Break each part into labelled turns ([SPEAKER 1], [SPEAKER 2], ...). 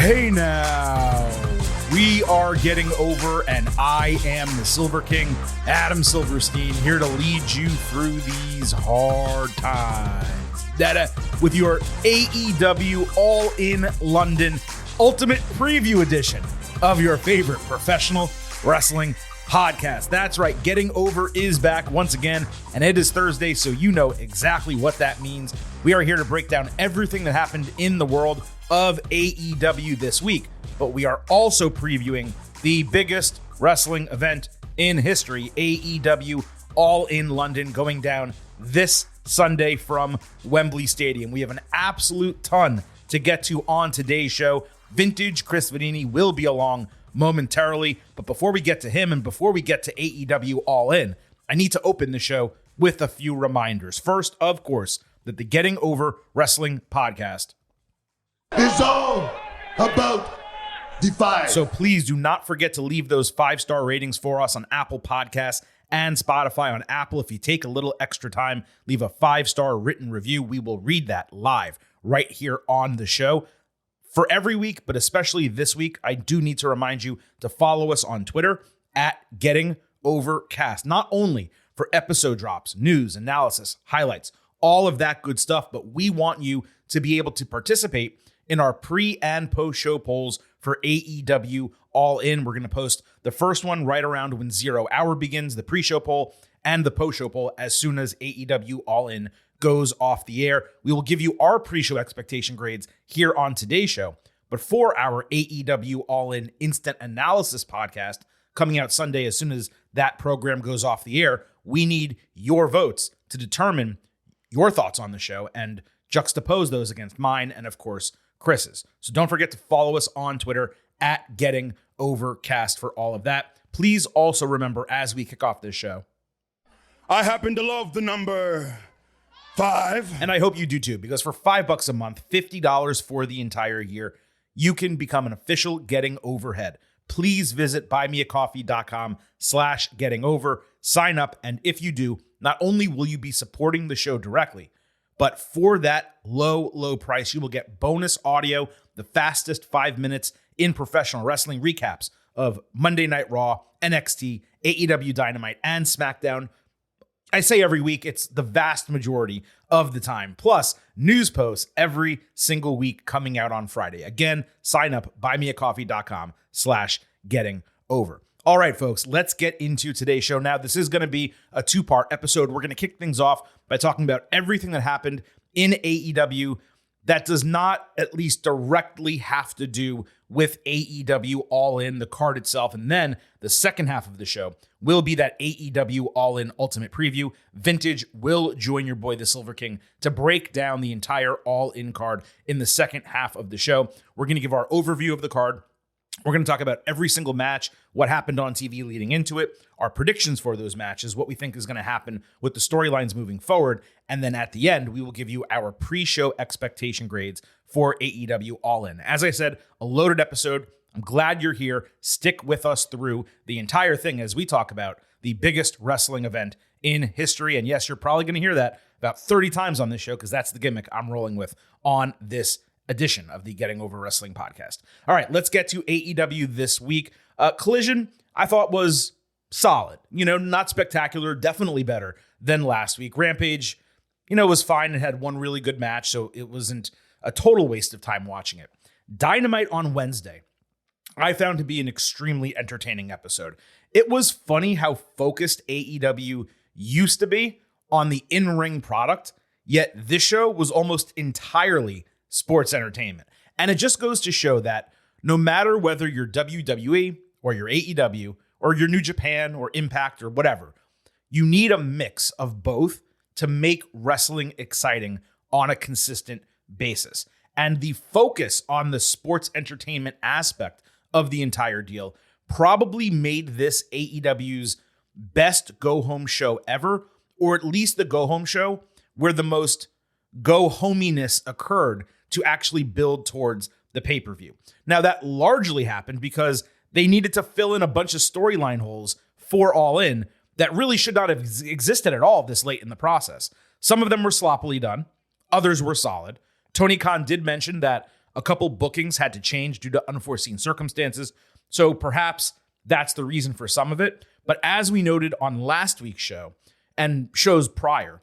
[SPEAKER 1] Hey now, we are getting over, and I am the Silver King, Adam Silverstein, here to lead you through these hard times. With your AEW All In London Ultimate Preview Edition of your favorite professional wrestling podcast. That's right, Getting Over is back once again, and it is Thursday, so you know exactly what that means. We are here to break down everything that happened in the world of AEW this week, but we are also previewing the biggest wrestling event in history, AEW All In London, going down this Sunday from Wembley Stadium. We have an absolute ton to get to on today's show. Vintage Chris Vanini will be along momentarily, but before we get to him and before we get to AEW All In, I need to open the show with a few reminders. First, of course, that the Getting Over Wrestling podcast
[SPEAKER 2] is all about Defy.
[SPEAKER 1] So please do not forget to leave those 5-star ratings for us on Apple Podcasts and Spotify. On Apple, if you take a little extra time, leave a 5-star written review. We will read that live right here on the show. For every week, but especially this week, I do need to remind you to follow us on Twitter at Getting Overcast. Not only for episode drops, news, analysis, highlights, all of that good stuff, but we want you to be able to participate in our pre and post show polls for AEW All In. We're going to post the first one right around when 0 hour begins, the pre-show poll and the post-show poll as soon as AEW All In goes off the air. We will give you our pre-show expectation grades here on today's show. But for our AEW All In Instant Analysis podcast coming out Sunday as soon as that program goes off the air, we need your votes to determine your thoughts on the show and juxtapose those against mine and, of course, Chris's. So don't forget to follow us on Twitter at Getting Overcast for all of that. Please also remember, as we kick off this show,
[SPEAKER 2] I happen to love the number 5.
[SPEAKER 1] And I hope you do too, because for $5 a month, $50 for the entire year, you can become an official Getting Overhead. Please visit buymeacoffee.com/gettingover, sign up, and if you do, not only will you be supporting the show directly, but for that low price, you will get bonus audio, the fastest 5 minutes in professional wrestling recaps of Monday Night Raw, NXT, AEW Dynamite, and SmackDown. I say every week, it's the vast majority of the time. Plus, news posts every single week coming out on Friday. Again, sign up, buymeacoffee.com/gettingover. All right, folks, let's get into today's show. Now, this is going to be a 2-part episode. We're going to kick things off by talking about everything that happened in AEW that does not at least directly have to do with AEW All In, the card itself. And then the second half of the show will be that AEW All In Ultimate Preview. Vintage will join your boy, the Silver King, to break down the entire All In card in the second half of the show. We're going to give our overview of the card. We're going to talk about every single match, what happened on TV leading into it, our predictions for those matches, what we think is going to happen with the storylines moving forward, and then at the end, we will give you our pre-show expectation grades for AEW All In. As I said, a loaded episode. I'm glad you're here. Stick with us through the entire thing as we talk about the biggest wrestling event in history. And yes, you're probably going to hear that about 30 times on this show because that's the gimmick I'm rolling with on this edition of the Getting Over Wrestling podcast. All right, let's get to AEW this week. Collision, I thought was solid. Not spectacular, definitely better than last week. Rampage, was fine and had one really good match, so it wasn't a total waste of time watching it. Dynamite on Wednesday, I found to be an extremely entertaining episode. It was funny how focused AEW used to be on the in-ring product, yet this show was almost entirely sports entertainment. And it just goes to show that no matter whether you're WWE or you're AEW or you're New Japan or Impact or whatever, you need a mix of both to make wrestling exciting on a consistent basis. And the focus on the sports entertainment aspect of the entire deal probably made this AEW's best go-home show ever, or at least the go-home show where the most go-hominess occurred to actually build towards the pay-per-view. Now, that largely happened because they needed to fill in a bunch of storyline holes for All In that really should not have existed at all this late in the process. Some of them were sloppily done. Others were solid. Tony Khan did mention that A couple bookings had to change due to unforeseen circumstances, so perhaps that's the reason for some of it. But as we noted on last week's show and shows prior,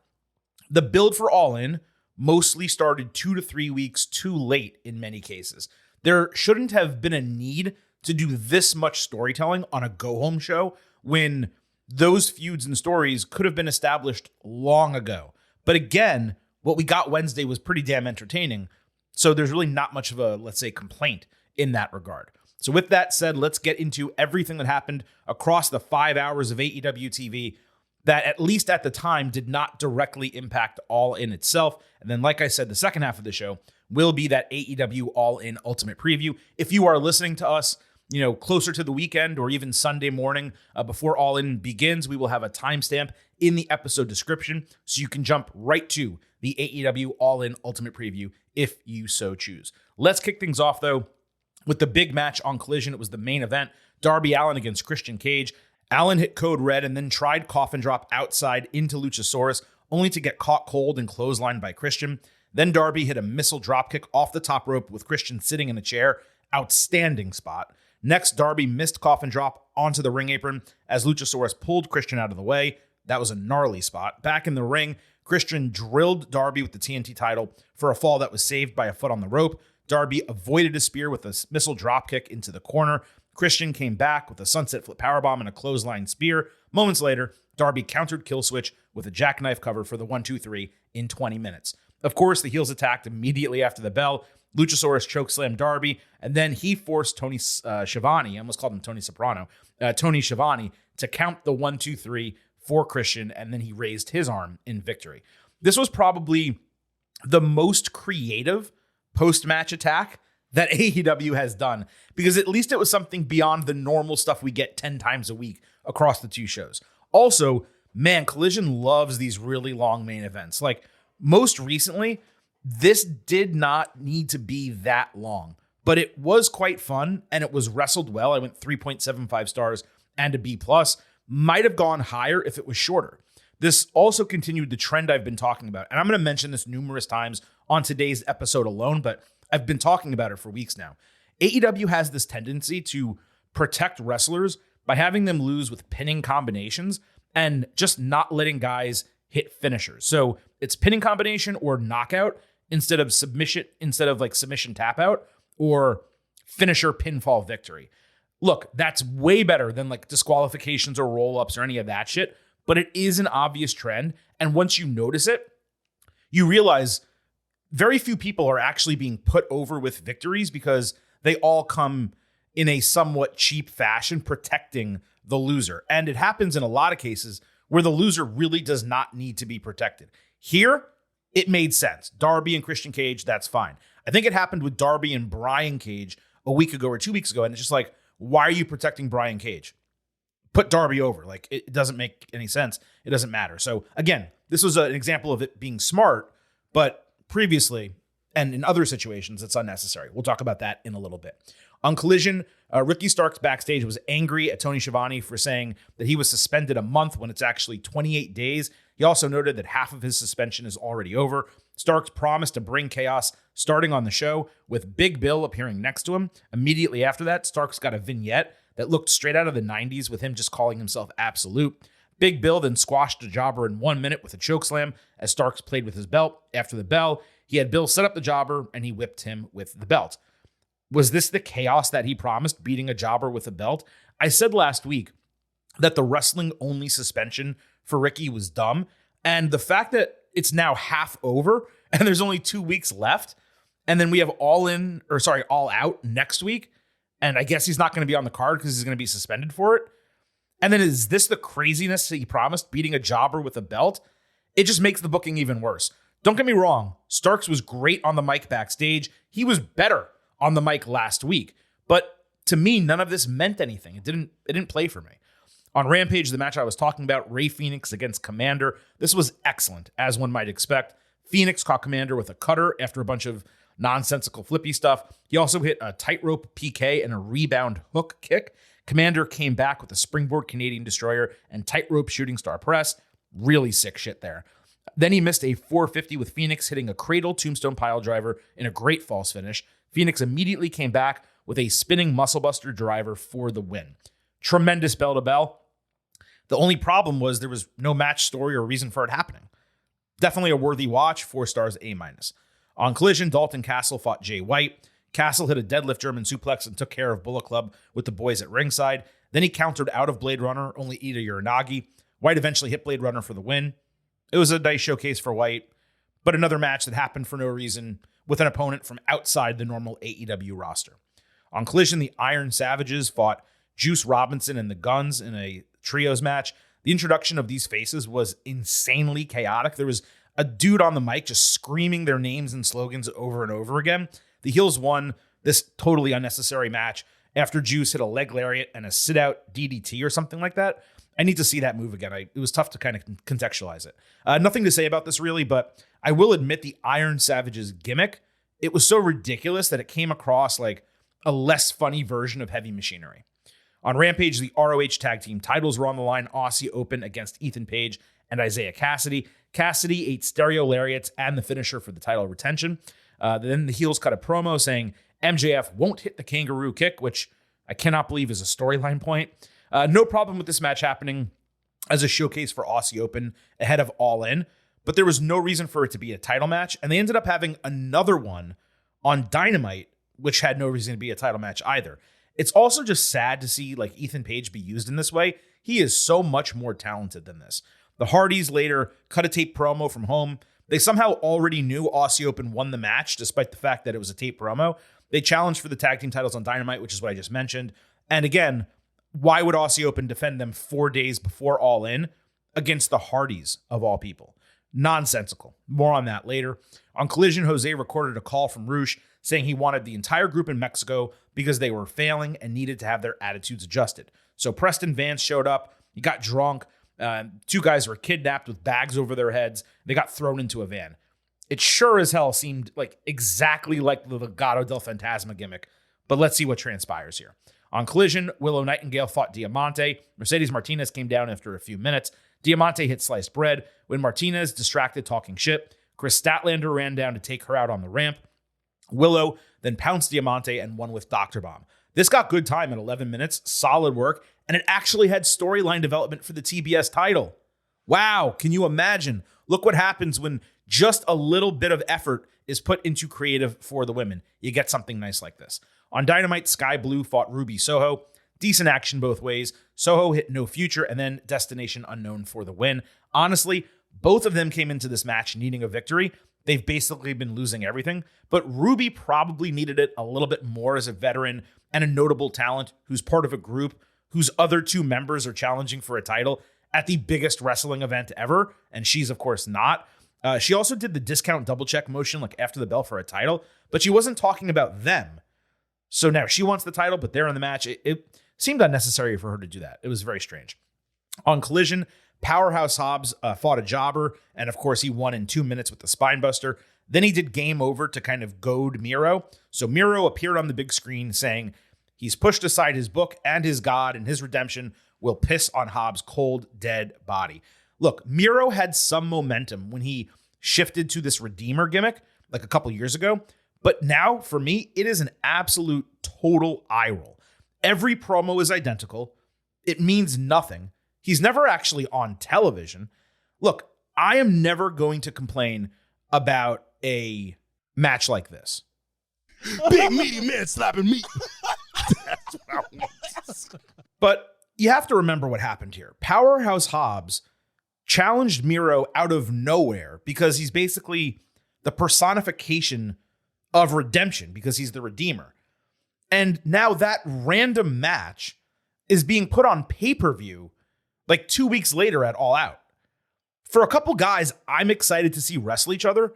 [SPEAKER 1] the build for All In mostly started 2 to 3 weeks too late in many cases. There shouldn't have been a need to do this much storytelling on a go-home show when those feuds and stories could have been established long ago. But again, what we got Wednesday was pretty damn entertaining, so there's really not much of a, let's say, complaint in that regard. So with that said, let's get into everything that happened across the 5 hours of AEW TV that, at least at the time, did not directly impact All In itself. And then, like I said, the second half of the show will be that AEW All In Ultimate Preview. If you are listening to us, closer to the weekend or even Sunday morning before All In begins, we will have a timestamp in the episode description so you can jump right to the AEW All In Ultimate Preview if you so choose. Let's kick things off, though, with the big match on Collision. It was the main event, Darby Allin against Christian Cage. Allin hit Code Red and then tried coffin drop outside into Luchasaurus, only to get caught cold and clotheslined by Christian. Then Darby hit a missile dropkick off the top rope with Christian sitting in a chair. Outstanding spot. Next, Darby missed coffin drop onto the ring apron as Luchasaurus pulled Christian out of the way. That was a gnarly spot. Back in the ring, Christian drilled Darby with the TNT title for a fall that was saved by a foot on the rope. Darby avoided a spear with a missile dropkick into the corner. Christian came back with a sunset flip powerbomb and a clothesline spear. Moments later, Darby countered Killswitch with a jackknife cover for the 1-2-3 in 20 minutes. Of course, the heels attacked immediately after the bell. Luchasaurus chokeslammed Darby, and then he forced Tony Schiavone, I almost called him Tony Soprano, Tony Schiavone, to count the 1-2-3 for Christian, and then he raised his arm in victory. This was probably the most creative post-match attack that AEW has done, because at least it was something beyond the normal stuff we get 10 times a week across the two shows. Also, man, Collision loves these really long main events. Like, most recently, this did not need to be that long, but it was quite fun, and it was wrestled well. I went 3.75 stars and a B+. Might have gone higher if it was shorter. This also continued the trend I've been talking about, and I'm going to mention this numerous times on today's episode alone, but I've been talking about it for weeks now. AEW has this tendency to protect wrestlers by having them lose with pinning combinations and just not letting guys hit finishers. So it's pinning combination or knockout instead of submission tap out or finisher pinfall victory. Look, that's way better than like disqualifications or roll-ups or any of that shit, but it is an obvious trend. And once you notice it, you realize very few people are actually being put over with victories because they all come in a somewhat cheap fashion protecting the loser. And it happens in a lot of cases where the loser really does not need to be protected. Here, it made sense. Darby and Christian Cage, that's fine. I think it happened with Darby and Brian Cage a week ago or 2 weeks ago, and it's just like, why are you protecting Brian Cage? Put Darby over. Like, it doesn't make any sense. It doesn't matter. So again, this was an example of it being smart, but previously and in other situations, it's unnecessary. We'll talk about that in a little bit. On Collision, Ricky Starks backstage was angry at Tony Schiavone for saying that he was suspended a month when it's actually 28 days. He also noted that half of his suspension is already over. Starks promised to bring chaos starting on the show, with Big Bill appearing next to him. Immediately after that, Starks got a vignette that looked straight out of the 90s with him just calling himself Absolute. Big Bill then squashed a jobber in 1 minute with a chokeslam as Starks played with his belt. After the bell, he had Bill set up the jobber and he whipped him with the belt. Was this the chaos that he promised, beating a jobber with a belt? I said last week that the wrestling-only suspension for Ricky was dumb, and the fact that it's now half over and there's only 2 weeks left, and then we have All Out next week, and I guess he's not going to be on the card because he's going to be suspended for it. And then is this the craziness that he promised, beating a jobber with a belt? It just makes the booking even worse. Don't get me wrong, Starks was great on the mic backstage. He was better on the mic last week. But to me, none of this meant anything. It didn't play for me. On Rampage, the match I was talking about, Rey Fenix against Commander, this was excellent, as one might expect. Fenix caught Commander with a cutter after a bunch of nonsensical flippy stuff. He also hit a tightrope PK and a rebound hook kick. Commander came back with a springboard Canadian Destroyer and tightrope shooting star press. Really sick shit there. Then he missed a 450 with Fenix hitting a cradle tombstone pile driver in a great false finish. Phoenix immediately came back with a spinning musclebuster driver for the win. Tremendous bell to bell. The only problem was there was no match story or reason for it happening. Definitely a worthy watch, 4 stars, A-. On Collision, Dalton Castle fought Jay White. Castle hit a deadlift German suplex and took care of Bullet Club with the boys at ringside. Then he countered out of Blade Runner, only Ida Uranagi. White eventually hit Blade Runner for the win. It was a nice showcase for White, but another match that happened for no reason with an opponent from outside the normal AEW roster. On Collision, the Iron Savages fought Juice Robinson and the Guns in a trios match. The introduction of these faces was insanely chaotic. There was a dude on the mic just screaming their names and slogans over and over again. The heels won this totally unnecessary match after Juice hit a leg lariat and a sit-out DDT or something like that. I need to see that move again. It was tough to kind of contextualize it. Nothing to say about this really, but I will admit the Iron Savage's gimmick, it was so ridiculous that it came across like a less funny version of Heavy Machinery. On Rampage, the ROH Tag Team titles were on the line. Aussie Open against Ethan Page and Isaiah Cassidy. Cassidy ate stereo lariats and the finisher for the title retention. Then the heels cut a promo saying MJF won't hit the kangaroo kick, which I cannot believe is a storyline point. No problem with this match happening as a showcase for Aussie Open ahead of All In, but there was no reason for it to be a title match, and they ended up having another one on Dynamite, which had no reason to be a title match either. It's also just sad to see like Ethan Page be used in this way. He is so much more talented than this. The Hardys later cut a tape promo from home. They somehow already knew Aussie Open won the match, despite the fact that it was a tape promo. They challenged for the tag team titles on Dynamite, which is what I just mentioned. And again, why would Aussie Open defend them 4 days before All In against the Hardys of all people? Nonsensical. More on that later. On Collision, Jose recorded a call from Roosh saying he wanted the entire group in Mexico because they were failing and needed to have their attitudes adjusted. So Preston Vance showed up. He got drunk. 2 guys were kidnapped with bags over their heads. They got thrown into a van. It sure as hell seemed like exactly like the Legado del Fantasma gimmick, but let's see what transpires here. On Collision, Willow Nightingale fought Diamante. Mercedes Martinez came down after a few minutes. Diamante hit sliced bread when Martinez distracted talking shit. Chris Statlander ran down to take her out on the ramp. Willow then pounced Diamante and won with Dr. Bomb. This got good time at 11 minutes, solid work, and it actually had storyline development for the TBS title. Wow, can you imagine? Look what happens when just a little bit of effort is put into creative for the women. You get something nice like this. On Dynamite, Sky Blue fought Ruby Soho. Decent action both ways. Soho hit No Future and then Destination Unknown for the win. Honestly, both of them came into this match needing a victory. They've basically been losing everything, but Ruby probably needed it a little bit more as a veteran and a notable talent who's part of a group whose other 2 members are challenging for a title at the biggest wrestling event ever, and she's, of course, not. She also did the discount double check motion like after the bell for a title, but she wasn't talking about them. So now she wants the title, but they're in the match. It seemed unnecessary for her to do that. It was very strange. On Collision, Powerhouse Hobbs fought a jobber, and of course he won in 2 minutes with the Spinebuster. Then he did Game Over to kind of goad Miro. So Miro appeared on the big screen saying he's pushed aside his book and his God, and his redemption will piss on Hobbs' cold, dead body. Look, Miro had some momentum when he shifted to this Redeemer gimmick like a couple years ago, but now, for me, it is an absolute total eye roll. Every promo is identical. It means nothing. He's never actually on television. Look, I am never going to complain about a match like this.
[SPEAKER 2] Big meaty man slapping meat. That's what I want.
[SPEAKER 1] But you have to remember what happened here. Powerhouse Hobbs challenged Miro out of nowhere because he's basically the personification of redemption because he's the Redeemer. And now that random match is being put on pay-per-view like 2 weeks later at All Out. For a couple guys I'm excited to see wrestle each other,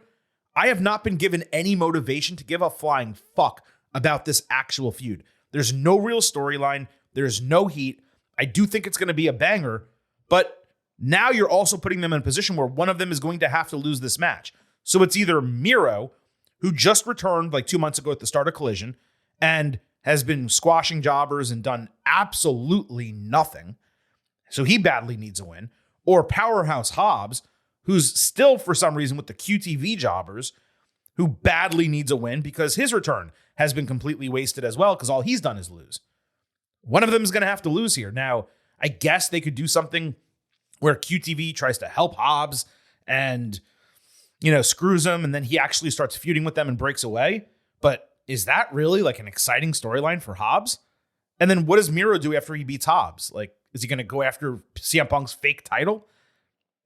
[SPEAKER 1] I have not been given any motivation to give a flying fuck about this actual feud. There's no real storyline. There's no heat. I do think it's going to be a banger, but now you're also putting them in a position where one of them is going to have to lose this match. So it's either Miro, who just returned like 2 months ago at the start of Collision and has been squashing jobbers and done absolutely nothing, so he badly needs a win, or Powerhouse Hobbs, who's still, for some reason, with the QTV jobbers, who badly needs a win because his return has been completely wasted as well because all he's done is lose. One of them is going to have to lose here. Now, I guess they could do something where QTV tries to help Hobbs and, screws him, and then he actually starts feuding with them and breaks away. But is that really like an exciting storyline for Hobbs? And then what does Miro do after he beats Hobbs? Like, is he going to go after CM Punk's fake title?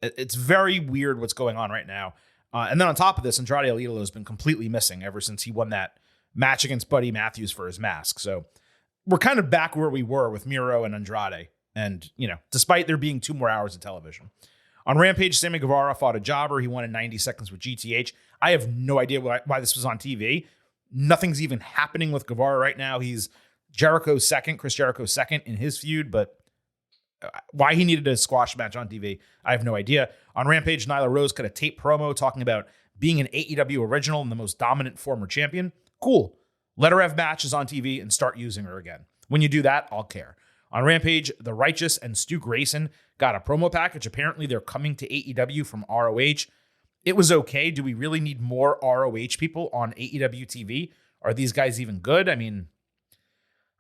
[SPEAKER 1] It's very weird what's going on right now. And then on top of this, Andrade El Idolo has been completely missing ever since he won that match against Buddy Matthews for his mask. So we're kind of back where we were with Miro and Andrade. And, despite there being 2 more hours of television. On Rampage, Sammy Guevara fought a jobber. He won in 90 seconds with GTH. I have no idea why this was on TV. Nothing's even happening with Guevara right now. He's Jericho's second, Chris Jericho's second in his feud, but why he needed a squash match on TV, I have no idea. On Rampage, Nyla Rose cut a tape promo talking about being an AEW original and the most dominant former champion. Cool. Let her have matches on TV and start using her again. When you do that, I'll care. On Rampage, The Righteous and Stu Grayson got a promo package. Apparently, they're coming to AEW from ROH. It was okay. Do we really need more ROH people on AEW TV? Are these guys even good? I mean,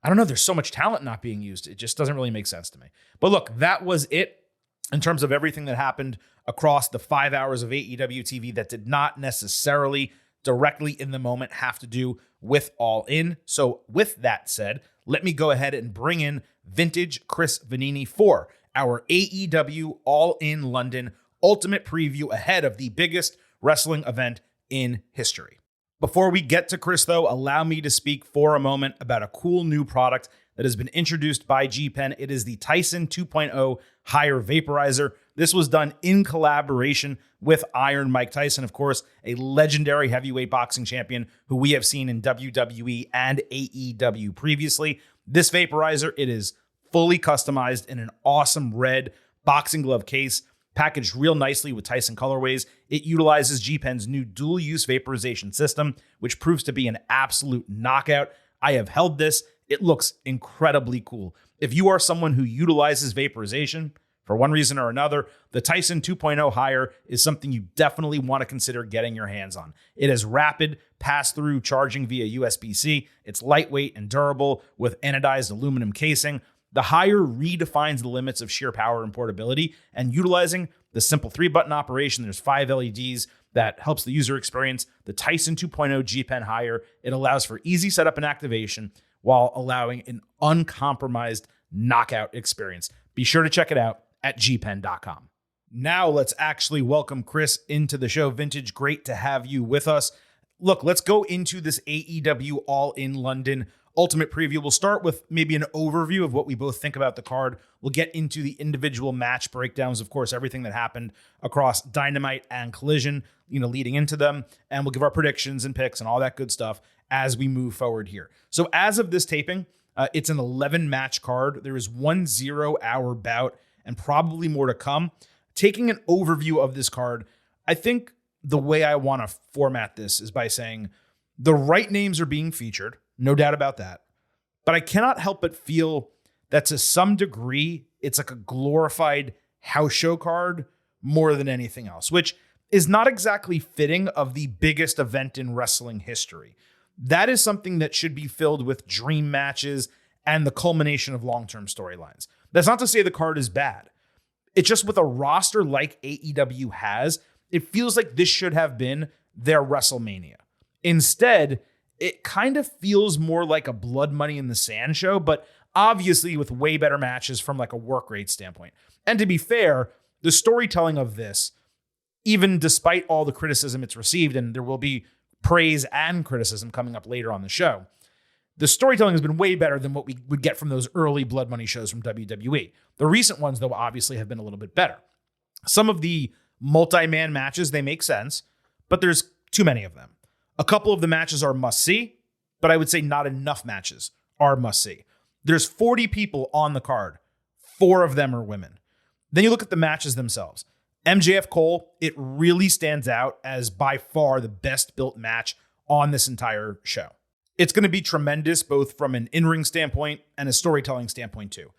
[SPEAKER 1] I don't know. There's so much talent not being used. It just doesn't really make sense to me. But look, that was it in terms of everything that happened across the 5 hours of AEW TV that did not necessarily directly in the moment have to do with All In. So with that said, let me go ahead and bring in Vintage Chris Vanini for our AEW All In London ultimate preview ahead of the biggest wrestling event in history. Before we get to Chris, though, allow me to speak for a moment about a cool new product that has been introduced by G-Pen. It is the Tyson 2.0 Higher Vaporizer. This was done in collaboration with Iron Mike Tyson, of course, a legendary heavyweight boxing champion who we have seen in WWE and AEW previously. This vaporizer, it is fully customized in an awesome red boxing glove case, packaged real nicely with Tyson colorways. It utilizes G-Pen's new dual-use vaporization system, which proves to be an absolute knockout. I have held this. It looks incredibly cool. If you are someone who utilizes vaporization for one reason or another, the Tyson 2.0 Higher is something you definitely want to consider getting your hands on. It has rapid pass-through charging via USB-C. It's lightweight and durable with anodized aluminum casing. The Higher redefines the limits of sheer power and portability, and utilizing the simple 3-button operation, there's 5 LEDs that helps the user experience. The Tyson 2.0 G-Pen Higher, it allows for easy setup and activation while allowing an uncompromised knockout experience. Be sure to check it out at gpen.com. Now let's actually welcome Chris into the show. Vintage, great to have you with us. Look, let's go into this AEW All In London ultimate preview. We'll start with maybe an overview of what we both think about the card. We'll get into the individual match breakdowns, of course, everything that happened across Dynamite and Collision, leading into them. And we'll give our predictions and picks and all that good stuff as we move forward here. So as of this taping, it's an 11-match card. There is 1 0-hour bout and probably more to come. Taking an overview of this card, I think the way I want to format this is by saying the right names are being featured. No doubt about that. But I cannot help but feel that to some degree, it's like a glorified house show card more than anything else, which is not exactly fitting of the biggest event in wrestling history. That is something that should be filled with dream matches and the culmination of long-term storylines. That's not to say the card is bad. It's just with a roster like AEW has, it feels like this should have been their WrestleMania. Instead, it kind of feels more like a Blood Money in the Sand show, but obviously with way better matches from like a work rate standpoint. And to be fair, the storytelling of this, even despite all the criticism it's received, and there will be praise and criticism coming up later on the show, the storytelling has been way better than what we would get from those early Blood Money shows from WWE. The recent ones, though, obviously have been a little bit better. Some of the multi-man matches, they make sense, but there's too many of them. A couple of the matches are must-see, but I would say not enough matches are must-see. There's 40 people on the card. 4 of them are women. Then you look at the matches themselves. MJF Cole, it really stands out as by far the best-built match on this entire show. It's going to be tremendous, both from an in-ring standpoint and a storytelling standpoint, too.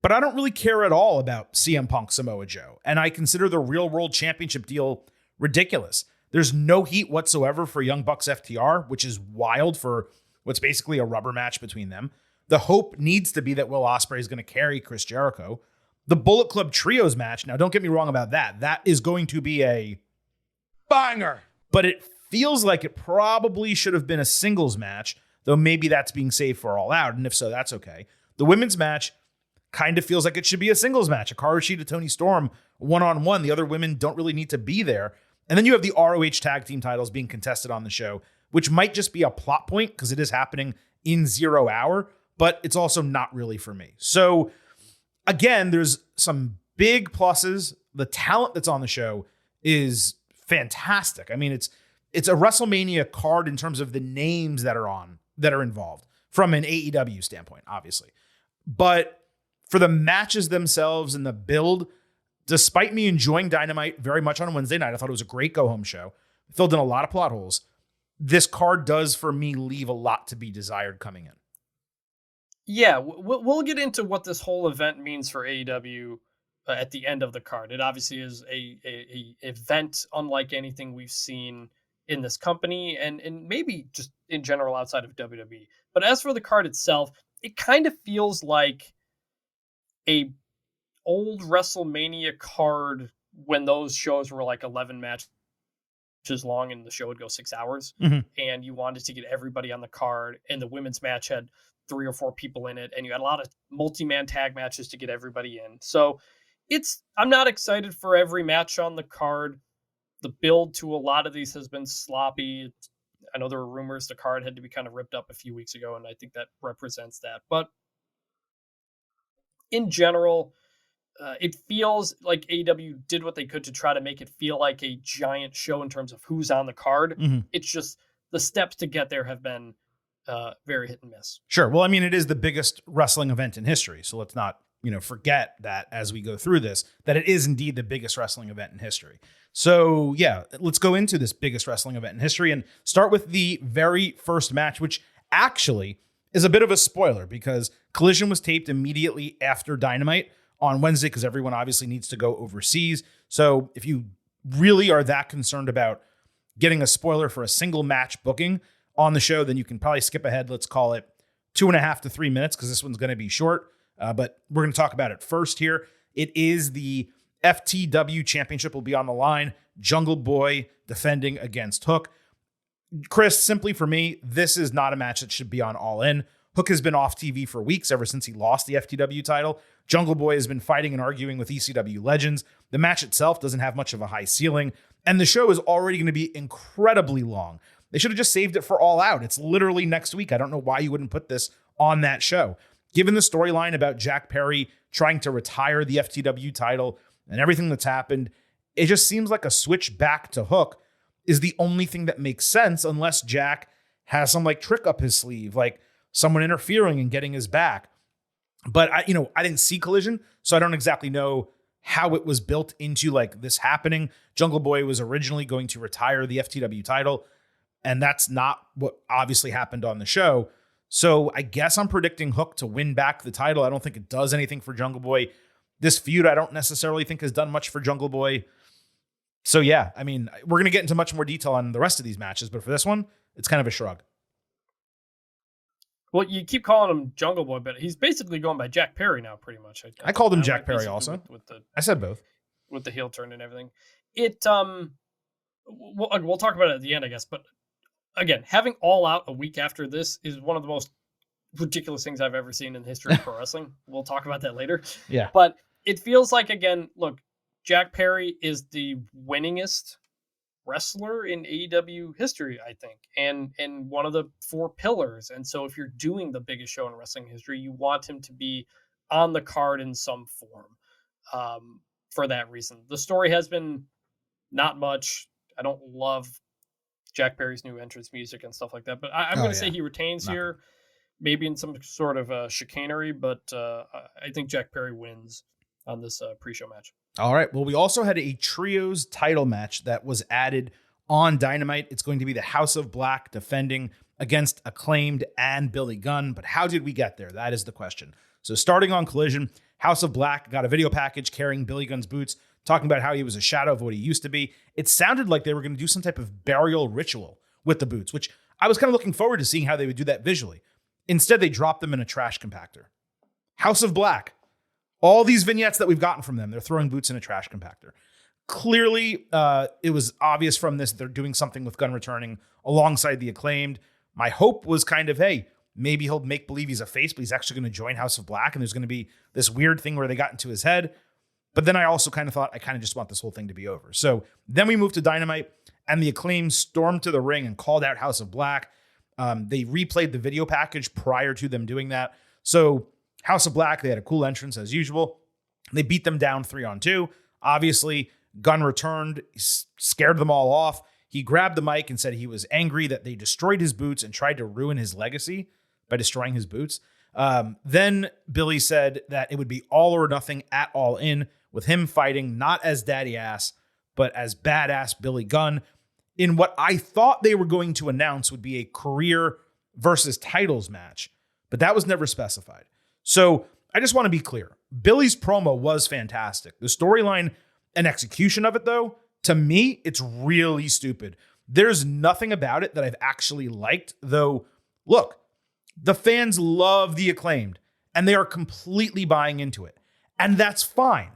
[SPEAKER 1] But I don't really care at all about CM Punk Samoa Joe, and I consider the Real World Championship deal ridiculous. There's no heat whatsoever for Young Bucks FTR, which is wild for what's basically a rubber match between them. The hope needs to be that Will Ospreay is going to carry Chris Jericho. The Bullet Club Trios match, now don't get me wrong about that. That is going to be a
[SPEAKER 2] banger.
[SPEAKER 1] But it feels like it probably should have been a singles match, though maybe that's being saved for All Out, and if so, that's okay. The women's match kind of feels like it should be a singles match. Hikaru Shida, Toni Storm, one-on-one. The other women don't really need to be there. And then you have the ROH tag team titles being contested on the show, which might just be a plot point because it is happening in 0 hour, but it's also not really for me. So again, there's some big pluses. The talent that's on the show is fantastic. I mean, it's a WrestleMania card in terms of the names that are involved from an AEW standpoint, obviously. But for the matches themselves and the build, despite me enjoying Dynamite very much on Wednesday night, I thought it was a great go-home show. It filled in a lot of plot holes. This card does, for me, leave a lot to be desired coming in.
[SPEAKER 3] Yeah, we'll get into what this whole event means for AEW at the end of the card. It obviously is a event unlike anything we've seen in this company and maybe just in general outside of WWE. But as for the card itself, it kind of feels like a old WrestleMania card when those shows were like 11 matches long and the show would go 6 hours, and you wanted to get everybody on the card, and the women's match had 3 or 4 people in it, and you had a lot of multi-man tag matches to get everybody in. So I'm not excited for every match on the card. The build to a lot of these has been sloppy. I know there were rumors the card had to be kind of ripped up a few weeks ago, and I think that represents that. But in general, it feels like AEW did what they could to try to make it feel like a giant show in terms of who's on the card. It's just the steps to get there have been very hit and miss.
[SPEAKER 1] Sure. Well, I mean, it is the biggest wrestling event in history. So let's not, forget that as we go through this, that it is indeed the biggest wrestling event in history. So yeah, let's go into this biggest wrestling event in history and start with the very first match, which actually is a bit of a spoiler because Collision was taped immediately after Dynamite on Wednesday because everyone obviously needs to go overseas. So if you really are that concerned about getting a spoiler for a single match booking on the show, then you can probably skip ahead. Let's call it 2.5 to 3 minutes because this one's going to be short. But we're going to talk about it first here. It is the FTW Championship will be on the line. Jungle Boy defending against Hook. Chris, simply for me, this is not a match that should be on All In. Hook has been off TV for weeks ever since he lost the FTW title. Jungle Boy has been fighting and arguing with ECW legends. The match itself doesn't have much of a high ceiling, and the show is already going to be incredibly long. They should have just saved it for All Out. It's literally next week. I don't know why you wouldn't put this on that show. Given the storyline about Jack Perry trying to retire the FTW title and everything that's happened, it just seems like a switch back to Hook is the only thing that makes sense unless Jack has some trick up his sleeve, like someone interfering and getting his back. But I didn't see Collision, so I don't exactly know how it was built into this happening. Jungle Boy was originally going to retire the FTW title, and that's not what obviously happened on the show. So I guess I'm predicting Hook to win back the title. I don't think it does anything for Jungle Boy. This feud, I don't necessarily think has done much for Jungle Boy. So yeah, I mean, we're going to get into much more detail on the rest of these matches, but for this one, it's kind of a shrug.
[SPEAKER 3] Well, you keep calling him Jungle Boy, but he's basically going by Jack Perry now, pretty much.
[SPEAKER 1] I called him Jack Perry also. I said both.
[SPEAKER 3] With the heel turn and everything. We'll talk about it at the end, I guess. But again, having All Out a week after this is one of the most ridiculous things I've ever seen in the history of pro wrestling. We'll talk about that later.
[SPEAKER 1] Yeah.
[SPEAKER 3] But it feels like, again, look, Jack Perry is the winningest wrestler in AEW history, I think, and one of the 4 pillars. And so if you're doing the biggest show in wrestling history, you want him to be on the card in some form. For that reason, the story has been not much. I don't love Jack Perry's new entrance music and stuff like that, but I'm going to say he retains here, maybe in some sort of chicanery, but I think Jack Perry wins on this pre-show match.
[SPEAKER 1] All right. Well, we also had a trios title match that was added on Dynamite. It's going to be the House of Black defending against Acclaimed and Billy Gunn. But how did we get there? That is the question. So starting on Collision, House of Black got a video package carrying Billy Gunn's boots, talking about how he was a shadow of what he used to be. It sounded like they were going to do some type of burial ritual with the boots, which I was kind of looking forward to seeing how they would do that visually. Instead, they dropped them in a trash compactor. House of Black. All these vignettes that we've gotten from them, they're throwing boots in a trash compactor. Clearly, it was obvious from this they're doing something with Gunn returning alongside the Acclaimed. My hope was kind of, hey, maybe he'll make believe he's a face, but he's actually going to join House of Black, and there's going to be this weird thing where they got into his head. But then I also kind of thought, I kind of just want this whole thing to be over. So then we moved to Dynamite, and the Acclaimed stormed to the ring and called out House of Black. They replayed the video package prior to them doing that. So House of Black, they had a cool entrance as usual. They beat them down 3-on-2. Obviously, Gunn returned, scared them all off. He grabbed the mic and said he was angry that they destroyed his boots and tried to ruin his legacy by destroying his boots. Then Billy said that it would be all or nothing at All In, with him fighting not as Daddy Ass, but as Badass Billy Gunn, in what I thought they were going to announce would be a career versus titles match, but that was never specified. So I just want to be clear. Billy's promo was fantastic. The storyline and execution of it, though, to me, it's really stupid. There's nothing about it that I've actually liked, though. Look, the fans love the Acclaimed, and they are completely buying into it. And that's fine.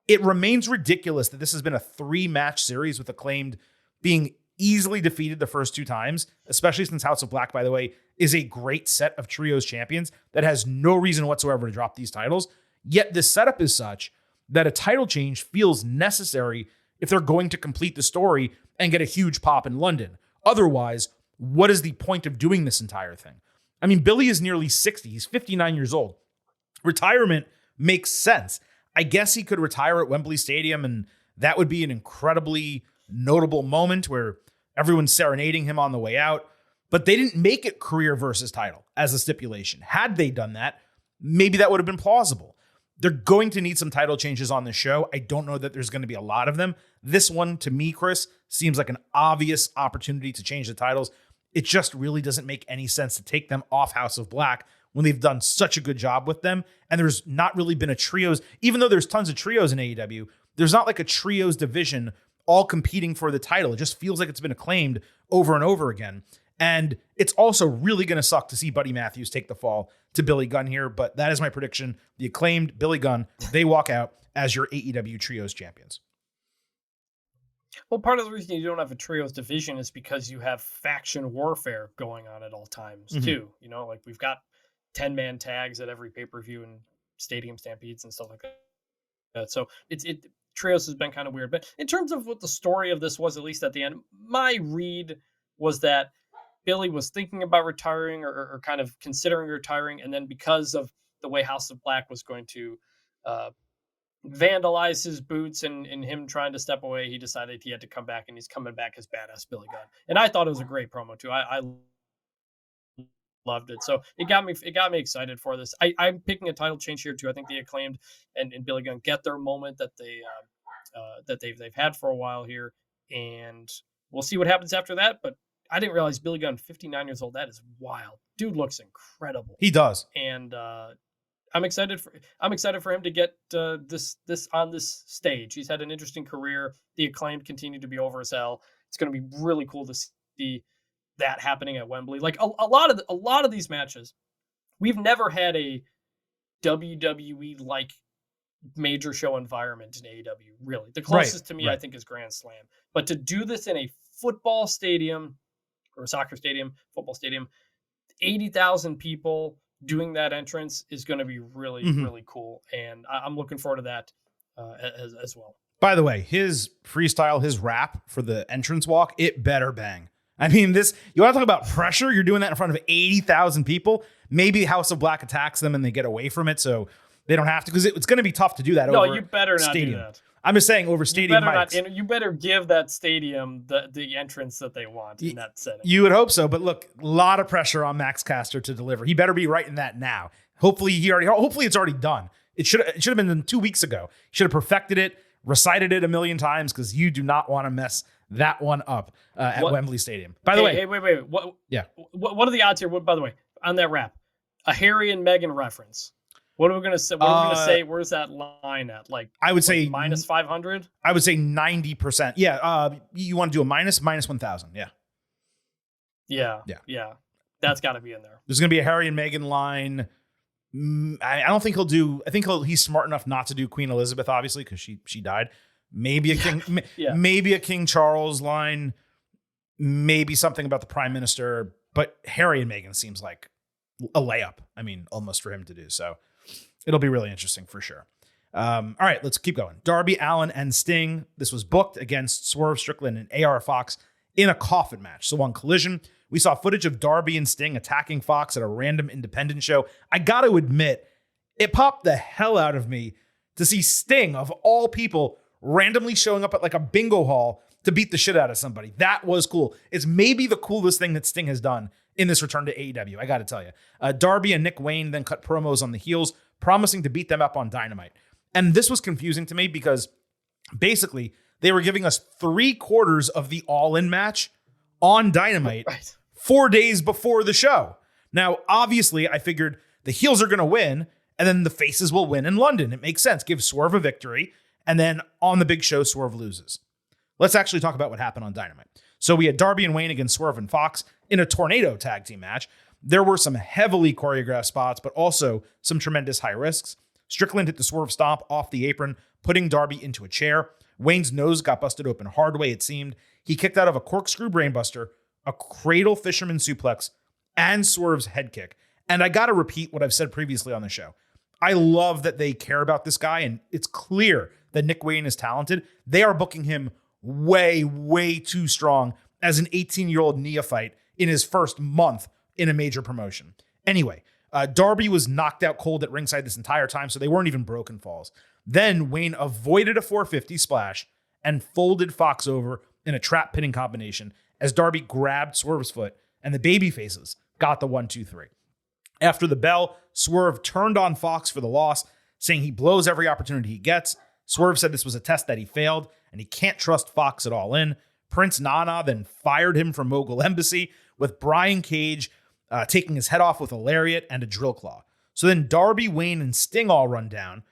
[SPEAKER 1] It remains ridiculous that this has been a 3-match series with Acclaimed being easily defeated the first 2 times, especially since House of Black, by the way, is a great set of trios champions that has no reason whatsoever to drop these titles. Yet this setup is such that a title change feels necessary if they're going to complete the story and get a huge pop in London. Otherwise, what is the point of doing this entire thing? I mean, Billy is nearly 60. He's 59 years old. Retirement makes sense. I guess he could retire at Wembley Stadium, and that would be an incredibly notable moment where everyone's serenading him on the way out. But they didn't make it career versus title as a stipulation. Had they done that, maybe that would have been plausible. They're going to need some title changes on the show. I don't know that there's going to be a lot of them. This one, to me, Chris, seems like an obvious opportunity to change the titles. It just really doesn't make any sense to take them off House of Black when they've done such a good job with them. And there's not really been a trios, even though there's tons of trios in AEW, there's not like a trios division all competing for the title. It just feels like it's been Acclaimed over and over again. And it's also really going to suck to see Buddy Matthews take the fall to Billy Gunn here. But that is my prediction. The Acclaimed, Billy Gunn, they walk out as your AEW trios champions.
[SPEAKER 3] Well, part of the reason you don't have a trios division is because you have faction warfare going on at all times, too. You know, like we've got 10-man tags at every pay-per-view and stadium stampedes and stuff like that. So trios has been kind of weird. But in terms of what the story of this was, at least at the end, my read was that Billy was thinking about retiring or kind of considering retiring. And then because of the way House of Black was going to vandalize his boots and him trying to step away, he decided he had to come back, and he's coming back as Badass Billy Gunn. And I thought it was a great promo too. I loved it. So it got me excited for this. I'm picking a title change here too. I think the Acclaimed and Billy Gunn get their moment that they've had for a while here, and we'll see what happens after that. But I didn't realize Billy Gunn, 59 years old. That is wild. Dude looks incredible.
[SPEAKER 1] He does.
[SPEAKER 3] And I'm excited for him to get this on this stage. He's had an interesting career. The Acclaimed continue to be over as hell. It's going to be really cool to see that happening at Wembley. Like a lot of these matches, we've never had a WWE like major show environment in AEW. Really, the closest to me, I think, is Grand Slam. But to do this in a football stadium or a soccer stadium, football stadium, 80,000 people doing that entrance is going to be really, really cool. And I'm looking forward to that as well.
[SPEAKER 1] By the way, his freestyle, his rap for the entrance walk, it better bang. I mean, you want to talk about pressure? You're doing that in front of 80,000 people. Maybe House of Black attacks them and they get away from it, so they don't have to, because it's going to be tough to do that over
[SPEAKER 3] you better not
[SPEAKER 1] stadium.
[SPEAKER 3] Do that.
[SPEAKER 1] I'm just saying, over stadium mics.
[SPEAKER 3] You better give that stadium the entrance that they want in that setting.
[SPEAKER 1] You would hope so, but look, a lot of pressure on Max Caster to deliver. He better be writing that now. Hopefully it's already done. It should have been done 2 weeks ago. He should have perfected it, recited it a million times, because you do not want to mess that one up at Wembley Stadium. By the way,
[SPEAKER 3] hey, wait. What are the odds here? By the way, on that rap, a Harry and Meghan reference. What are we gonna say? What are we gonna say? Where's that line at? Like,
[SPEAKER 1] I would say
[SPEAKER 3] minus 500.
[SPEAKER 1] I would say 90%. Yeah. You want to do a minus 1,000. Yeah.
[SPEAKER 3] Yeah. That's got to be in there.
[SPEAKER 1] There's going to be a Harry and Meghan line. I don't think he'll do. I think he's smart enough not to do Queen Elizabeth, obviously, because she died. Maybe a King, maybe a King Charles line. Maybe something about the Prime Minister. But Harry and Meghan seems like a layup. I mean, almost for him to do. So it'll be really interesting for sure. All right, let's keep going. Darby Allin and Sting. This was booked against Swerve Strickland and AR Fox in a coffin match. So on Collision, we saw footage of Darby and Sting attacking Fox at a random independent show. I got to admit, it popped the hell out of me to see Sting, of all people, randomly showing up at like a bingo hall to beat the shit out of somebody. That was cool. It's maybe the coolest thing that Sting has done in this return to AEW, I got to tell you. Darby and Nick Wayne then cut promos on the heels, promising to beat them up on Dynamite. And this was confusing to me because basically they were giving us 3/4 of the All In match on Dynamite 4 days before the show. Now, obviously, I figured the heels are going to win, and then the faces will win in London. It makes sense. Give Swerve a victory, and then on the big show, Swerve loses. Let's actually talk about what happened on Dynamite. So we had Darby and Wayne against Swerve and Fox in a tornado tag team match. There were some heavily choreographed spots, but also some tremendous high risks. Strickland hit the Swerve stomp off the apron, putting Darby into a chair. Wayne's nose got busted open hard way, it seemed. He kicked out of a corkscrew brainbuster, a cradle fisherman suplex, and Swerve's head kick. And I got to repeat what I've said previously on the show. I love that they care about this guy, and it's clear that Nick Wayne is talented. They are booking him way, way too strong as an 18-year-old neophyte in his first month in a major promotion. Anyway, Darby was knocked out cold at ringside this entire time, so they weren't even broken falls. Then Wayne avoided a 450 splash and folded Fox over in a trap pinning combination as Darby grabbed Swerve's foot and the baby faces got the 1-2-3. After the bell, Swerve turned on Fox for the loss, saying he blows every opportunity he gets. Swerve said this was a test that he failed and he can't trust Fox at All In. Prince Nana then fired him from Mogul Embassy, with Brian Cage taking his head off with a lariat and a drill claw. So then Darby, Wayne, and Sting all run down,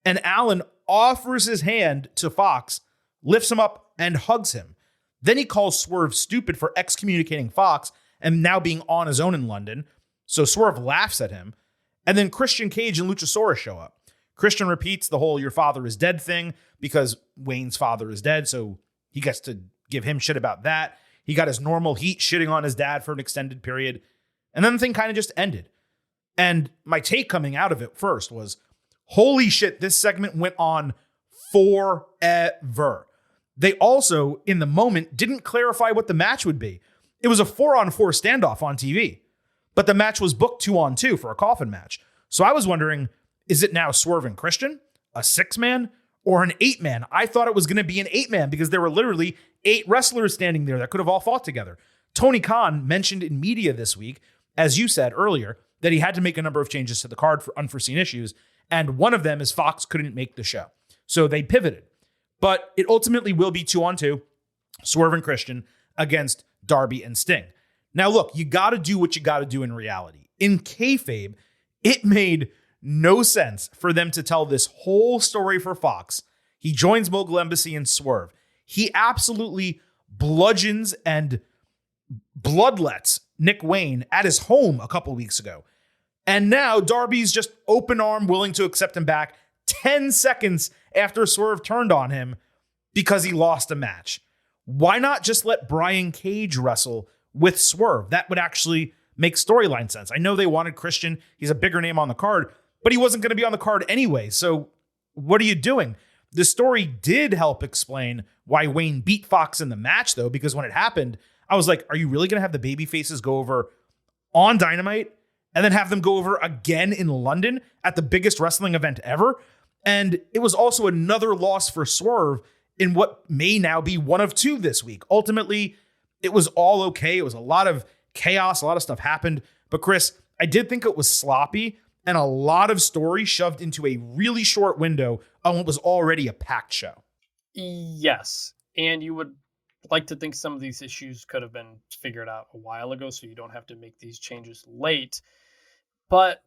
[SPEAKER 1] and Allin offers his hand to Fox, lifts him up, and hugs him. Then he calls Swerve stupid for excommunicating Fox and now being on his own in London. So Swerve laughs at him. And then Christian Cage and Luchasaurus show up. Christian repeats the whole "your father is dead" thing because Wayne's father is dead, so he gets to give him shit about that. He got his normal heat shitting on his dad for an extended period. And then the thing kind of just ended. And my take coming out of it first was, holy shit, this segment went on forever. They also, in the moment, didn't clarify what the match would be. It was a 4-on-4 standoff on TV, but the match was booked 2-on-2 for a coffin match. So I was wondering, is it now Swerve and Christian, a 6-man, or an 8-man? I thought it was going to be an 8-man because there were literally 8 wrestlers standing there that could have all fought together. Tony Khan mentioned in media this week, as you said earlier, that he had to make a number of changes to the card for unforeseen issues, and one of them is Fox couldn't make the show. So they pivoted. But it ultimately will be 2-on-2, Swerve and Christian against Darby and Sting. Now, look, you got to do what you got to do in reality. In kayfabe, it made no sense for them to tell this whole story for Fox. He joins Mogul Embassy and Swerve. He absolutely bludgeons and bloodlets Nick Wayne at his home a couple weeks ago. And now Darby's just open arm, willing to accept him back 10 seconds after Swerve turned on him because he lost a match. Why not just let Brian Cage wrestle with Swerve? That would actually make storyline sense. I know they wanted Christian. He's a bigger name on the card, but he wasn't going to be on the card anyway. So what are you doing? The story did help explain why Wayne beat Fox in the match, though, because when it happened, I was like, are you really going to have the baby faces go over on Dynamite and then have them go over again in London at the biggest wrestling event ever? And it was also another loss for Swerve in what may now be one of 2 this week. Ultimately, it was all okay. It was a lot of chaos. A lot of stuff happened. But Chris, I did think it was sloppy and a lot of story shoved into a really short window on what was already a packed show.
[SPEAKER 3] Yes. And you would like to think some of these issues could have been figured out a while ago, so you don't have to make these changes late. But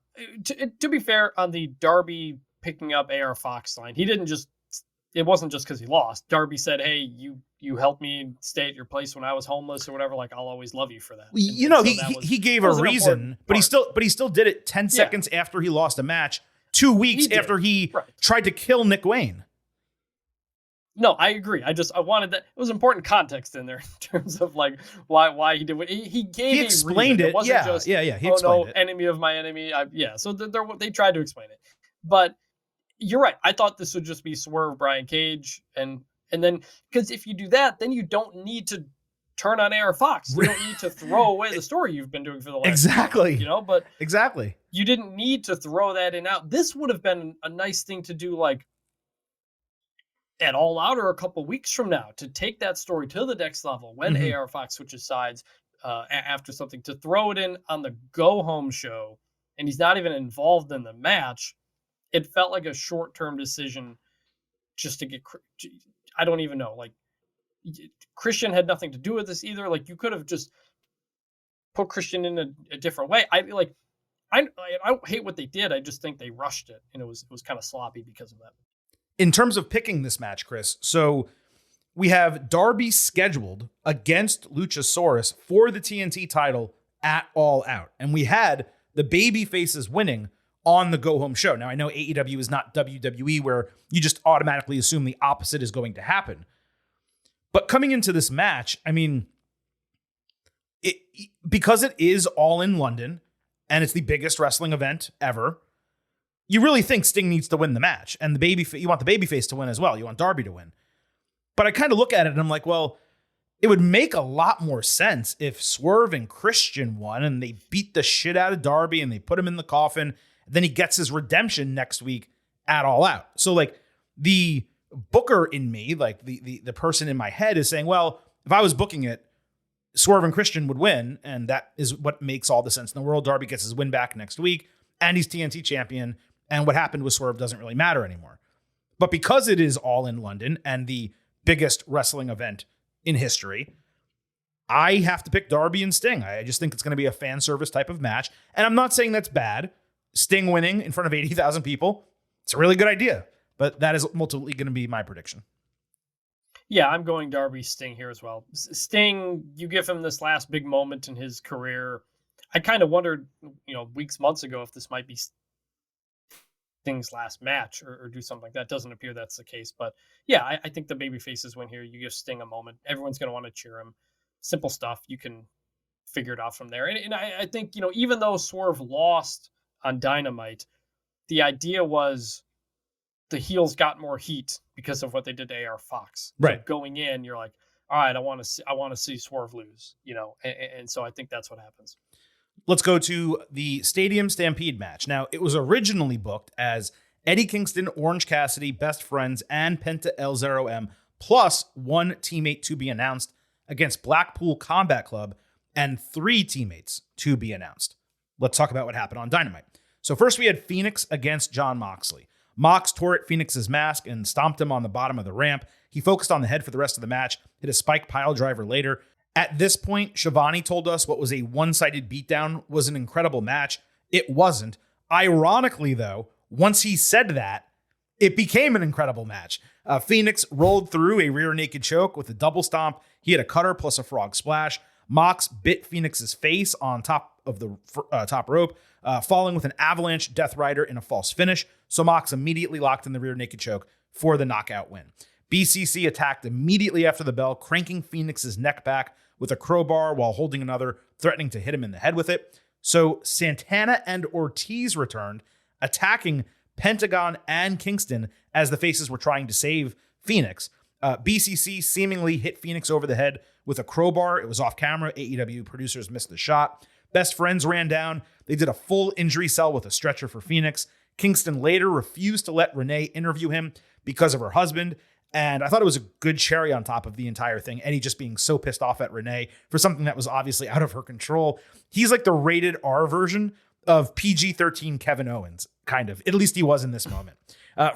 [SPEAKER 3] to be fair, on the Darby picking up AR Fox line, he didn't just. It wasn't just because he lost. Darby said, "Hey, you helped me stay at your place when I was homeless or whatever. Like, I'll always love you for that."
[SPEAKER 1] He gave a reason, but he still did it 10 seconds after he lost a match, 2 weeks after he tried to kill Nick Wayne.
[SPEAKER 3] No, I agree. I wanted that. It was important context in there in terms of like why he did what he gave. He
[SPEAKER 1] explained it. It wasn't just He explained it.
[SPEAKER 3] Enemy of my enemy. So they tried to explain it, but you're right. I thought this would just be Swerve, Brian Cage, and then because if you do that, then you don't need to turn on AR Fox. You don't need to throw away the story you've been doing for the last but
[SPEAKER 1] exactly.
[SPEAKER 3] You didn't need to throw that in out. This would have been a nice thing to do, like at All Out or a couple weeks from now, to take that story to the next level when AR Fox switches sides after something, to throw it in on the go home show, and he's not even involved in the match. It felt like a short-term decision just to get, I don't even know. Like, Christian had nothing to do with this either. Like, you could have just put Christian in a different way. I hate what they did. I just think they rushed it, and it was kind of sloppy because of that.
[SPEAKER 1] In terms of picking this match, Chris, so we have Darby scheduled against Luchasaurus for the TNT title at All Out, and we had the baby faces winning on the go home show. Now, I know AEW is not WWE where you just automatically assume the opposite is going to happen. But coming into this match, I mean, because it is all in London and it's the biggest wrestling event ever, you really think Sting needs to win the match. And you want the babyface to win as well. You want Darby to win. But I kind of look at it and I'm like, well, it would make a lot more sense if Swerve and Christian won and they beat the shit out of Darby and they put him in the coffin. Then he gets his redemption next week at All Out. So like the booker in me, like the person in my head is saying, well, if I was booking it, Swerve and Christian would win. And that is what makes all the sense in the world. Darby gets his win back next week and he's TNT champion. And what happened with Swerve doesn't really matter anymore. But because it is all in London and the biggest wrestling event in history, I have to pick Darby and Sting. I just think it's going to be a fan service type of match. And I'm not saying that's bad. Sting winning in front of 80,000 people, it's a really good idea. But that is ultimately going to be my prediction.
[SPEAKER 3] Yeah, I'm going Darby Sting here as well. Sting, you give him this last big moment in his career. I kind of wondered, months ago, if this might be Sting's last match or do something like that. Doesn't appear that's the case. But yeah, I think the baby faces win here. You give Sting a moment. Everyone's going to want to cheer him. Simple stuff. You can figure it out from there. And I think, even though Swerve lost on Dynamite, the idea was the heels got more heat because of what they did to AR Fox.
[SPEAKER 1] Right.
[SPEAKER 3] So going in, you're like, all right, I want to see Swerve lose, and so I think that's what happens.
[SPEAKER 1] Let's go to the Stadium Stampede match. Now, it was originally booked as Eddie Kingston, Orange Cassidy, Best Friends, and Penta El Zero M, plus one teammate to be announced against Blackpool Combat Club and 3 teammates to be announced. Let's talk about what happened on Dynamite. So first we had Phoenix against Jon Moxley. Mox tore at Phoenix's mask and stomped him on the bottom of the ramp. He focused on the head for the rest of the match, hit a spike pile driver later. At this point, Shivani told us what was a one-sided beatdown was an incredible match. It wasn't. Ironically, though, once he said that, it became an incredible match. Phoenix rolled through a rear naked choke with a double stomp. He had a cutter plus a frog splash. Mox bit Phoenix's face on top of the top rope, falling with an avalanche Death Rider in a false finish. So Mox immediately locked in the rear naked choke for the knockout win. BCC attacked immediately after the bell, cranking Phoenix's neck back with a crowbar while holding another, threatening to hit him in the head with it. So Santana and Ortiz returned, attacking Pentagon and Kingston as the faces were trying to save Phoenix. BCC seemingly hit Phoenix over the head with a crowbar. It was off camera. AEW producers missed the shot. Best Friends ran down. They did a full injury cell with a stretcher for Phoenix. Kingston later refused to let Renee interview him because of her husband. And I thought it was a good cherry on top of the entire thing. Eddie just being so pissed off at Renee for something that was obviously out of her control. He's like the rated R version of PG-13 Kevin Owens, kind of. At least he was in this moment.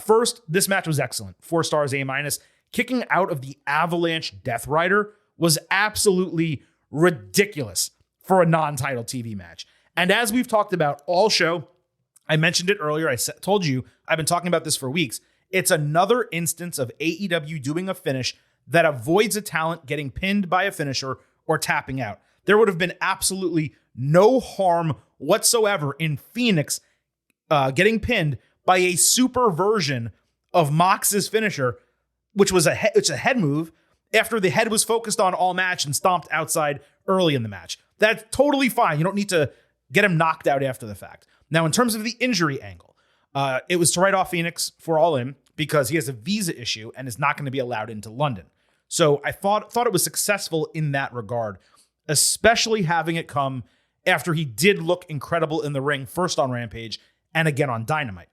[SPEAKER 1] First, this match was excellent. 4 stars, A-. Kicking out of the Avalanche Death Rider was absolutely ridiculous for a non-title TV match. And as we've talked about all show, I mentioned it earlier. Told you I've been talking about this for weeks. It's another instance of AEW doing a finish that avoids a talent getting pinned by a finisher or tapping out. There would have been absolutely no harm whatsoever in Phoenix getting pinned by a super version of Mox's finisher, which was it's a head move after the head was focused on all match and stomped outside early in the match. That's totally fine. You don't need to get him knocked out after the fact. Now, in terms of the injury angle, it was to write off Phoenix for All In because he has a visa issue and is not going to be allowed into London. So I thought it was successful in that regard, especially having it come after he did look incredible in the ring, first on Rampage and again on Dynamite.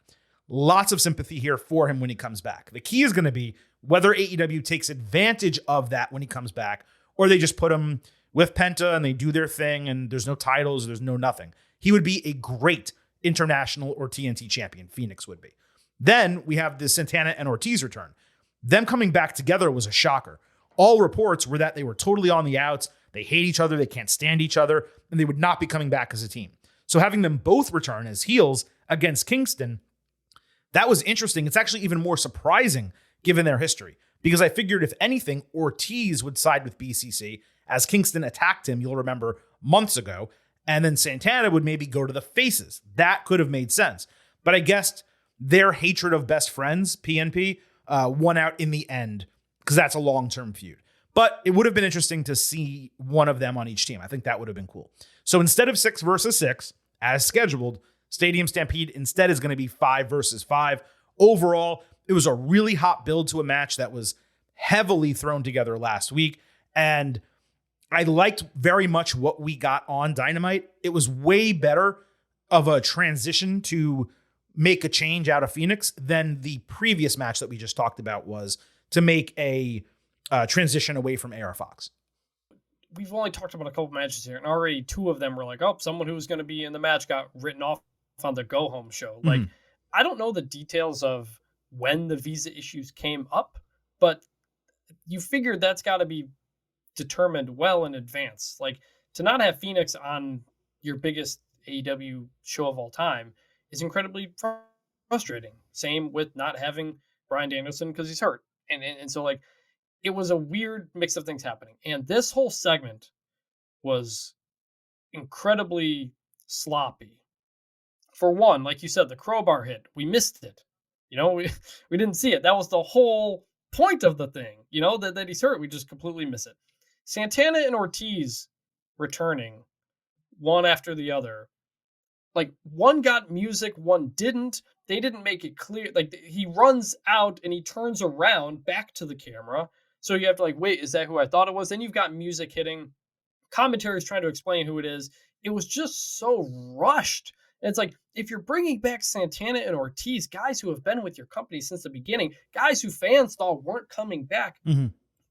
[SPEAKER 1] Lots of sympathy here for him when he comes back. The key is going to be whether AEW takes advantage of that when he comes back, or they just put him with Penta and they do their thing and there's no titles, there's no nothing. He would be a great international or TNT champion. Phoenix would be. Then we have the Santana and Ortiz return. Them coming back together was a shocker. All reports were that they were totally on the outs. They hate each other. They can't stand each other, and they would not be coming back as a team. So having them both return as heels against Kingston, that was interesting. It's actually even more surprising given their history, because I figured if anything, Ortiz would side with BCC as Kingston attacked him, you'll remember, months ago, and then Santana would maybe go to the faces. That could have made sense. But I guessed their hatred of best friends, PNP, won out in the end, because that's a long-term feud. But it would have been interesting to see one of them on each team. I think that would have been cool. So instead of 6 versus 6, as scheduled, Stadium Stampede instead is going to be 5 versus 5. Overall, it was a really hot build to a match that was heavily thrown together last week. And I liked very much what we got on Dynamite. It was way better of a transition to make a change out of Phoenix than the previous match that we just talked about was to make a transition away from AR Fox.
[SPEAKER 3] We've only talked about a couple matches here, and already 2 of them were like, oh, someone who was going to be in the match got written off on the go-home show. Like, I don't know the details of when the visa issues came up, but you figured that's got to be determined well in advance. Like, to not have Phoenix on your biggest AEW show of all time is incredibly frustrating. Same with not having Bryan Danielson because he's hurt. And so, like, it was a weird mix of things happening. And this whole segment was incredibly sloppy. For one, like you said, the crowbar hit. We missed it. You know, we didn't see it. That was the whole point of the thing, you know, that he's hurt. We just completely miss it. Santana and Ortiz returning one after the other. Like, one got music, one didn't. They didn't make it clear. Like, he runs out and he turns around back to the camera. So you have to, like, wait, is that who I thought it was? Then you've got music hitting. Commentary's trying to explain who it is. It was just so rushed. And it's like, if you're bringing back Santana and Ortiz, guys who have been with your company since the beginning, guys who fans thought weren't coming back,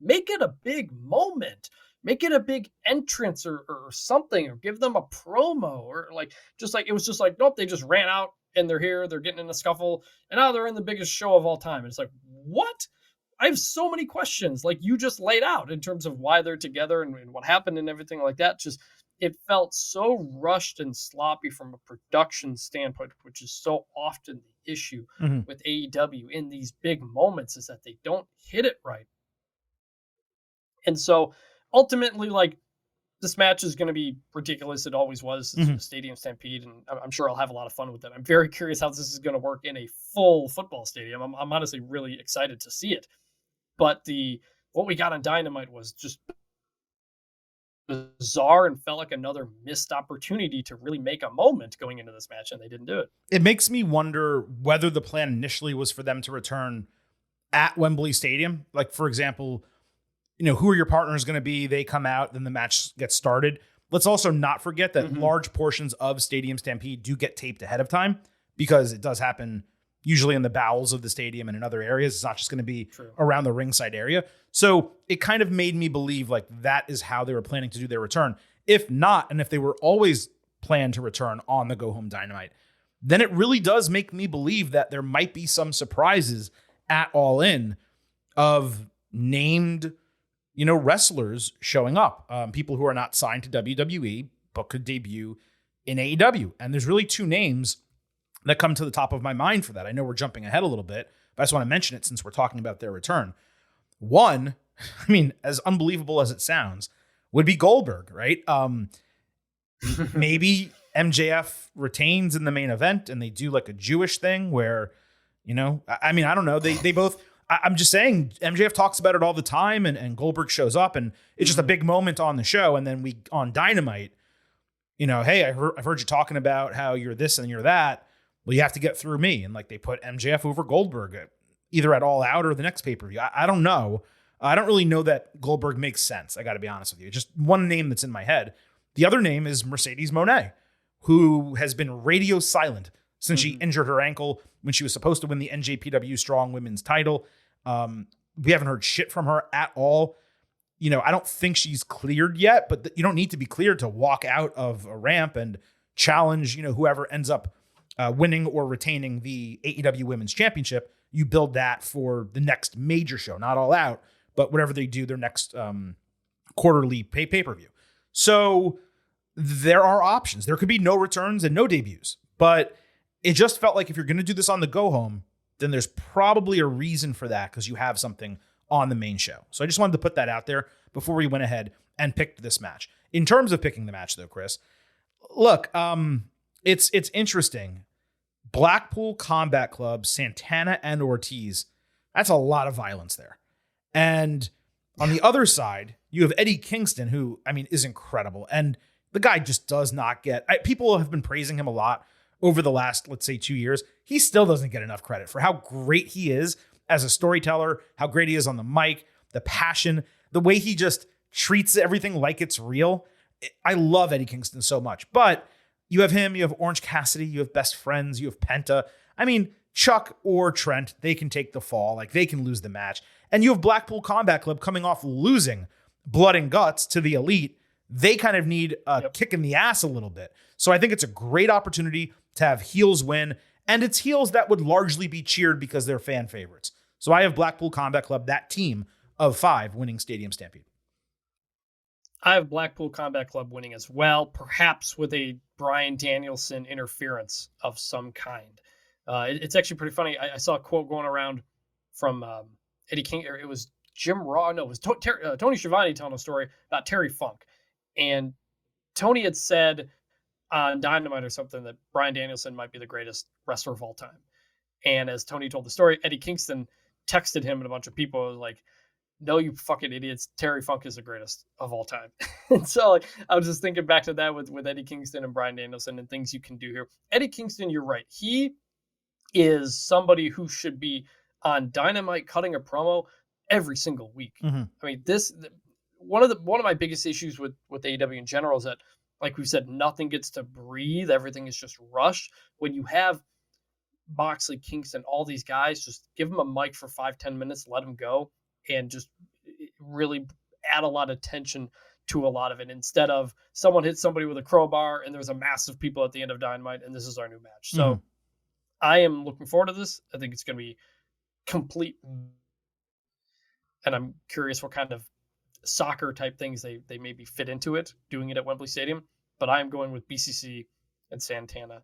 [SPEAKER 3] make it a big moment. Make it a big entrance or something, or give them a promo, or like, just like, it was just like, nope, they just ran out and they're here, they're getting in a scuffle, and now they're in the biggest show of all time. And it's like, what? I have so many questions, like you just laid out, in terms of why they're together and what happened and everything like that. Just, it felt so rushed and sloppy from a production standpoint, which is so often the issue with AEW in these big moments, is that they don't hit it right. And so ultimately, like, this match is going to be ridiculous. It always was. It's a Stadium Stampede, and I'm sure I'll have a lot of fun with it. I'm very curious how this is going to work in a full football stadium. I'm honestly really excited to see it. But what we got on Dynamite was just bizarre and felt like another missed opportunity to really make a moment going into this match, and they didn't do it.
[SPEAKER 1] It makes me wonder whether the plan initially was for them to return at Wembley Stadium. Like, for example, you know, who are your partners going to be? They come out, then the match gets started. Let's also not forget that large portions of Stadium Stampede do get taped ahead of time, because it does happen usually in the bowels of the stadium and in other areas. It's not just going to be around the ringside area. So it kind of made me believe like that is how they were planning to do their return. If not, and if they were always planned to return on the Go Home Dynamite, then it really does make me believe that there might be some surprises at All In of named, you know, wrestlers showing up, people who are not signed to WWE, but could debut in AEW. And there's really 2 names that come to the top of my mind for that. I know we're jumping ahead a little bit, but I just want to mention it since we're talking about their return. One, I mean, as unbelievable as it sounds, would be Goldberg, right? Maybe MJF retains in the main event and they do like a Jewish thing where, you know, I mean, I don't know. They both, I'm just saying MJF talks about it all the time and Goldberg shows up and it's just a big moment on the show. And then we on Dynamite, you know, hey, I've heard you talking about how you're this and you're that. Well, you have to get through me. And like they put MJF over Goldberg either at All Out or the next pay-per-view. I don't know. I don't really know that Goldberg makes sense. I got to be honest with you. Just one name that's in my head. The other name is Mercedes Moné, who has been radio silent since she injured her ankle when she was supposed to win the NJPW Strong Women's title. We haven't heard shit from her at all. You know, I don't think she's cleared yet, but you don't need to be cleared to walk out of a ramp and challenge, you know, whoever ends up winning or retaining the AEW Women's Championship. You build that for the next major show, not All Out, but whatever they do, their next quarterly pay-per-view. So there are options. There could be no returns and no debuts, but it just felt like if you're going to do this on the go home, then there's probably a reason for that because you have something on the main show. So I just wanted to put that out there before we went ahead and picked this match. In terms of picking the match, though, Chris, look, it's interesting. Blackpool Combat Club, Santana and Ortiz, that's a lot of violence there. And on the other side, you have Eddie Kingston, who, I mean, is incredible. And the guy just does not get... people have been praising him a lot over the last, let's say, 2 years. He still doesn't get enough credit for how great he is as a storyteller, how great he is on the mic, the passion, the way he just treats everything like it's real. I love Eddie Kingston so much. But you have him, you have Orange Cassidy, you have Best Friends, you have Penta. I mean, Chuck or Trent, they can take the fall. Like, they can lose the match. And you have Blackpool Combat Club coming off losing Blood and Guts to the Elite. They kind of need a kick in the ass a little bit. So I think it's a great opportunity to have heels win. And it's heels that would largely be cheered because they're fan favorites. So I have Blackpool Combat Club, that team of 5, winning Stadium Stampede.
[SPEAKER 3] I have Blackpool Combat Club winning as well, perhaps with a Bryan Danielson interference of some kind. It's actually pretty funny. I saw a quote going around from Eddie King. It was Jim Raw. No, it was Tony Schiavone telling a story about Terry Funk. And Tony had said on Dynamite or something that Bryan Danielson might be the greatest wrestler of all time. And as Tony told the story, Eddie Kingston texted him and a bunch of people like, "No, you fucking idiots. Terry Funk is the greatest of all time." And so like, I was just thinking back to that with Eddie Kingston and Bryan Danielson and things you can do here. Eddie Kingston, you're right. He is somebody who should be on Dynamite cutting a promo every single week. I mean, one of my biggest issues with AEW in general is that, like we said, nothing gets to breathe. Everything is just rushed. When you have Moxley, Kingston, all these guys, just give them a mic for 5-10 minutes, let them go, and just really add a lot of tension to a lot of it, instead of someone hits somebody with a crowbar and there's a mass of people at the end of Dynamite and this is our new match. So I am looking forward to this. I think it's going to be complete, and I'm curious what kind of soccer type things they maybe fit into it, doing it at Wembley Stadium. But I am going with BCC and Santana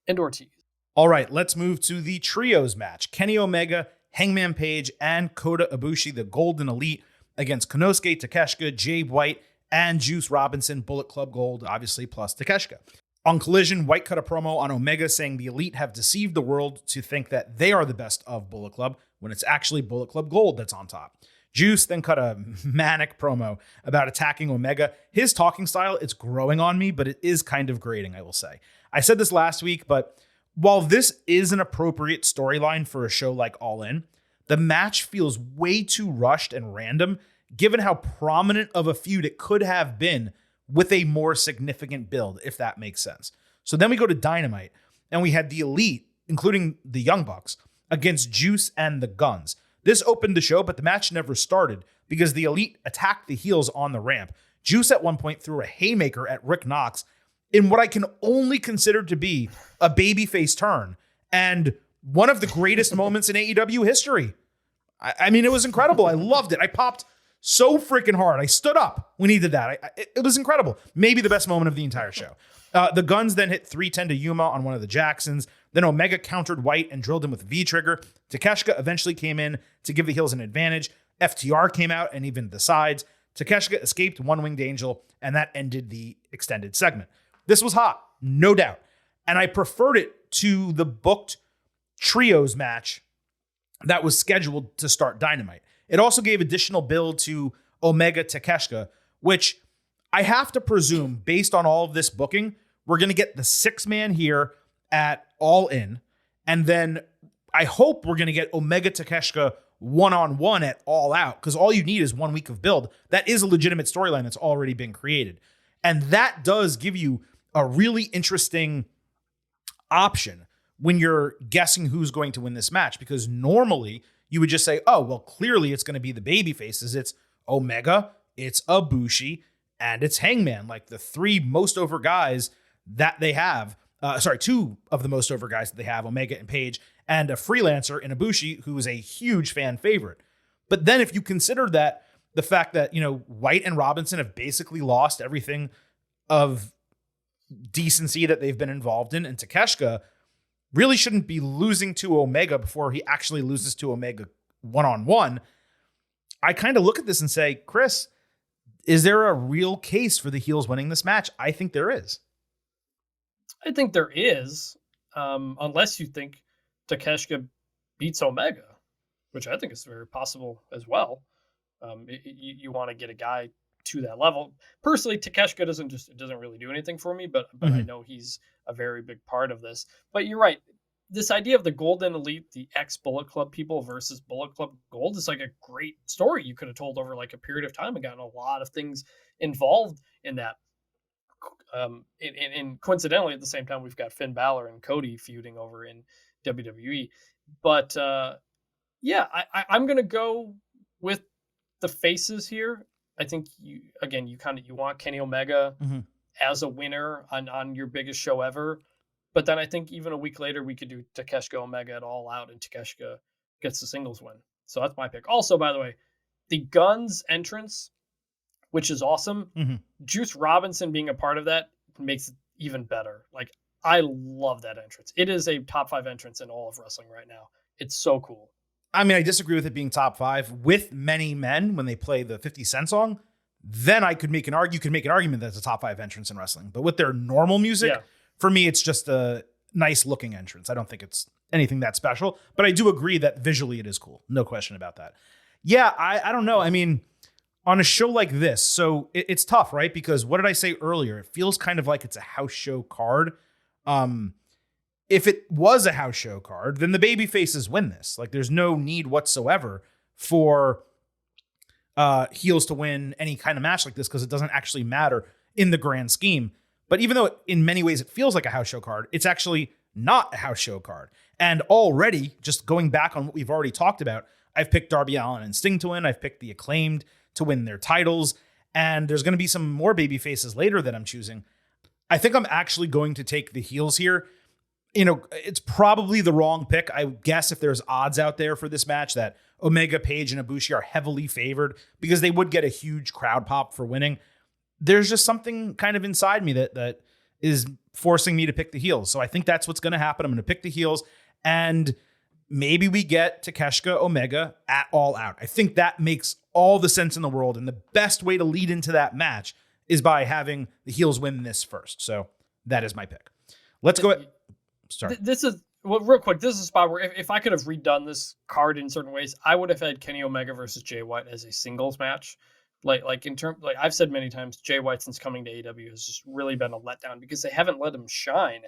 [SPEAKER 3] and Ortiz.
[SPEAKER 1] All right, let's move to the trios match. Kenny Omega, Hangman Page, and Kota Ibushi, the Golden Elite, against Konosuke Takeshita, Jay White, and Juice Robinson, Bullet Club Gold, obviously, plus Takeshita. On Collision, White cut a promo on Omega saying the Elite have deceived the world to think that they are the best of Bullet Club, when it's actually Bullet Club Gold that's on top. Juice then cut a manic promo about attacking Omega. His talking style, it's growing on me, but it is kind of grating, I will say. I said this last week, but while this is an appropriate storyline for a show like All In, the match feels way too rushed and random, given how prominent of a feud it could have been with a more significant build, if that makes sense. So then we go to Dynamite, and we had the Elite, including the Young Bucks, against Juice and the Guns. This opened the show, but the match never started because the Elite attacked the heels on the ramp. Juice at one point threw a haymaker at Rick Knox in what I can only consider to be a babyface turn and one of the greatest moments in AEW history. I mean, it was incredible. I loved it. I popped so freaking hard. I stood up when he did that. It was incredible. Maybe the best moment of the entire show. The Guns then hit 310 to Yuma on one of the Jacksons. Then Omega countered White and drilled him with a V-trigger. Takeshita eventually came in to give the heels an advantage. FTR came out and evened the sides. Takeshita escaped One-Winged Angel, and that ended the extended segment. This was hot, no doubt. And I preferred it to the booked trios match that was scheduled to start Dynamite. It also gave additional build to Omega Takeshita, which I have to presume, based on all of this booking, we're going to get the 6-man here at All In. And then I hope we're going to get Omega Takeshita one-on-one at All Out, because all you need is 1 week of build. That is a legitimate storyline that's already been created. And that does give you a really interesting option when you're guessing who's going to win this match, because normally you would just say, oh, well, clearly it's going to be the baby faces. It's Omega, it's Ibushi, and it's Hangman, like the 3 most over guys that they have. 2 of the most over guys that they have, Omega and Page, and a freelancer in Ibushi, who is a huge fan favorite. But then if you consider that the fact that, White and Robinson have basically lost everything of decency that they've been involved in, and Takeshita really shouldn't be losing to Omega before he actually loses to Omega one-on-one, I kind of look at this and say, Chris, is there a real case for the heels winning this match? I think there is.
[SPEAKER 3] I think there is, unless you think Takeshita beats Omega, which I think is very possible as well. You want to get a guy to that level. Personally, Takeshita doesn't really do anything for me, but I know he's a very big part of this. But you're right. This idea of the Golden Elite, the ex-Bullet Club people versus Bullet Club Gold is like a great story you could have told over like a period of time and gotten a lot of things involved in that. And coincidentally, at the same time, we've got Finn Balor and Cody feuding over in WWE. But I'm going to go with the faces here. I think you want Kenny Omega as a winner on your biggest show ever. But then I think even a week later, we could do Takeshita Omega at All Out, and Takeshita gets the singles win. So that's my pick. Also, by the way, the Guns entrance, which is awesome. Juice Robinson being a part of that makes it even better. Like, I love that entrance. It is a top 5 entrance in all of wrestling right now. It's so cool.
[SPEAKER 1] I mean, I disagree with it being top 5. With Many Men, when they play the 50 Cent song, then I could make an argument that it's a top 5 entrance in wrestling. But with their normal music, for me, it's just a nice looking entrance. I don't think it's anything that special, but I do agree that visually it is cool. No question about that. Yeah, I don't know. I mean, on a show like this, so it's tough, right? Because what did I say earlier? It feels kind of like it's a house show card. If it was a house show card, then the baby faces win this. Like, there's no need whatsoever for heels to win any kind of match like this, because it doesn't actually matter in the grand scheme. But even though in many ways it feels like a house show card, it's actually not a house show card. And already, just going back on what we've already talked about, I've picked Darby Allin and Sting to win. I've picked the Acclaimed to win their titles. And there's going to be some more baby faces later that I'm choosing. I think I'm actually going to take the heels here. It's probably the wrong pick. I guess if there's odds out there for this match that Omega, Page, and Ibushi are heavily favored because they would get a huge crowd pop for winning, there's just something kind of inside me that is forcing me to pick the heels. So I think that's what's going to happen. I'm going to pick the heels, and maybe we get Takeshita Omega at All Out. I think that makes all the sense in the world, and the best way to lead into that match is by having the heels win this first. So that is my pick. Let's go. Sorry.
[SPEAKER 3] This is, well, real quick, this is a spot where if I could have redone this card in certain ways, I would have had Kenny Omega versus Jay White as a singles match. Like I've said many times, Jay White since coming to AEW has just really been a letdown because they haven't let him shine.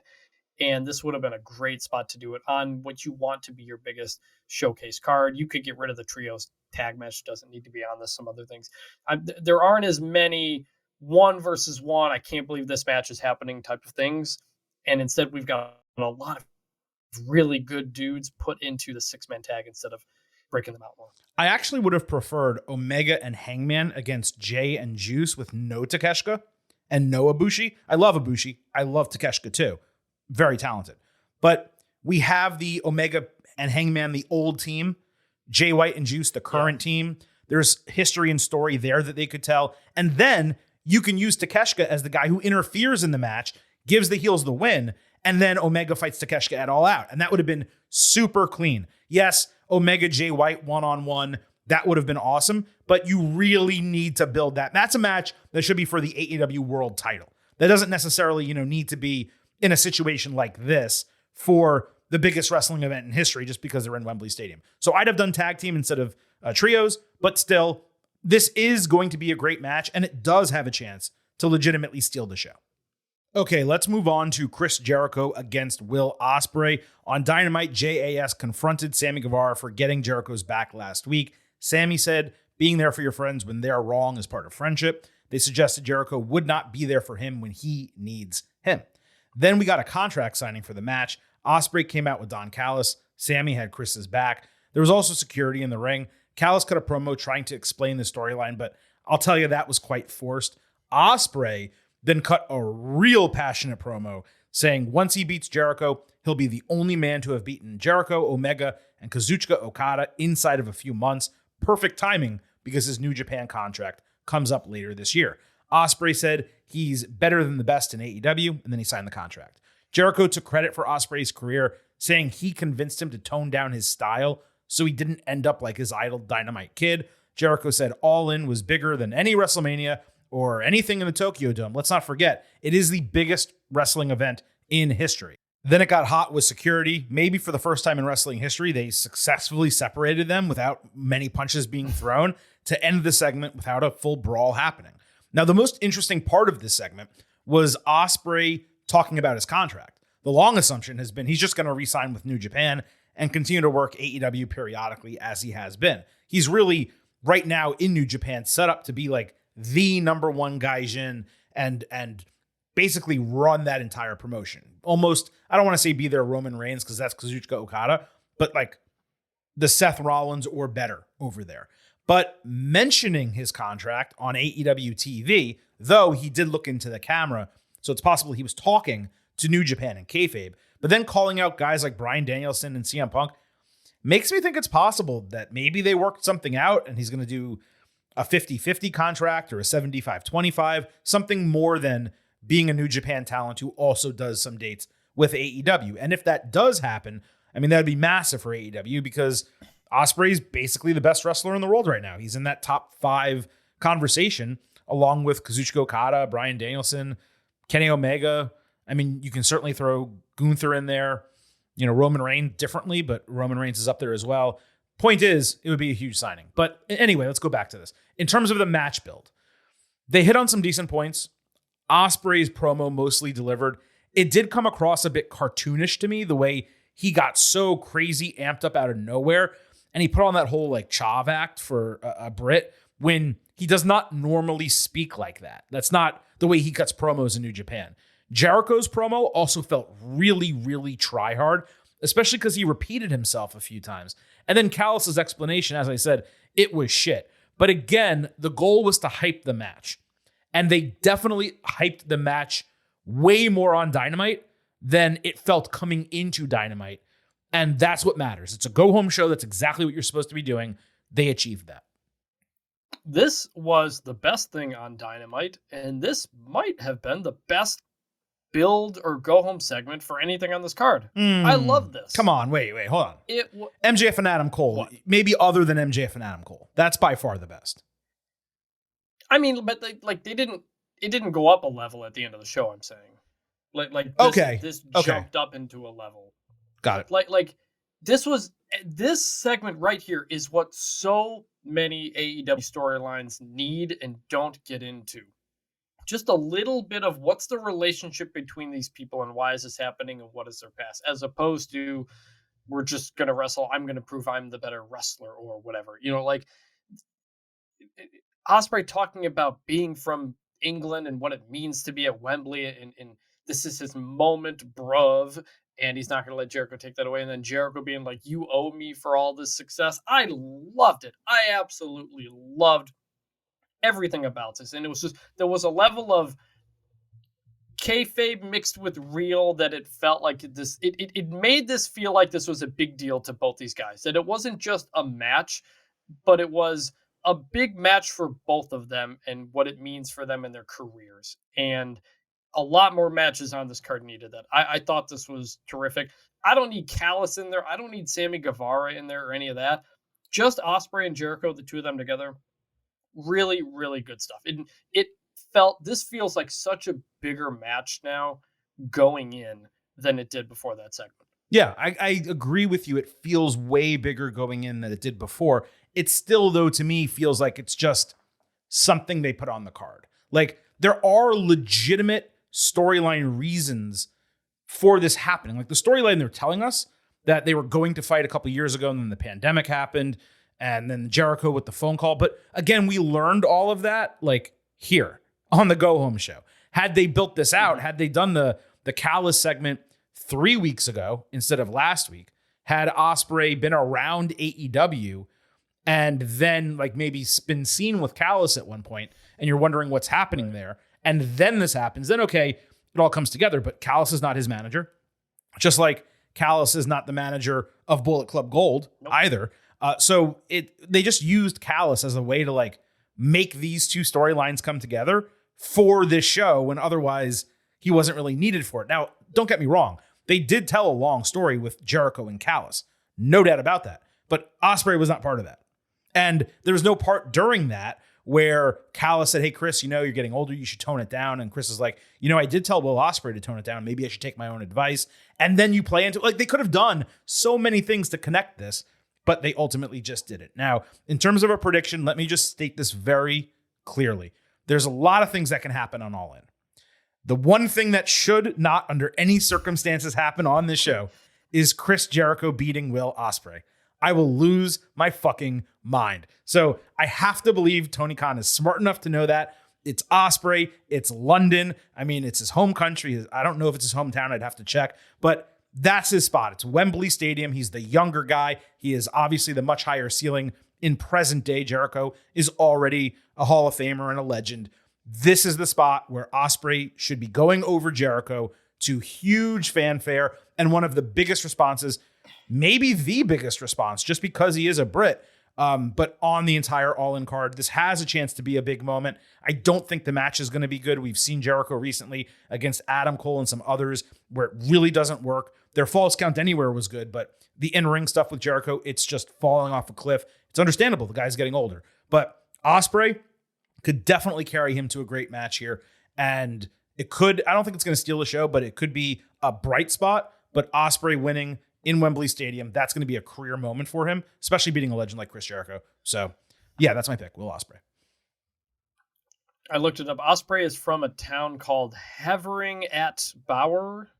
[SPEAKER 3] And this would have been a great spot to do it on what you want to be your biggest showcase card. You could get rid of the trios tag match. Doesn't need to be on this. Some other things. There aren't as many 1 versus 1. I can't believe this match is happening type of things. And instead we've got a lot of really good dudes put into the 6-man tag instead of breaking them out more.
[SPEAKER 1] I actually would have preferred Omega and Hangman against Jay and Juice with no Takeshita and no Ibushi. I love Ibushi. I love Takeshita too. Very talented. But we have the Omega and Hangman, the old team, Jay White and Juice, the current team. There's history and story there that they could tell. And then you can use Takeshita as the guy who interferes in the match, gives the heels the win, And then Omega fights Takeshita at All Out. And that would have been super clean. Yes, Omega Jay White one-on-one, that would have been awesome. But you really need to build that. That's a match that should be for the AEW World title. That doesn't necessarily, need to be in a situation like this for the biggest wrestling event in history just because they're in Wembley Stadium. So I'd have done tag team instead of trios, but still, this is going to be a great match, and it does have a chance to legitimately steal the show. Okay, let's move on to Chris Jericho against Will Ospreay. On Dynamite, JAS confronted Sammy Guevara for getting Jericho's back last week. Sammy said, being there for your friends when they're wrong is part of friendship. They suggested Jericho would not be there for him when he needs him. Then we got a contract signing for the match. Ospreay came out with Don Callis. Sammy had Chris's back. There was also security in the ring. Callis cut a promo trying to explain the storyline, but I'll tell you that was quite forced. Ospreay then cut a real passionate promo saying once he beats Jericho, he'll be the only man to have beaten Jericho, Omega, and Kazuchika Okada inside of a few months. Perfect timing because his New Japan contract comes up later this year. Ospreay said he's better than the best in AEW, and then he signed the contract. Jericho took credit for Ospreay's career, saying he convinced him to tone down his style so he didn't end up like his idol Dynamite Kid. Jericho said All In was bigger than any WrestleMania or anything in the Tokyo Dome. Let's not forget, it is the biggest wrestling event in history. Then it got hot with security. Maybe for the first time in wrestling history, they successfully separated them without many punches being thrown to end the segment without a full brawl happening. Now, the most interesting part of this segment was Ospreay talking about his contract. The long assumption has been he's just going to re-sign with New Japan and continue to work AEW periodically as he has been. He's really, right now in New Japan, set up to be like the number one gaijin and basically run that entire promotion. Almost, I don't want to say be their Roman Reigns because that's Kazuchika Okada, but like the Seth Rollins or better over there. But mentioning his contract on AEW TV, though he did look into the camera, so it's possible he was talking to New Japan and kayfabe, but then calling out guys like Bryan Danielson and CM Punk makes me think it's possible that maybe they worked something out and he's going to do a 50-50 contract or a 75-25, something more than being a New Japan talent who also does some dates with AEW. And if that does happen, I mean, that'd be massive for AEW because Ospreay's basically the best wrestler in the world right now. He's in that top 5 conversation along with Kazuchika Okada, Bryan Danielson, Kenny Omega. I mean, you can certainly throw Gunther in there, Roman Reigns differently, but Roman Reigns is up there as well. Point is, it would be a huge signing. But anyway, let's go back to this. In terms of the match build, they hit on some decent points. Ospreay's promo mostly delivered. It did come across a bit cartoonish to me, the way he got so crazy amped up out of nowhere. And he put on that whole like Chav act for a Brit when he does not normally speak like that. That's not the way he cuts promos in New Japan. Jericho's promo also felt really, really try hard, especially because he repeated himself a few times. And then Callis' explanation, as I said, it was shit. But again, the goal was to hype the match. And they definitely hyped the match way more on Dynamite than it felt coming into Dynamite. And that's what matters. It's a go-home show. That's exactly what you're supposed to be doing. They achieved that.
[SPEAKER 3] This was the best thing on Dynamite, and this might have been the best build or go-home segment for anything on this card. I love this.
[SPEAKER 1] Come on, wait, hold on. MJF and Adam Cole, what? Maybe other than MJF and Adam Cole. That's by far the best.
[SPEAKER 3] I mean, but it didn't go up a level at the end of the show, I'm saying. This jumped up into a level.
[SPEAKER 1] Got it.
[SPEAKER 3] This segment right here is what so many AEW storylines need and don't get into. Just a little bit of what's the relationship between these people and why is this happening and what is their past, as opposed to we're just going to wrestle. I'm going to prove I'm the better wrestler or whatever. Ospreay talking about being from England and what it means to be at Wembley and this is his moment, bruv. And he's not going to let Jericho take that away. And then Jericho being like, you owe me for all this success. I loved it. I absolutely loved everything about this. And it was just, there was a level of kayfabe mixed with real that it felt like this, it made this feel like this was a big deal to both these guys. That it wasn't just a match, but it was a big match for both of them and what it means for them in their careers. And a lot more matches on this card needed that. I thought this was terrific. I don't need Callis in there. I don't need Sammy Guevara in there or any of that. Just Ospreay and Jericho, the two of them together. Really, really good stuff. This feels like such a bigger match now going in than it did before that segment.
[SPEAKER 1] Yeah, I agree with you. It feels way bigger going in than it did before. It still, though, to me, feels like it's just something they put on the card. Like, there are legitimate storyline reasons for this happening. Like, the storyline they're telling us that they were going to fight a couple years ago, and then the pandemic happened, and then Jericho with the phone call. But again, we learned all of that, like, here on the Go Home show. Had they built this out, had they done the Callis segment 3 weeks ago instead of last week, had Ospreay been around AEW and then like maybe been seen with Callis at one point, and you're wondering what's happening there, and then this happens, then okay, it all comes together. But Callis is not his manager, just like Callis is not the manager of Bullet Club Gold either. So they just used Callis as a way to like make these two storylines come together for this show when otherwise he wasn't really needed for it. Now, don't get me wrong. They did tell a long story with Jericho and Callis. No doubt about that. But Ospreay was not part of that. And there was no part during that where Callis said, hey, Chris, you're getting older. You should tone it down. And Chris is like, I did tell Will Ospreay to tone it down. Maybe I should take my own advice. And then you play into it. Like, they could have done so many things to connect this, but they ultimately just did it. Now, in terms of a prediction, let me just state this very clearly. There's a lot of things that can happen on All In. The one thing that should not, under any circumstances, happen on this show is Chris Jericho beating Will Ospreay. I will lose my fucking mind. So I have to believe Tony Khan is smart enough to know that. It's Ospreay. It's London. I mean, it's his home country. I don't know if it's his hometown. I'd have to check. But that's his spot. It's Wembley Stadium. He's the younger guy. He is obviously the much higher ceiling. In present day, Jericho is already a Hall of Famer and a legend. This is the spot where Ospreay should be going over Jericho to huge fanfare and one of the biggest responses, maybe the biggest response, just because he is a Brit. But on the entire All In card, this has a chance to be a big moment. I don't think the match is going to be good. We've seen Jericho recently against Adam Cole and some others where it really doesn't work. Their Falls Count Anywhere was good, but the in-ring stuff with Jericho, it's just falling off a cliff. It's understandable. The guy's getting older. But Ospreay could definitely carry him to a great match here. And it could, I don't think it's going to steal the show, but it could be a bright spot. But Ospreay winning in Wembley Stadium, that's going to be a career moment for him, especially beating a legend like Chris Jericho. So, yeah, that's my pick, Will Ospreay.
[SPEAKER 3] I looked it up. Ospreay is from a town called Havering at Bower,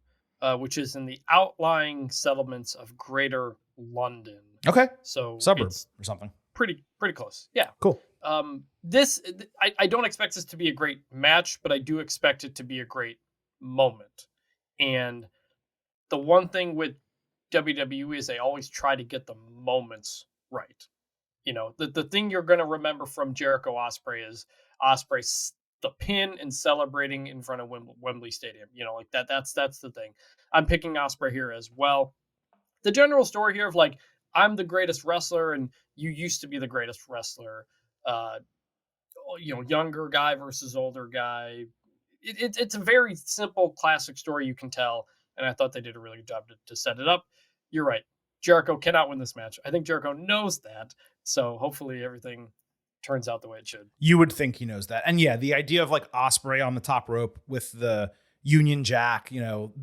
[SPEAKER 3] which is in the outlying settlements of Greater London.
[SPEAKER 1] Okay.
[SPEAKER 3] So
[SPEAKER 1] suburbs or something.
[SPEAKER 3] Pretty close. Yeah.
[SPEAKER 1] Cool.
[SPEAKER 3] I don't expect this to be a great match, but I do expect it to be a great moment. And the one thing with WWE is they always try to get the moments right. The thing you're going to remember from Jericho Ospreay is Ospreay the pin and celebrating in front of Wembley Stadium. Like that's the thing. I'm picking Ospreay here as well. The general story here of like, I'm the greatest wrestler and you used to be the greatest wrestler. Younger guy versus older guy. It's a very simple, classic story you can tell. And I thought they did a really good job to set it up. You're right. Jericho cannot win this match. I think Jericho knows that. So hopefully everything turns out the way it should.
[SPEAKER 1] You would think he knows that. And yeah, the idea of like Ospreay on the top rope with the Union Jack,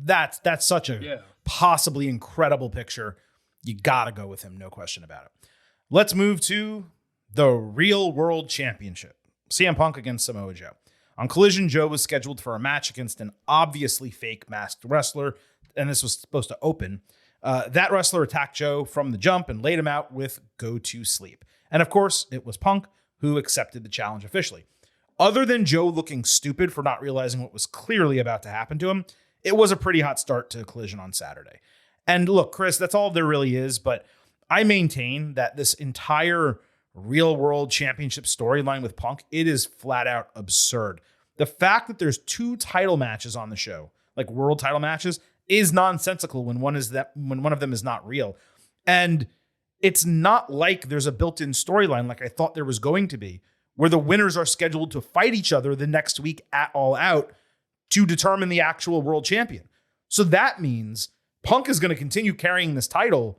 [SPEAKER 1] that's such a possibly incredible picture. You got to go with him. No question about it. Let's move to the Real World Championship. CM Punk against Samoa Joe. On Collision, Joe was scheduled for a match against an obviously fake masked wrestler, and this was supposed to open. That wrestler attacked Joe from the jump and laid him out with "Go to sleep." And of course, it was Punk who accepted the challenge officially. Other than Joe looking stupid for not realizing what was clearly about to happen to him, it was a pretty hot start to Collision on Saturday. And look, Chris, that's all there really is, but I maintain that this entire Real World Championship storyline with Punk, it is flat out absurd. The fact that there's 2 title matches on the show, like world title matches, is nonsensical when one of them is not real. And it's not like there's a built-in storyline like I thought there was going to be, where the winners are scheduled to fight each other the next week at All Out to determine the actual world champion. So that means Punk is going to continue carrying this title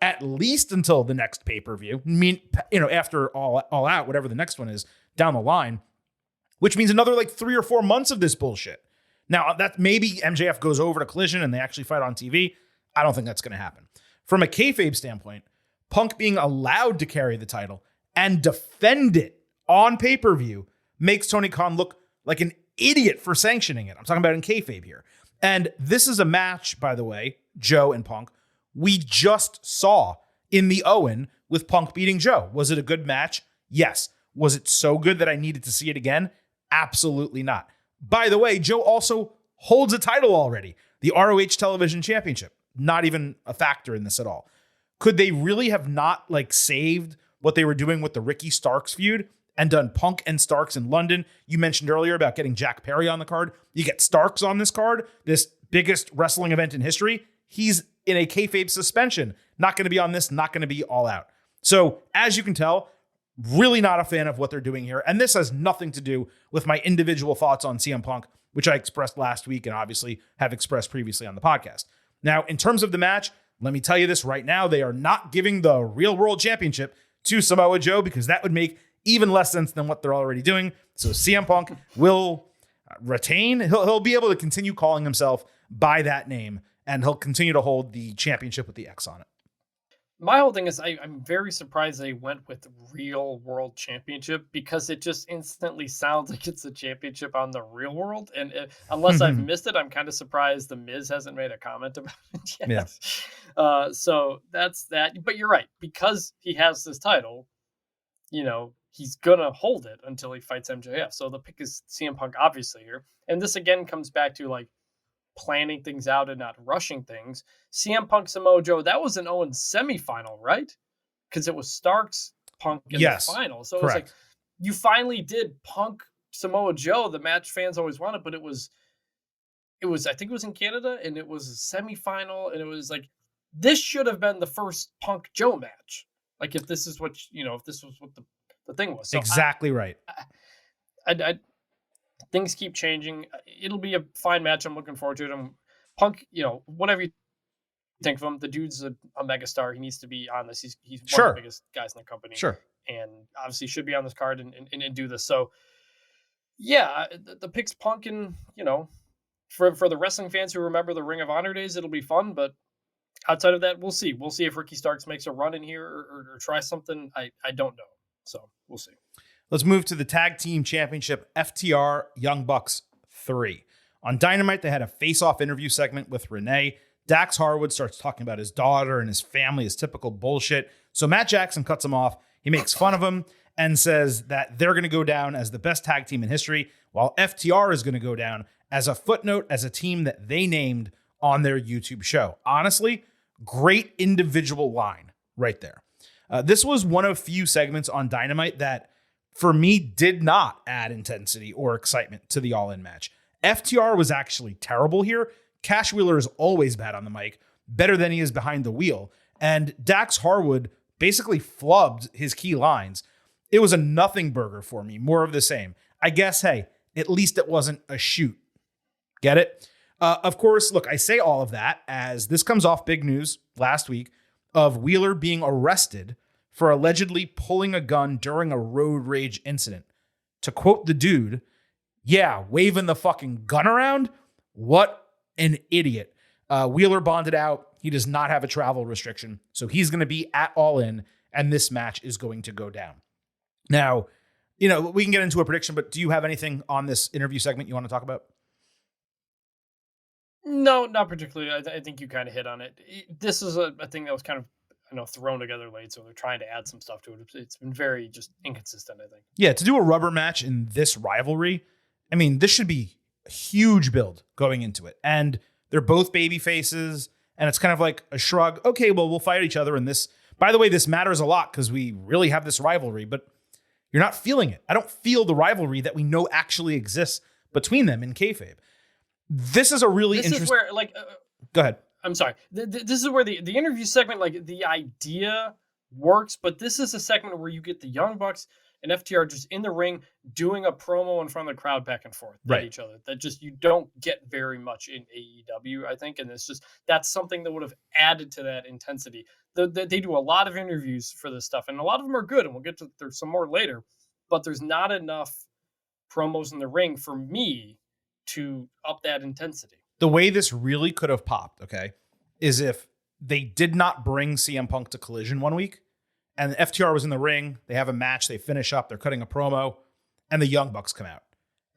[SPEAKER 1] at least until the next pay-per-view. I mean, after all out, whatever the next one is down the line, which means another like 3 or 4 months of this bullshit. Now, that maybe MJF goes over to Collision and they actually fight on TV. I don't think that's going to happen. From a kayfabe standpoint, Punk being allowed to carry the title and defend it on pay-per-view makes Tony Khan look like an idiot for sanctioning it. I'm talking about in kayfabe here. And this is a match, by the way, Joe and Punk, we just saw in the Owen with Punk beating Joe. Was it a good match? Yes. Was it so good that I needed to see it again? Absolutely not. By the way, Joe also holds a title already, the ROH Television Championship. Not even a factor in this at all. Could they really have not like saved what they were doing with the Ricky Starks feud and done Punk and Starks in London? You mentioned earlier about getting Jack Perry on the card. You get Starks on this card, this biggest wrestling event in history. He's in a kayfabe suspension. Not going to be on this, not going to be All Out. So as you can tell, really not a fan of what they're doing here. And this has nothing to do with my individual thoughts on CM Punk, which I expressed last week and obviously have expressed previously on the podcast. Now, in terms of the match, let me tell you this right now. They are not giving the real world championship to Samoa Joe because that would make even less sense than what they're already doing. So CM Punk will retain. He'll be able to continue calling himself by that name, and he'll continue to hold the championship with the X on it.
[SPEAKER 3] My whole thing is I'm very surprised they went with real world championship because it just instantly sounds like it's a championship on the real world. And unless I've missed it, I'm kind of surprised the Miz hasn't made a comment about it yet. Yeah. So that's that. But you're right. Because he has this title, he's going to hold it until he fights MJF. So the pick is CM Punk, obviously, here. And this again comes back to like planning things out and not rushing things. CM Punk Samoa Joe, that was an Owens semifinal, right? Because it was Starks Punk in the final. So correct. It was like you finally did Punk Samoa Joe, the match fans always wanted, but it was I think it was in Canada and it was a semifinal, and it was like this should have been the first Punk Joe match. Like if this is what if this was what the thing was. So
[SPEAKER 1] exactly right.
[SPEAKER 3] I things keep changing. It'll be a fine match. I'm looking forward to it. Punk, whatever you think of him, the dude's a megastar. He needs to be on this. He's one of the biggest guys in the company. Sure. And obviously should be on this card and do this. So, yeah, the pick's Punk, and, for the wrestling fans who remember the Ring of Honor days, it'll be fun. But outside of that, we'll see. We'll see if Ricky Starks makes a run in here or try something. I don't know. So, we'll see.
[SPEAKER 1] Let's move to the Tag Team Championship, FTR Young Bucks 3. On Dynamite, they had a face-off interview segment with Renee. Dax Harwood starts talking about his daughter and his family, his typical bullshit. So Matt Jackson cuts him off. He makes fun of him and says that they're going to go down as the best tag team in history, while FTR is going to go down as a footnote, as a team that they named on their YouTube show. Honestly, great individual line right there. This was one of few segments on Dynamite that, for me, did not add intensity or excitement to the All In match. FTR was actually terrible here. Cash Wheeler is always bad on the mic, better than he is behind the wheel. And Dax Harwood basically flubbed his key lines. It was a nothing burger for me, more of the same. I guess, hey, at least it wasn't a shoot. Get it? Of course, look, I say all of that as this comes off big news last week of Wheeler being arrested for allegedly pulling a gun during a road rage incident. To quote the dude, yeah, waving the fucking gun around? What an idiot. Wheeler bonded out. He does not have a travel restriction, so he's going to be at All In, and this match is going to go down. Now, we can get into a prediction, but do you have anything on this interview segment you want to talk about?
[SPEAKER 3] No, not particularly. I think you kind of hit on it. This is a thing that was kind of thrown together late, so they're trying to add some stuff to it. It's been very just inconsistent, I think. Yeah,
[SPEAKER 1] to do a rubber match in this rivalry, I mean, this should be a huge build going into it. And they're both baby faces, and it's kind of like a shrug. Okay, well, we'll fight each other in this. By the way, this matters a lot because we really have this rivalry, but you're not feeling it. I don't feel the rivalry that we know actually exists between them in kayfabe. This is a really interesting...
[SPEAKER 3] This is where,
[SPEAKER 1] go ahead.
[SPEAKER 3] I'm sorry. This is where the interview segment, the idea works, but this is a segment where you get the Young Bucks, and FTR just in the ring doing a promo in front of the crowd back and forth at each other. That just you don't get very much in AEW, I think, and it's just that's something that would have added to that intensity. They do a lot of interviews for this stuff, and a lot of them are good, and we'll get to there's some more later. But there's not enough promos in the ring for me to up that intensity.
[SPEAKER 1] The way this really could have popped, okay, is if they did not bring CM Punk to Collision one week, and FTR was in the ring, they have a match, they finish up, they're cutting a promo, and the Young Bucks come out.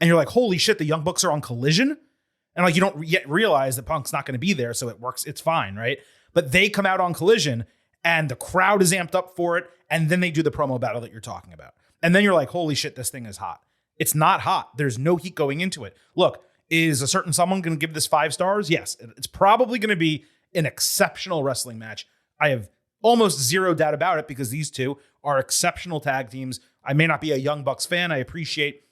[SPEAKER 1] And you're like, holy shit, the Young Bucks are on Collision? And like you don't yet realize that Punk's not going to be there, so it works, it's fine, right? But they come out on Collision, and the crowd is amped up for it, and then they do the promo battle that you're talking about. And then you're like, holy shit, this thing is hot. It's not hot. There's no heat going into it. Look, is a certain someone going to give this 5 stars? Yes. It's probably going to be an exceptional wrestling match. I have almost zero doubt about it because these two are exceptional tag teams. I may not be a Young Bucks fan. I appreciate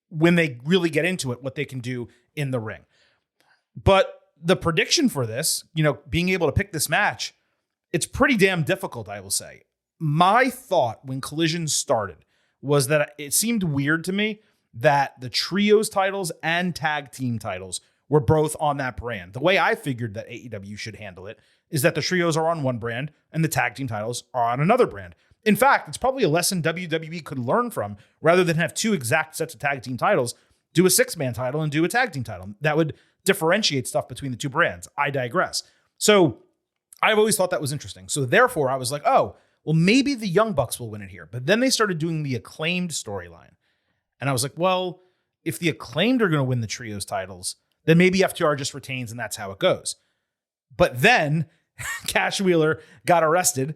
[SPEAKER 1] when they really get into it, what they can do in the ring. But the prediction for this, being able to pick this match, it's pretty damn difficult, I will say. My thought when Collision started was that it seemed weird to me that the trios titles and tag team titles were both on that brand. The way I figured that AEW should handle it is that the trios are on one brand and the tag team titles are on another brand. In fact, it's probably a lesson WWE could learn from rather than have 2 exact sets of tag team titles, do a 6-man title and do a tag team title. That would differentiate stuff between the 2 brands. I digress. So I've always thought that was interesting. So therefore I was like, oh, well, maybe the Young Bucks will win it here. But then they started doing the Acclaimed storyline. And I was like, well, if the Acclaimed are going to win the trios titles, then maybe FTR just retains and that's how it goes. But then Cash Wheeler got arrested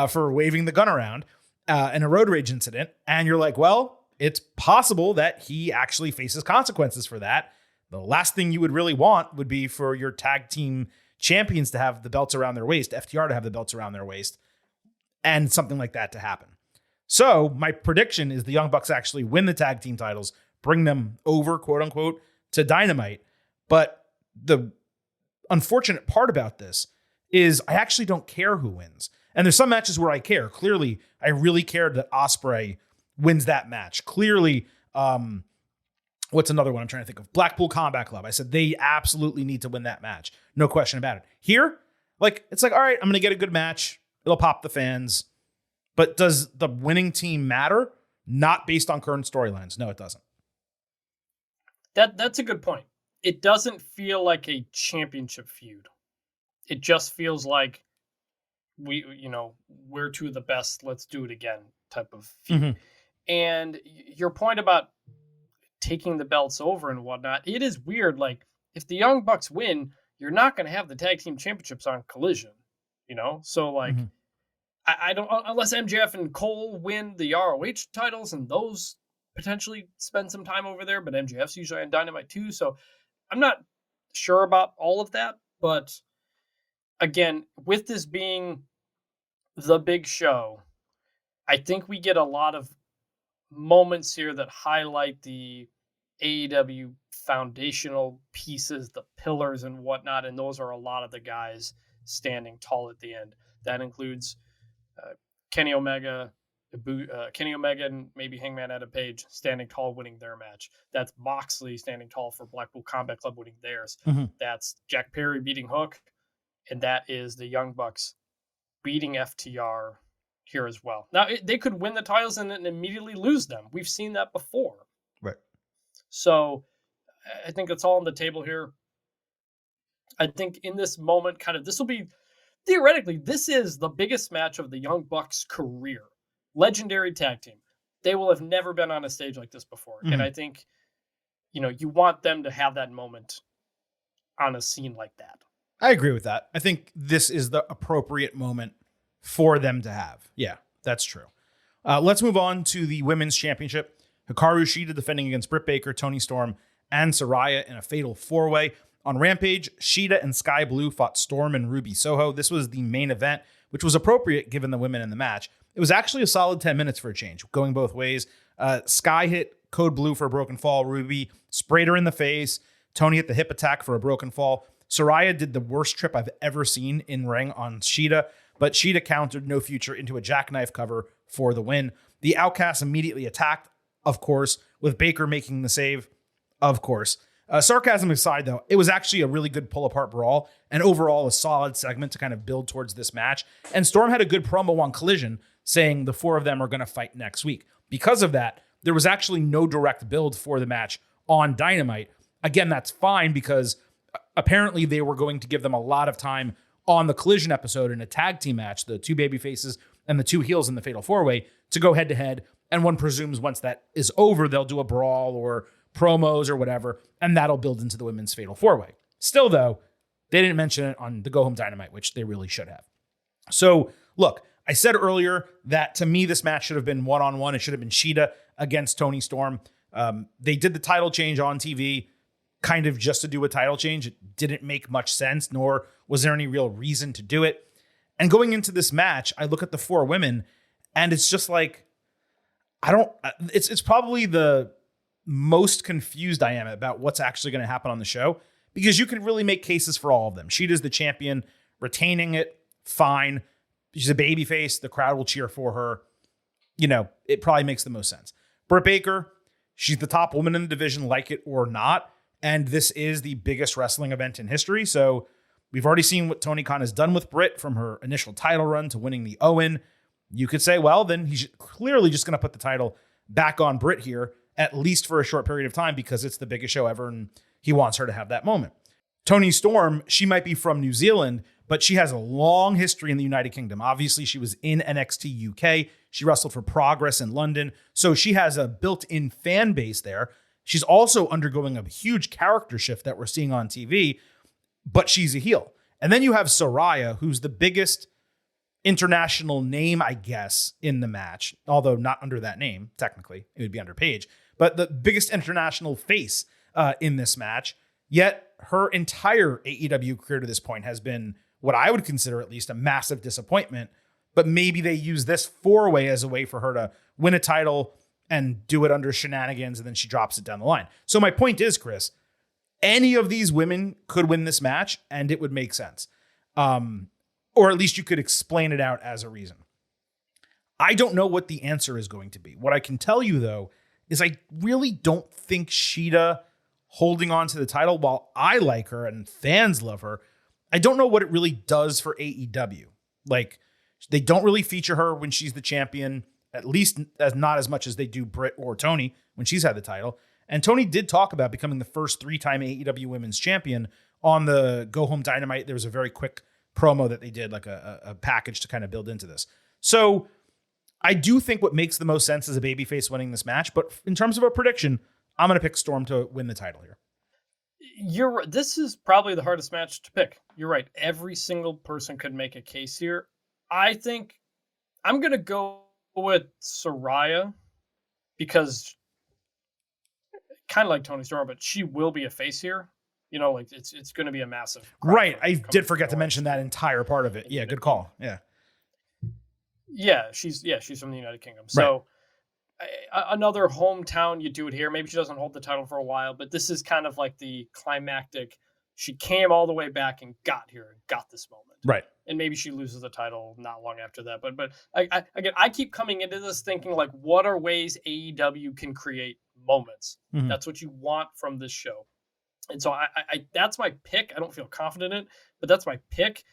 [SPEAKER 1] for waving the gun around in a road rage incident. And you're like, well, it's possible that he actually faces consequences for that. The last thing you would really want would be for your tag team champions to have the belts around their waist, FTR to have the belts around their waist, and something like that to happen. So my prediction is the Young Bucks actually win the tag team titles, bring them over, quote unquote, to Dynamite. But the unfortunate part about this is I actually don't care who wins. And there's some matches where I care. Clearly, I really cared that Ospreay wins that match. Clearly, what's another one I'm trying to think of? Blackpool Combat Club. I said they absolutely need to win that match. No question about it. Here, it's like, all right, I'm going to get a good match. It'll pop the fans. But does the winning team matter? Not based on current storylines. No, it doesn't.
[SPEAKER 3] That's a good point. It doesn't feel like a championship feud. It just feels like we're 2 of the best. Let's do it again type of feud. Mm-hmm. And your point about taking the belts over and whatnot, it is weird. Like if the Young Bucks win, you're not going to have the tag team championships on Collision, So mm-hmm. I don't, unless MJF and Cole win the ROH titles and those potentially spend some time over there, but MJF's usually on Dynamite too. So I'm not sure about all of that, but again, with this being the big show, I think we get a lot of moments here that highlight the AEW foundational pieces, the pillars and whatnot. And those are a lot of the guys standing tall at the end. That includes Kenny Omega and maybe Hangman Adam Page standing tall, winning their match. That's Moxley standing tall for Blackpool Combat Club, winning theirs. Mm-hmm. That's Jack Perry beating Hook. And that is the Young Bucks beating FTR here as well. Now, they could win the titles and then immediately lose them. We've seen that before.
[SPEAKER 1] Right.
[SPEAKER 3] So I think it's all on the table here. I think in this moment, this will be, theoretically, this is the biggest match of the Young Bucks' career. Legendary tag team. They will have never been on a stage like this before. Mm-hmm. And I think, you want them to have that moment on a scene like that.
[SPEAKER 1] I agree with that. I think this is the appropriate moment for them to have. Yeah, that's true. Let's move on to the Women's Championship. Hikaru Shida defending against Britt Baker, Toni Storm, and Saraya in a fatal 4-way. On Rampage, Shida and Sky Blue fought Storm and Ruby Soho. This was the main event, which was appropriate given the women in the match. It was actually a solid 10 minutes for a change, going both ways. Sky hit Code Blue for a broken fall. Ruby sprayed her in the face. Toni hit the hip attack for a broken fall. Saraya did the worst trip I've ever seen in ring on Shida, but Shida countered No Future into a jackknife cover for the win. The Outcasts immediately attacked, of course, with Baker making the save, of course. Sarcasm aside, though, it was actually a really good pull-apart brawl and overall a solid segment to kind of build towards this match. And Storm had a good promo on Collision saying the four of them are going to fight next week. Because of that, there was actually no direct build for the match on Dynamite. Again, that's fine because apparently they were going to give them a lot of time on the Collision episode in a tag team match, the two baby faces and the two heels in the Fatal 4-Way, to go head-to-head. And one presumes once that is over, they'll do a brawl or promos or whatever, and that'll build into the women's Fatal 4-Way. Still, though, they didn't mention it on the Go Home Dynamite, which they really should have. So, look, I said earlier that to me, this match should have been one-on-one. It should have been Shida against Toni Storm. They did the title change on TV kind of just to do a title change. It didn't make much sense, nor was there any real reason to do it. And going into this match, I look at the four women, and it's just like, it's probably the most confused I am about what's actually going to happen on the show, because you can really make cases for all of them. Sheeta's the champion, retaining it, fine. She's a babyface. The crowd will cheer for her. You know, it probably makes the most sense. Britt Baker, she's the top woman in the division, like it or not. And this is the biggest wrestling event in history. So we've already seen what Tony Khan has done with Britt, from her initial title run to winning the Owen. You could say, well, then he's clearly just going to put the title back on Britt here, at least for a short period of time, because it's the biggest show ever and he wants her to have that moment. Toni Storm, she might be from New Zealand, but she has a long history in the United Kingdom. Obviously, she was in NXT UK. She wrestled for Progress in London. So she has a built-in fan base there. She's also undergoing a huge character shift that we're seeing on TV, but she's a heel. And then you have Saraya, who's the biggest international name, I guess, in the match, although not under that name, technically. It would be under Paige, but the biggest international face in this match. Yet her entire AEW career to this point has been what I would consider at least a massive disappointment, but maybe they use this four-way as a way for her to win a title and do it under shenanigans, and then she drops it down the line. So my point is, Chris, any of these women could win this match, and it would make sense. Or at least you could explain it out as a reason. I don't know what the answer is going to be. What I can tell you, though, is I really don't think Shida holding on to the title, while I like her and fans love her, I don't know what it really does for AEW. Like, they don't really feature her when she's the champion, at least not as much as they do Britt or Toni when she's had the title. And Toni did talk about becoming the first three-time AEW Women's Champion on the Go Home Dynamite. There was a very quick promo that they did, like a package to kind of build into this. So I do think what makes the most sense is a babyface winning this match. But in terms of a prediction, I'm going to pick Storm to win the title here.
[SPEAKER 3] This is probably the hardest match to pick. You're right. Every single person could make a case here. I think I'm going to go with Saraya, because kind of like Toni Storm, but she will be a face here. You know, like it's going to be a massive.
[SPEAKER 1] Right. I did forget to mention that entire part of it. Yeah. Good call. Yeah.
[SPEAKER 3] Yeah. She's from the United Kingdom. So another hometown, you do it here. Maybe she doesn't hold the title for a while, but this is kind of like the climactic. She came all the way back and got here and got this moment.
[SPEAKER 1] Right.
[SPEAKER 3] And maybe she loses the title not long after that. But I keep coming into this thinking, like, what are ways AEW can create moments? Mm-hmm. That's what you want from this show. And so I that's my pick. I don't feel confident in it, but that's my pick.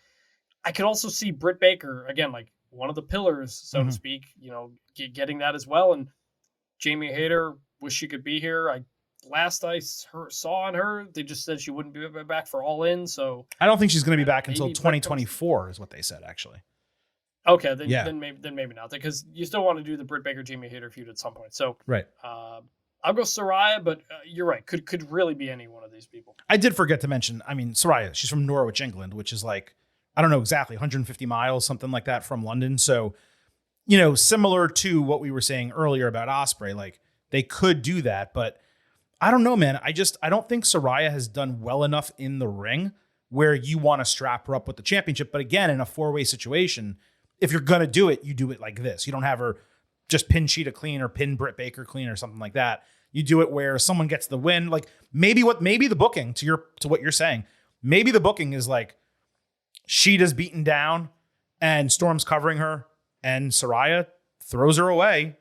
[SPEAKER 3] I could also see Britt Baker, again, like one of the pillars, so to speak, you know, getting that as well. And Jamie Hayter, wish she could be here. Last I saw on her, they just said she wouldn't be back for All In. So
[SPEAKER 1] I don't think she's going to be back until 2024 is what they said, actually.
[SPEAKER 3] Okay, then maybe not, because you still want to do the Britt Baker Jamie Hayter feud at some point. So
[SPEAKER 1] right.
[SPEAKER 3] I'll go Saraya, but you're right. Could really be any one of these people.
[SPEAKER 1] I did forget to mention, I mean, Saraya, she's from Norwich, England, which is like, I don't know exactly, 150 miles, something like that from London. So, you know, similar to what we were saying earlier about Ospreay, like they could do that, but I don't know, man. I don't think Saraya has done well enough in the ring where you want to strap her up with the championship. But again, in a four-way situation, if you're going to do it, you do it like this. You don't have her just pin Shida clean or pin Britt Baker clean or something like that. You do it where someone gets the win. Like maybe the booking to what you're saying, maybe the booking is like Shida's beaten down and Storm's covering her and Saraya throws her away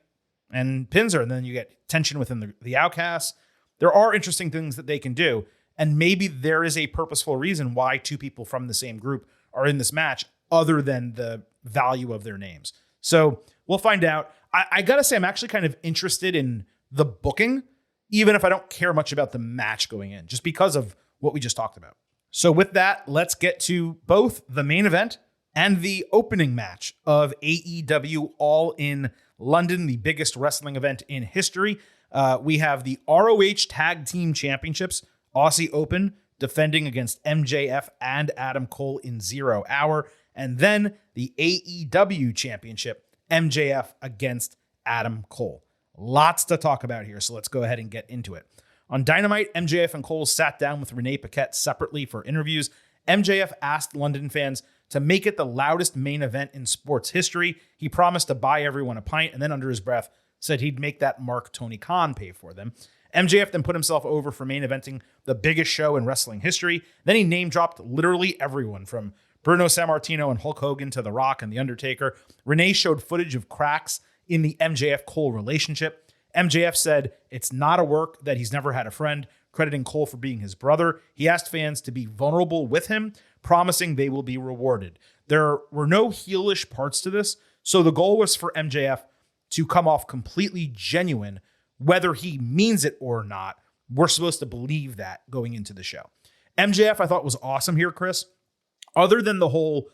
[SPEAKER 1] and pins her. And then you get tension within the Outcasts. There are interesting things that they can do. And maybe there is a purposeful reason why two people from the same group are in this match other than the value of their names. So we'll find out. I got to say, I'm actually kind of interested in the booking, even if I don't care much about the match going in, just because of what we just talked about. So with that, let's get to both the main event and the opening match of AEW All In London, the biggest wrestling event in history. We have the ROH Tag Team Championships, Aussie Open, defending against MJF and Adam Cole in 0 Hour. And then the AEW Championship, MJF against Adam Cole. Lots to talk about here, so let's go ahead and get into it. On Dynamite, MJF and Cole sat down with Renee Paquette separately for interviews. MJF asked London fans to make it the loudest main event in sports history. He promised to buy everyone a pint, and then under his breath said he'd make that Mark Tony Khan pay for them. MJF then put himself over for main eventing the biggest show in wrestling history. Then he name-dropped literally everyone from Bruno Sammartino and Hulk Hogan to The Rock and The Undertaker. Renee showed footage of cracks in the MJF-Cole relationship. MJF said it's not a work, that he's never had a friend, crediting Cole for being his brother. He asked fans to be vulnerable with him, promising they will be rewarded. There were no heelish parts to this, so the goal was for MJF to come off completely genuine, whether he means it or not. We're supposed to believe that going into the show. MJF, I thought, was awesome here, Chris. Other than the whole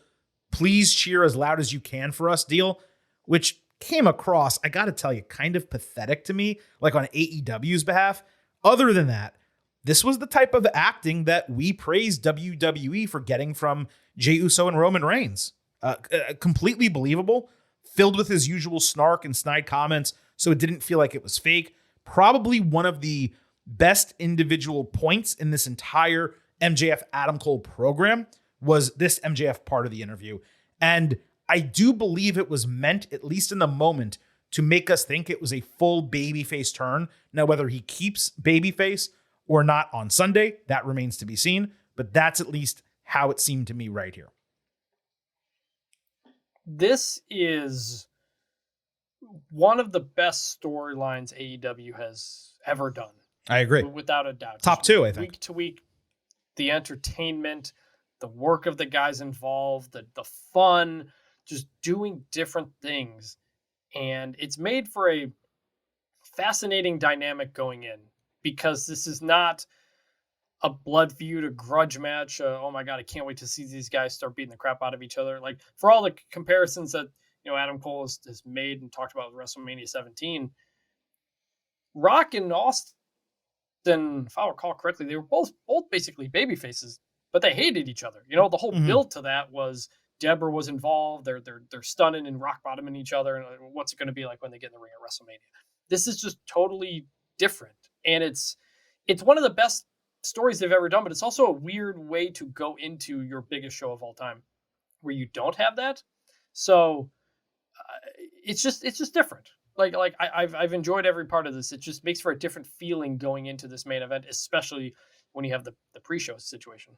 [SPEAKER 1] please cheer as loud as you can for us deal, which came across, I got to tell you, kind of pathetic to me, like on AEW's behalf. Other than that, this was the type of acting that we praise WWE for getting from Jey Uso and Roman Reigns. Completely believable, filled with his usual snark and snide comments, so it didn't feel like it was fake. Probably one of the best individual points in this entire MJF Adam Cole program was this MJF part of the interview. And I do believe it was meant, at least in the moment, to make us think it was a full babyface turn. Now, whether he keeps babyface or not on Sunday, that remains to be seen. But that's at least how it seemed to me right here.
[SPEAKER 3] This is one of the best storylines AEW has ever done.
[SPEAKER 1] I agree.
[SPEAKER 3] Without a doubt.
[SPEAKER 1] Top two, I think.
[SPEAKER 3] Week to week, the entertainment, the work of the guys involved, the fun, just doing different things. And it's made for a fascinating dynamic going in, because this is not a blood feud, a grudge match. Oh my God, I can't wait to see these guys start beating the crap out of each other. Like, for all the comparisons that, Adam Cole has made and talked about with WrestleMania 17, Rock and Austin, if I recall correctly, they were both basically baby faces, but they hated each other. The whole build to that was Deborah was involved. They're stunning and rock bottoming each other. And what's it going to be like when they get in the ring at WrestleMania? This is just totally different. And it's one of the best stories they've ever done, but it's also a weird way to go into your biggest show of all time where you don't have that. So it's just different. Like I've enjoyed every part of this. It just makes for a different feeling going into this main event, especially when you have the pre-show situation.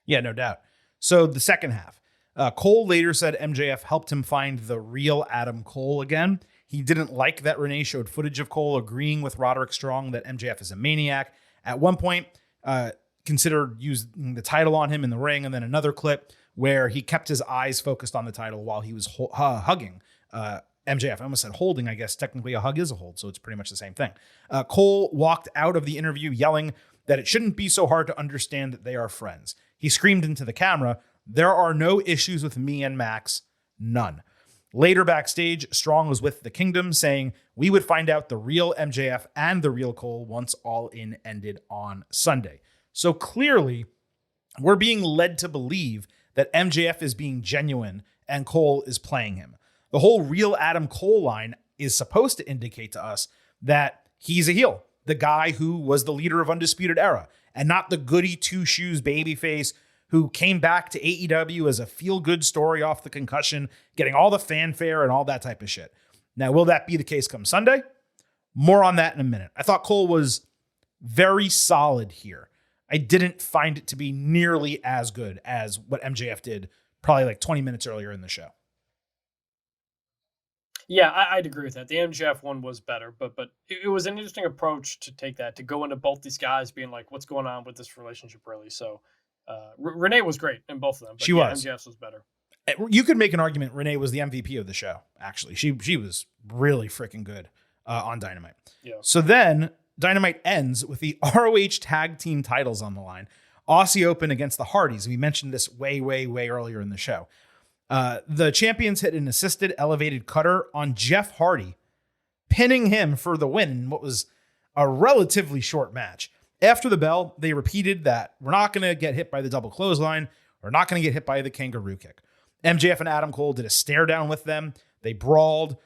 [SPEAKER 1] Yeah, no doubt. So the second half, Cole later said MJF helped him find the real Adam Cole again. He didn't like that Renee showed footage of Cole agreeing with Roderick Strong that MJF is a maniac. At one point, considered using the title on him in the ring, and then another clip where he kept his eyes focused on the title while he was hugging MJF. I almost said holding. I guess technically a hug is a hold, so it's pretty much the same thing. Cole walked out of the interview yelling that it shouldn't be so hard to understand that they are friends. He screamed into the camera, "There are no issues with me and Max, none." Later backstage, Strong was with the Kingdom saying we would find out the real MJF and the real Cole once All In ended on Sunday. So clearly, we're being led to believe that MJF is being genuine and Cole is playing him. The whole real Adam Cole line is supposed to indicate to us that he's a heel, the guy who was the leader of Undisputed Era, and not the goody two-shoes babyface who came back to AEW as a feel-good story off the concussion, getting all the fanfare and all that type of shit. Now, will that be the case come Sunday? More on that in a minute. I thought Cole was very solid here. I didn't find it to be nearly as good as what MJF did probably like 20 minutes earlier in the show.
[SPEAKER 3] Yeah, I'd agree with that. The MJF one was better, but it was an interesting approach to take that, to go into both these guys being like, what's going on with this relationship, really. So Renee was great in both of them, but
[SPEAKER 1] She
[SPEAKER 3] yeah,
[SPEAKER 1] was.
[SPEAKER 3] MJF's was better.
[SPEAKER 1] You could make an argument Renee was the MVP of the show, actually. She was really freaking good on Dynamite.
[SPEAKER 3] Yeah.
[SPEAKER 1] So then Dynamite ends with the ROH tag team titles on the line. Aussie Open against the Hardys. We mentioned this way earlier in the show. The champions hit an assisted elevated cutter on Jeff Hardy, pinning him for the win in what was a relatively short match. After the bell, they repeated that we're not going to get hit by the double clothesline. We're not going to get hit by the kangaroo kick. MJF and Adam Cole did a stare down with them. They brawled.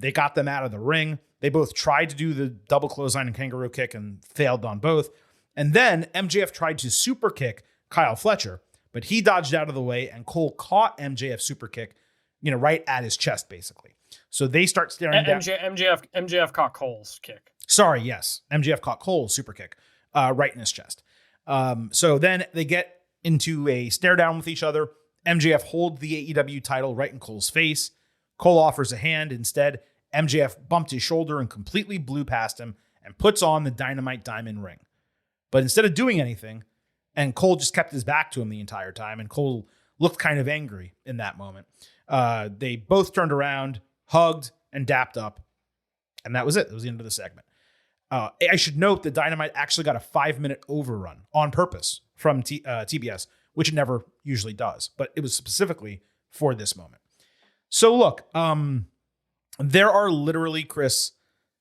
[SPEAKER 1] They got them out of the ring. They both tried to do the double clothesline and kangaroo kick and failed on both. And then MJF tried to super kick Kyle Fletcher, but he dodged out of the way and Cole caught MJF super kick, right at his chest, basically. So they start staring down.
[SPEAKER 3] MJF caught Cole's kick.
[SPEAKER 1] Sorry, yes. MJF caught Cole's super kick right in his chest. So then they get into a stare down with each other. MJF holds the AEW title right in Cole's face. Cole offers a hand. Instead, MJF bumped his shoulder and completely blew past him and puts on the Dynamite Diamond ring. But instead of doing anything, and Cole just kept his back to him the entire time, and Cole looked kind of angry in that moment. They both turned around, hugged, and dapped up. And that was it. That was the end of the segment. I should note that Dynamite actually got a 5-minute overrun on purpose from TBS, which it never usually does, but it was specifically for this moment. So look, there are literally, Chris,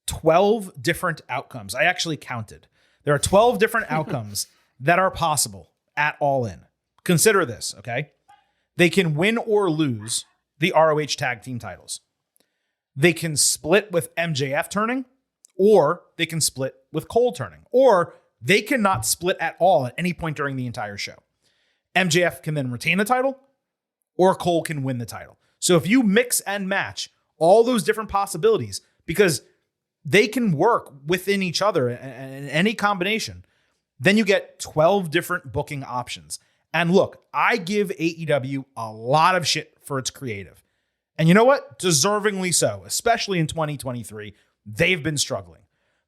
[SPEAKER 1] 12 different outcomes. I actually counted. There are 12 different outcomes that are possible at All In. Consider this, okay? They can win or lose the ROH tag team titles. They can split with MJF turning, or they can split with Cole turning, or they cannot split at all at any point during the entire show. MJF can then retain the title, or Cole can win the title. So if you mix and match all those different possibilities, because they can work within each other in any combination, then you get 12 different booking options. And look, I give AEW a lot of shit for its creative. And you know what? Deservingly so, especially in 2023. They've been struggling.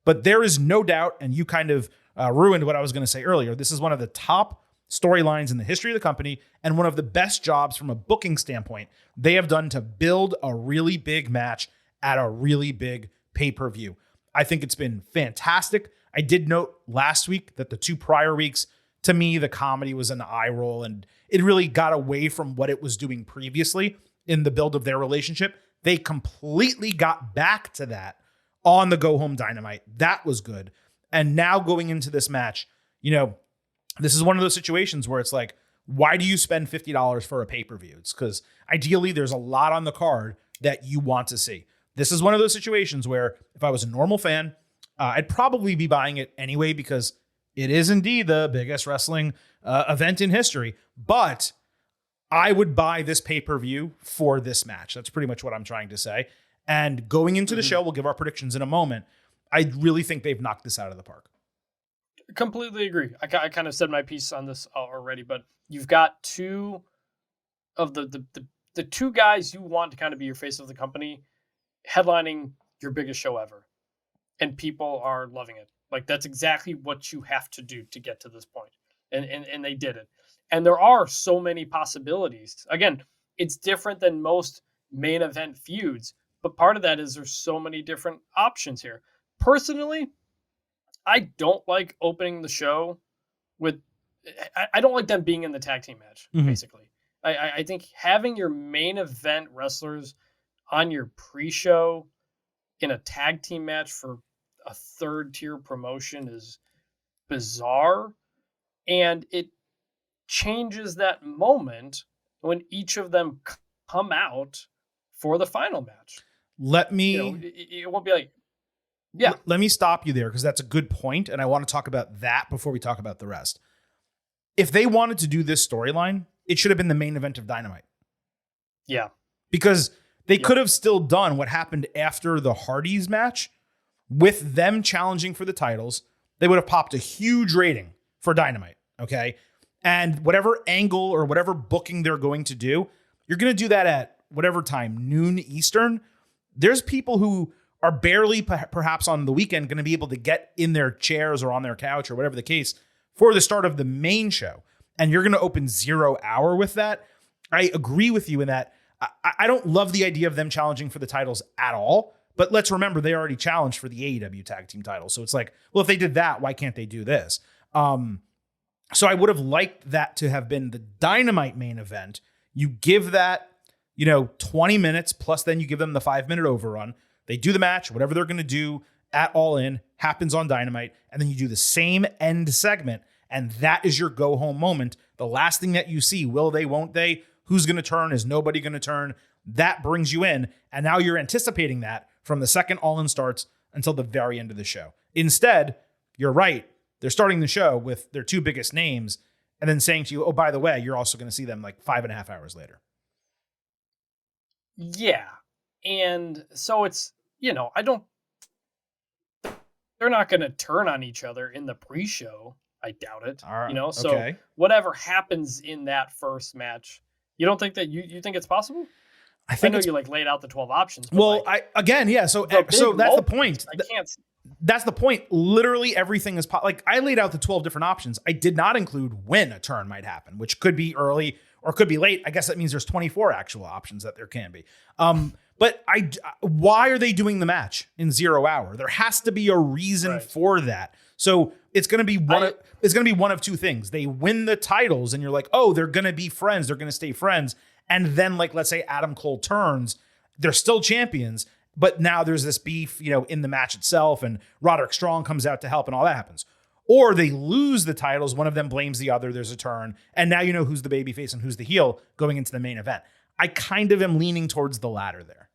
[SPEAKER 1] But there is no doubt, and you kind of ruined what I was going to say earlier, this is one of the top storylines in the history of the company and one of the best jobs from a booking standpoint they have done to build a really big match at a really big pay-per-view. I think it's been fantastic. I did note last week that the 2 prior weeks, to me, the comedy was an eye roll, and it really got away from what it was doing previously in the build of their relationship. They completely got back to that on the Go Home Dynamite. That was good. And now going into this match, this is one of those situations where it's like, why do you spend $50 for a pay-per-view? It's because ideally there's a lot on the card that you want to see. This is one of those situations where if I was a normal fan, I'd probably be buying it anyway because it is indeed the biggest wrestling event in history. But I would buy this pay-per-view for this match. That's pretty much what I'm trying to say. And going into the show, we'll give our predictions in a moment. I really think they've knocked this out of the park.
[SPEAKER 3] Completely agree. I kind of said my piece on this already, but you've got two of the 2 guys you want to kind of be your face of the company headlining your biggest show ever. And people are loving it. Like, that's exactly what you have to do to get to this point. And they did it. And there are so many possibilities. Again, it's different than most main event feuds, but part of that is there's so many different options here. Personally, I don't like opening the show with, I don't like them being in the tag team match, basically. I think having your main event wrestlers on your pre-show in a tag team match for a 3rd-tier promotion is bizarre. And it changes that moment when each of them come out for the final match.
[SPEAKER 1] Let me...
[SPEAKER 3] it won't be like... Yeah.
[SPEAKER 1] Let me stop you there because that's a good point, and I want to talk about that before we talk about the rest. If they wanted to do this storyline, it should have been the main event of Dynamite.
[SPEAKER 3] Yeah.
[SPEAKER 1] Because they could have still done what happened after the Hardys match with them challenging for the titles. They would have popped a huge rating for Dynamite, okay? And whatever angle or whatever booking they're going to do, you're going to do that at whatever time, noon Eastern. there's people who are barely perhaps on the weekend going to be able to get in their chairs or on their couch or whatever the case for the start of the main show. And you're going to open 0 hour with that. I agree with you in that. I don't love the idea of them challenging for the titles at all. But let's remember, they already challenged for the AEW tag team title. So it's like, well, if they did that, why can't they do this? So I would have liked that to have been the Dynamite main event. You give that, 20 minutes, plus then you give them the 5-minute overrun. They do the match, whatever they're going to do at All In happens on Dynamite. And then you do the same end segment. And that is your go home moment. The last thing that you see, will they, won't they? Who's going to turn? Is nobody going to turn? That brings you in. And now you're anticipating that from the second All In starts until the very end of the show. Instead, you're right. They're starting the show with their 2 biggest names and then saying to you, oh, by the way, you're also going to see them like 5.5 hours later.
[SPEAKER 3] Yeah. And so it's, they're not going to turn on each other in the pre-show. I doubt it. So
[SPEAKER 1] okay.
[SPEAKER 3] Whatever happens in that first match, you don't think that you think it's possible?
[SPEAKER 1] I think
[SPEAKER 3] you laid out the 12 options.
[SPEAKER 1] Well, So that's the point.
[SPEAKER 3] I can't.
[SPEAKER 1] That's the point. Literally everything is I laid out the 12 different options. I did not include when a turn might happen, which could be early or could be late. I guess that means there's 24 actual options that there can be. But why are they doing the match in 0 hour? There has to be a reason for that. So it's going to be one of 2 things. They win the titles and you're like, oh, they're going to be friends. They're going to stay friends. And then let's say Adam Cole turns, they're still champions, but now there's this beef, in the match itself, and Roderick Strong comes out to help and all that happens. Or they lose the titles. One of them blames the other. There's a turn. And now you know who's the babyface and who's the heel going into the main event. I kind of am leaning towards the latter there.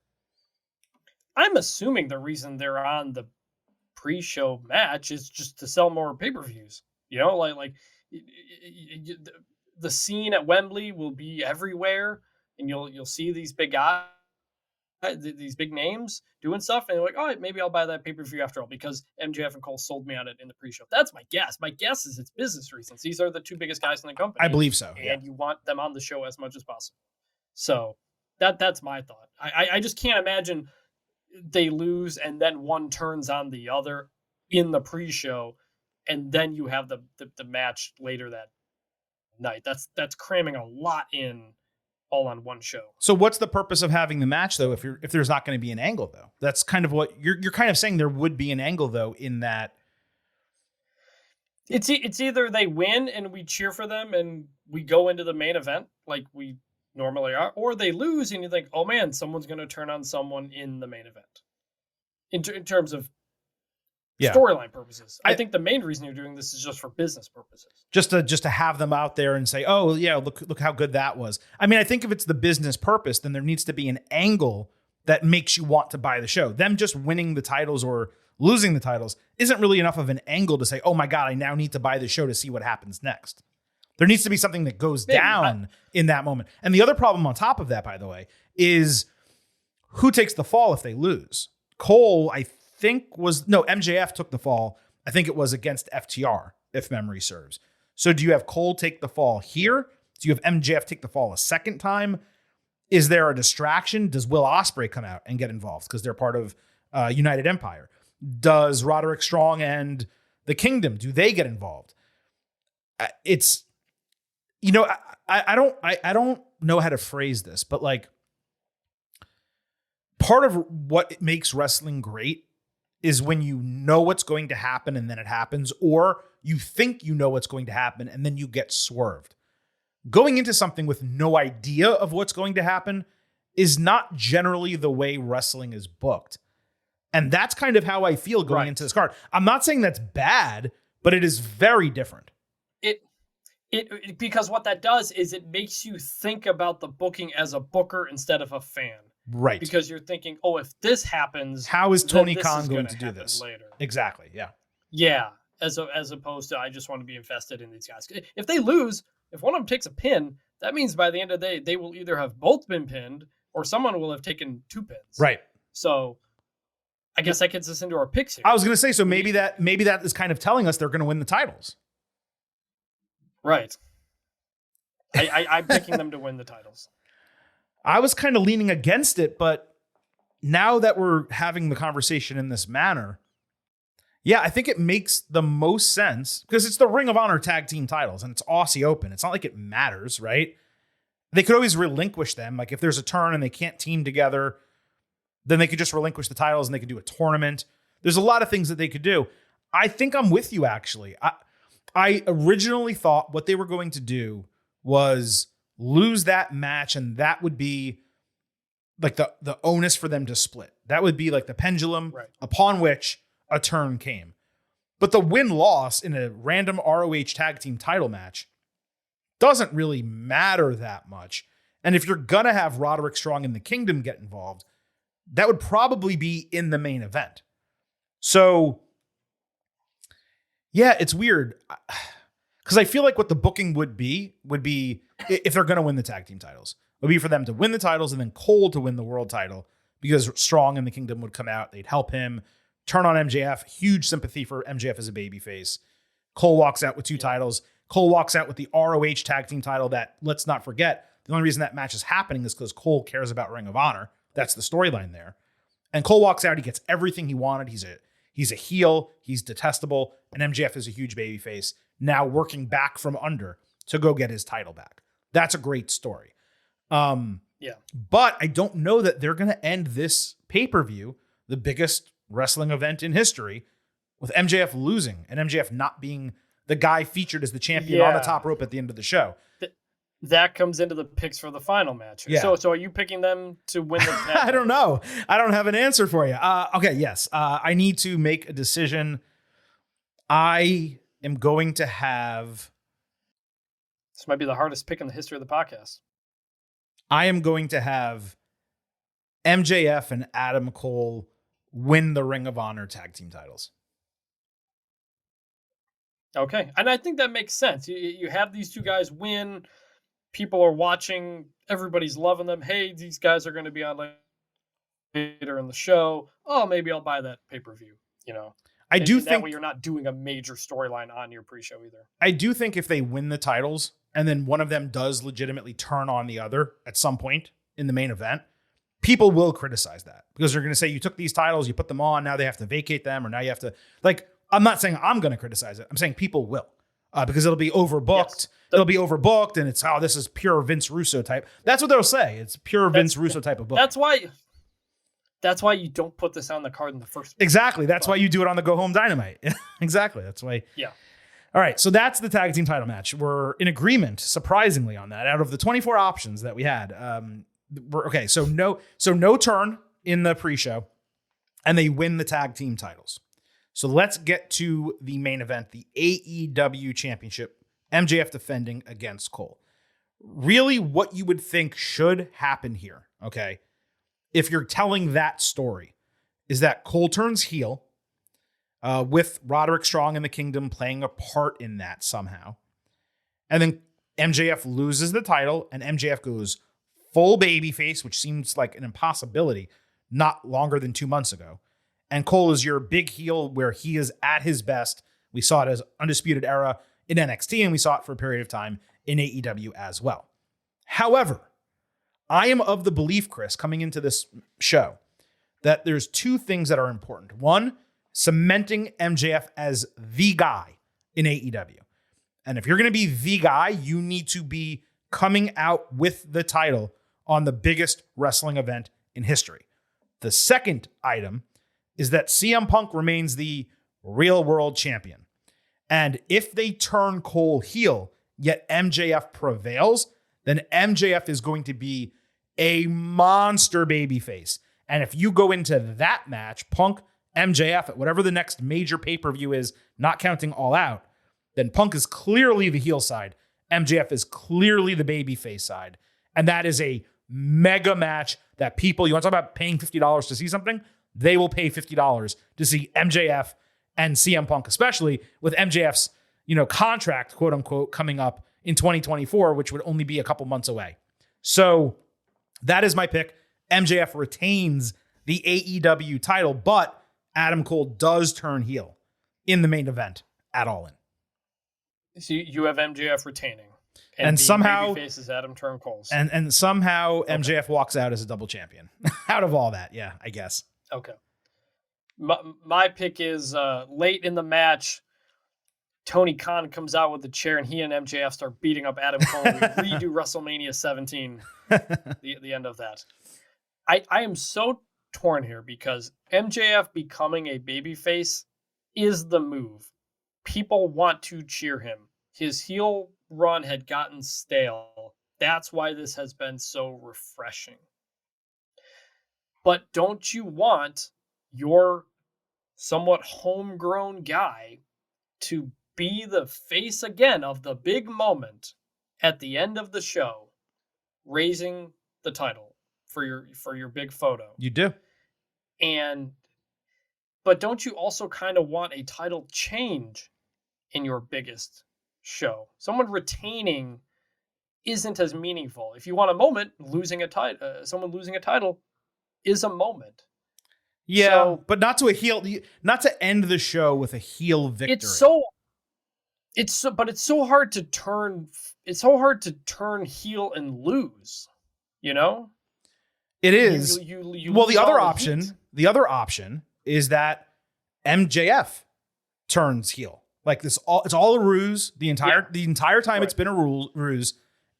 [SPEAKER 3] I'm assuming the reason they're on the pre-show match is just to sell more pay-per-views. The scene at Wembley will be everywhere, and you'll see these big guys, these big names doing stuff, and you're like, oh, maybe I'll buy that pay-per-view after all because MJF and Cole sold me on it in the pre-show. That's my guess. My guess is it's business reasons. These are the 2 biggest guys in the company.
[SPEAKER 1] I believe so.
[SPEAKER 3] And you want them on the show as much as possible. So that's my thought. I just can't imagine they lose and then one turns on the other in the pre-show, and then you have the match later that night. That's cramming a lot in all on one show.
[SPEAKER 1] So what's the purpose of having the match though if there's not going to be an angle though? That's kind of what you're kind of saying. There would be an angle though in that.
[SPEAKER 3] It's either they win and we cheer for them and we go into the main event like we normally are, or they lose and you think, oh man, someone's going to turn on someone in the main event. In terms of storyline purposes, I think the main reason you're doing this is just for business purposes. Just
[SPEAKER 1] to have them out there and say, oh yeah, look how good that was. I mean, I think if it's the business purpose, then there needs to be an angle that makes you want to buy the show. Them just winning the titles or losing the titles isn't really enough of an angle to say, oh my God, I now need to buy the show to see what happens next. There needs to be something that goes down in that moment. And the other problem on top of that, by the way, is who takes the fall if they lose? Cole, I think MJF took the fall. I think it was against FTR, if memory serves. So do you have Cole take the fall here? Do you have MJF take the fall a second time? Is there a distraction? Does Will Ospreay come out and get involved because they're part of United Empire? Does Roderick Strong and the Kingdom, do they get involved? It's, I don't know how to phrase this, but part of what makes wrestling great is when you know what's going to happen and then it happens, or you think you know what's going to happen and then you get swerved. Going into something with no idea of what's going to happen is not generally the way wrestling is booked. And that's kind of how I feel going into this card. I'm not saying that's bad, but it is very different.
[SPEAKER 3] It because what that does is it makes you think about the booking as a booker instead of a fan.
[SPEAKER 1] Right.
[SPEAKER 3] Because you're thinking, oh, if this happens,
[SPEAKER 1] how is Tony Khan going to do this
[SPEAKER 3] later?
[SPEAKER 1] Exactly. Yeah.
[SPEAKER 3] Yeah. As opposed to, I just want to be invested in these guys. If they lose, if one of them takes a pin, that means by the end of the day, they will either have both been pinned or someone will have taken 2 pins.
[SPEAKER 1] Right.
[SPEAKER 3] So I guess that gets us into our picks here.
[SPEAKER 1] I was going to say, so maybe that is kind of telling us they're going to win the titles.
[SPEAKER 3] Right. I'm picking them to win the titles.
[SPEAKER 1] I was kind of leaning against it, but now that we're having the conversation in this manner, yeah, I think it makes the most sense because it's the Ring of Honor tag team titles and it's Aussie Open. It's not like it matters, right? They could always relinquish them. Like if there's a turn and they can't team together, then they could just relinquish the titles and they could do a tournament. There's a lot of things that they could do. I think I'm with you, actually. I originally thought what they were going to do was lose that match, and that would be like the onus for them to split. That would be like the pendulum upon which a turn came. But the win-loss in a random ROH tag team title match doesn't really matter that much. And if you're going to have Roderick Strong and the Kingdom get involved, that would probably be in the main event. So, yeah, it's weird. Because I feel like what the booking would be, if they're going to win the tag team titles, would be for them to win the titles and then Cole to win the world title because Strong and the Kingdom would come out. They'd help him turn on MJF. Huge sympathy for MJF as a babyface. Cole walks out with 2 titles. Cole walks out with the ROH tag team title that, let's not forget, the only reason that match is happening is because Cole cares about Ring of Honor. That's the storyline there. And Cole walks out. He gets everything he wanted. He's a heel. He's detestable. And MJF is a huge babyface, now working back from under to go get his title back. That's a great story. But I don't know that they're going to end this pay-per-view, the biggest wrestling event in history, with MJF losing and MJF not being the guy featured as the champion on the top rope at the end of the show.
[SPEAKER 3] That comes into the picks for the final match.
[SPEAKER 1] Yeah.
[SPEAKER 3] So are you picking them to win the match?
[SPEAKER 1] I don't know. I don't have an answer for you. Okay, yes. I need to make a decision. I am going to have...
[SPEAKER 3] This might be the hardest pick in the history of the podcast.
[SPEAKER 1] I am going to have MJF and Adam Cole win the Ring of Honor tag team titles.
[SPEAKER 3] Okay. And I think that makes sense. You have these 2 guys win. People are watching. Everybody's loving them. Hey, these guys are going to be on later in the show. Oh, maybe I'll buy that pay-per-view. I
[SPEAKER 1] do think
[SPEAKER 3] that way you're not doing a major storyline on your pre-show either.
[SPEAKER 1] I do think if they win the titles and then one of them does legitimately turn on the other at some point in the main event, people will criticize that because they're going to say you took these titles, you put them on, now they have to vacate them, or now you have to, like, I'm not saying I'm going to criticize it. I'm saying people will because it'll be overbooked. Yes. It'll be overbooked and it's, this is pure Vince Russo type. That's what they'll say. It's pure Vince Russo type of book.
[SPEAKER 3] That's why you don't put this on the card in the first place.
[SPEAKER 1] Exactly. That's why you do it on the Go Home Dynamite. Exactly. That's why.
[SPEAKER 3] Yeah.
[SPEAKER 1] All right. So that's the tag team title match. We're in agreement, surprisingly, on that. Out of the 24 options that we had, okay. So no turn in the pre-show, and they win the tag team titles. So let's get to the main event, the AEW Championship, MJF defending against Cole. Really what you would think should happen here, okay, if you're telling that story, is that Cole turns heel with Roderick Strong and the Kingdom playing a part in that somehow. And then MJF loses the title and MJF goes full babyface, which seems like an impossibility not longer than 2 months ago. And Cole is your big heel where he is at his best. We saw it as Undisputed Era in NXT, and we saw it for a period of time in AEW as well. However, I am of the belief, Chris, coming into this show, that there's 2 things that are important. One, cementing MJF as the guy in AEW. And if you're going to be the guy, you need to be coming out with the title on the biggest wrestling event in history. The second item is that CM Punk remains the real world champion. And if they turn Cole heel, yet MJF prevails, then MJF is going to be a monster babyface. And if you go into that match, Punk, MJF, at whatever the next major pay-per-view is, not counting All Out, then Punk is clearly the heel side. MJF is clearly the babyface side. And that is a mega match that people, you want to talk about paying $50 to see something? They will pay $50 to see MJF and CM Punk, especially with MJF's, contract, quote unquote, coming up in 2024, which would only be a couple months away. So that is my pick. MJF retains the AEW title, but Adam Cole does turn heel in the main event at All In.
[SPEAKER 3] So you have MJF retaining.
[SPEAKER 1] And somehow
[SPEAKER 3] babyface is Adam Turncoles.
[SPEAKER 1] And somehow MJF walks out as a double champion out of all that. Yeah, I guess.
[SPEAKER 3] Okay. My pick is late in the match. Tony Khan comes out with the chair, and he and MJF start beating up Adam Cole. We redo WrestleMania 17. The end of that. I am so torn here because MJF becoming a babyface is the move. People want to cheer him. His heel run had gotten stale. That's why this has been so refreshing. But don't you want your somewhat homegrown guy to be the face again of the big moment at the end of the show, raising the title for your big photo?
[SPEAKER 1] You do.
[SPEAKER 3] But don't you also kind of want a title change in your biggest show? Someone retaining isn't as meaningful. If you want a moment, someone losing a title is a moment.
[SPEAKER 1] Yeah,
[SPEAKER 3] So,
[SPEAKER 1] but not to end the show with a heel victory.
[SPEAKER 3] but it's so hard to turn. It's so hard to turn heel and lose. You know,
[SPEAKER 1] It is.
[SPEAKER 3] You
[SPEAKER 1] Well,
[SPEAKER 3] lose all heat.
[SPEAKER 1] the other option is that MJF turns heel. Like it's all a ruse. The entire time it's been a ruse.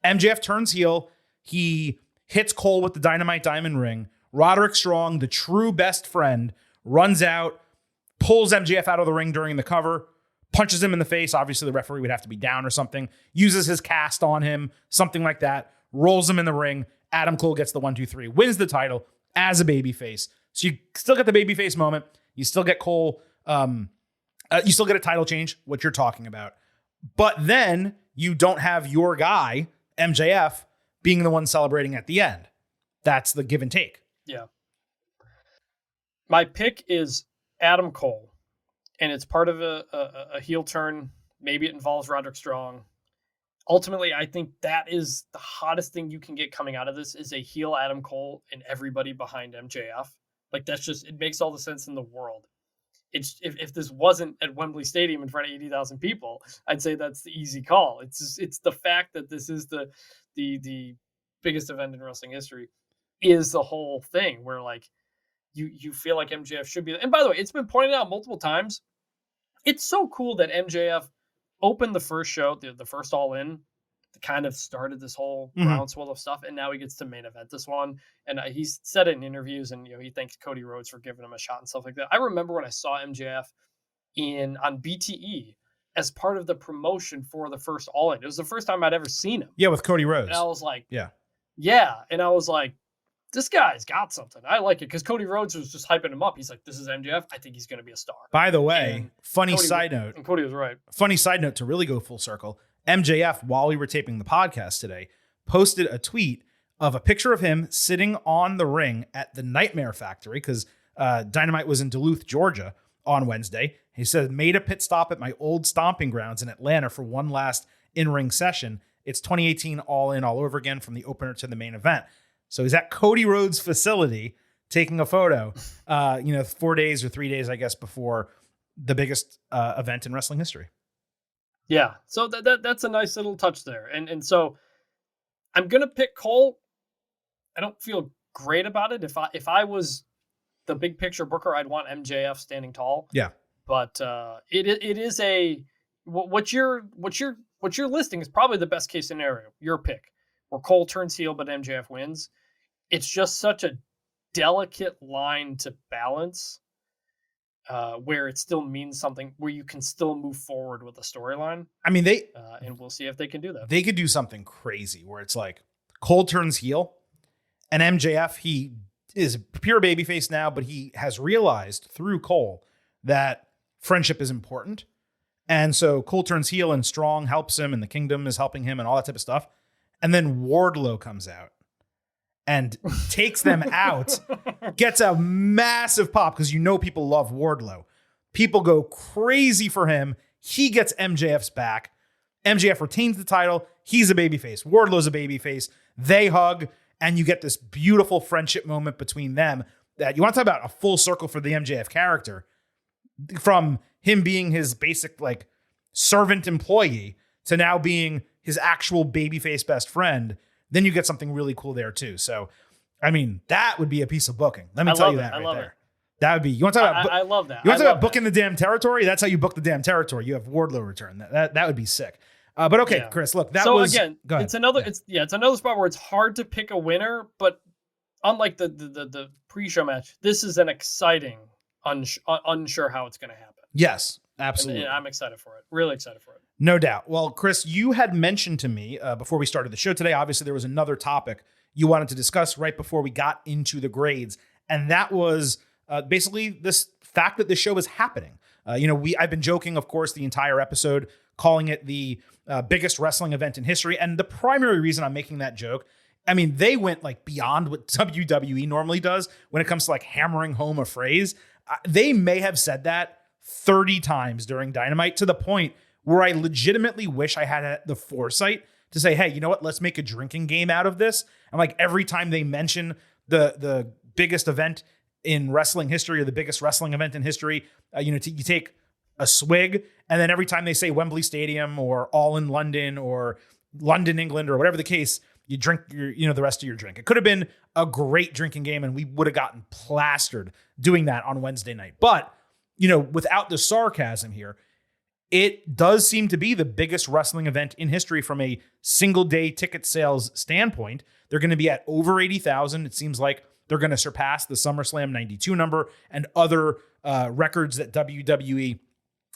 [SPEAKER 1] MJF turns heel. He hits Cole with the Dynamite Diamond Ring. Roderick Strong, the true best friend, runs out, pulls MJF out of the ring during the cover, punches him in the face. Obviously, the referee would have to be down or something. Uses his cast on him, something like that. Rolls him in the ring. Adam Cole gets the 1-2-3, wins the title as a babyface. So you still get the babyface moment. You still get Cole. You still get a title change, what you're talking about. But then you don't have your guy, MJF, being the one celebrating at the end. That's the give and take.
[SPEAKER 3] Yeah. My pick is Adam Cole, and it's part of a heel turn. Maybe it involves Roderick Strong. Ultimately, I think that is the hottest thing you can get coming out of this is a heel Adam Cole and everybody behind MJF. Like it makes all the sense in the world. It's if this wasn't at Wembley Stadium in front of 80,000 people, I'd say that's the easy call. It's the fact that this is the biggest event in wrestling history is the whole thing where like you feel like MJF should be. And by the way, it's been pointed out multiple times. It's so cool that MJF opened the first show, the first All In, kind of started this whole groundswell of stuff, and now he gets to main event this one. And he's said it in interviews, and he thanks Cody Rhodes for giving him a shot and stuff like that. I remember when I saw MJF on BTE as part of the promotion for the first All In. It was the first time I'd ever seen him.
[SPEAKER 1] Yeah, with Cody Rhodes.
[SPEAKER 3] And I was like,
[SPEAKER 1] yeah,
[SPEAKER 3] and I was like, this guy's got something. I like it because Cody Rhodes was just hyping him up. He's like, this is MJF. I think he's going to be a star.
[SPEAKER 1] By the way,
[SPEAKER 3] And
[SPEAKER 1] funny
[SPEAKER 3] Cody-
[SPEAKER 1] side note.
[SPEAKER 3] And Cody was right.
[SPEAKER 1] Funny side note to really go full circle. MJF, while we were taping the podcast today, posted a tweet of a picture of him sitting on the ring at the Nightmare Factory because Dynamite was in Duluth, Georgia on Wednesday. He said, made a pit stop at my old stomping grounds in Atlanta for one last in-ring session. It's 2018 All In all over again from the opener to the main event. So he's at Cody Rhodes' facility taking a photo, 4 days or 3 days, I guess, before the biggest event in wrestling history.
[SPEAKER 3] Yeah, so that's a nice little touch there. And so I'm going to pick Cole. I don't feel great about it. If I was the big picture booker, I'd want MJF standing tall.
[SPEAKER 1] Yeah.
[SPEAKER 3] But it is what you're listing is probably the best case scenario. Your pick where Cole turns heel but MJF wins. It's just such a delicate line to balance where it still means something, where you can still move forward with the storyline.
[SPEAKER 1] I mean,
[SPEAKER 3] and we'll see if they can do that.
[SPEAKER 1] They could do something crazy where it's like Cole turns heel and MJF, he is pure babyface now, but he has realized through Cole that friendship is important. And so Cole turns heel and Strong helps him and the Kingdom is helping him and all that type of stuff. And then Wardlow comes out and takes them out, gets a massive pop because people love Wardlow. People go crazy for him. He gets MJF's back. MJF retains the title. He's a babyface. Wardlow's a babyface. They hug, and you get this beautiful friendship moment between them that you want to talk about a full circle for the MJF character. From him being his basic servant employee to now being his actual babyface best friend, then you get something really cool there too. So, I mean, that would be a piece of booking. Let me tell you that right there. That would be. You want to talk about?
[SPEAKER 3] I love that.
[SPEAKER 1] You want to talk about booking the damn territory? That's how you book the damn territory. You have Wardlow return. That would be sick. But okay, Chris, look, that was.
[SPEAKER 3] So again, it's another. Yeah. It's another spot where it's hard to pick a winner, but unlike the pre-show match, this is an exciting, unsure how it's going to happen.
[SPEAKER 1] Yes, absolutely.
[SPEAKER 3] And I'm excited for it. Really excited for it.
[SPEAKER 1] No doubt. Well, Chris, you had mentioned to me before we started the show today, obviously there was another topic you wanted to discuss right before we got into the grades. And that was basically this fact that the show is happening. I've been joking, of course, the entire episode, calling it the biggest wrestling event in history. And the primary reason I'm making that joke, I mean, they went like beyond what WWE normally does when it comes to like hammering home a phrase. They may have said that 30 times during Dynamite, to the point where I legitimately wish I had the foresight to say, hey, you know what? Let's make a drinking game out of this. And like every time they mention the biggest event in wrestling history or the biggest wrestling event in history, you take a swig, and then every time they say Wembley Stadium or All in London or London, England, or whatever the case, you drink the rest of your drink. It could have been a great drinking game, and we would have gotten plastered doing that on Wednesday night. But, without the sarcasm here, it does seem to be the biggest wrestling event in history from a single day ticket sales standpoint. They're going to be at over 80,000. It seems like they're going to surpass the SummerSlam 92 number and other records that WWE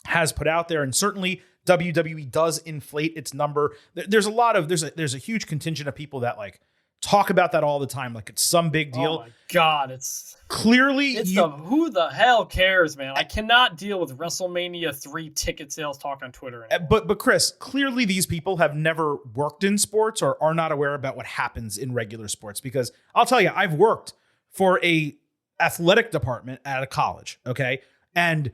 [SPEAKER 1] has put out there. And certainly WWE does inflate its number. There's a huge contingent of people that like talk about that all the time. Like it's some big deal.
[SPEAKER 3] Oh my God. It's
[SPEAKER 1] clearly
[SPEAKER 3] who the hell cares, man? I cannot deal with WrestleMania 3 ticket sales talk on Twitter anymore.
[SPEAKER 1] But Chris, clearly these people have never worked in sports or are not aware about what happens in regular sports, because I'll tell you, I've worked for a athletic department at a college. Okay. And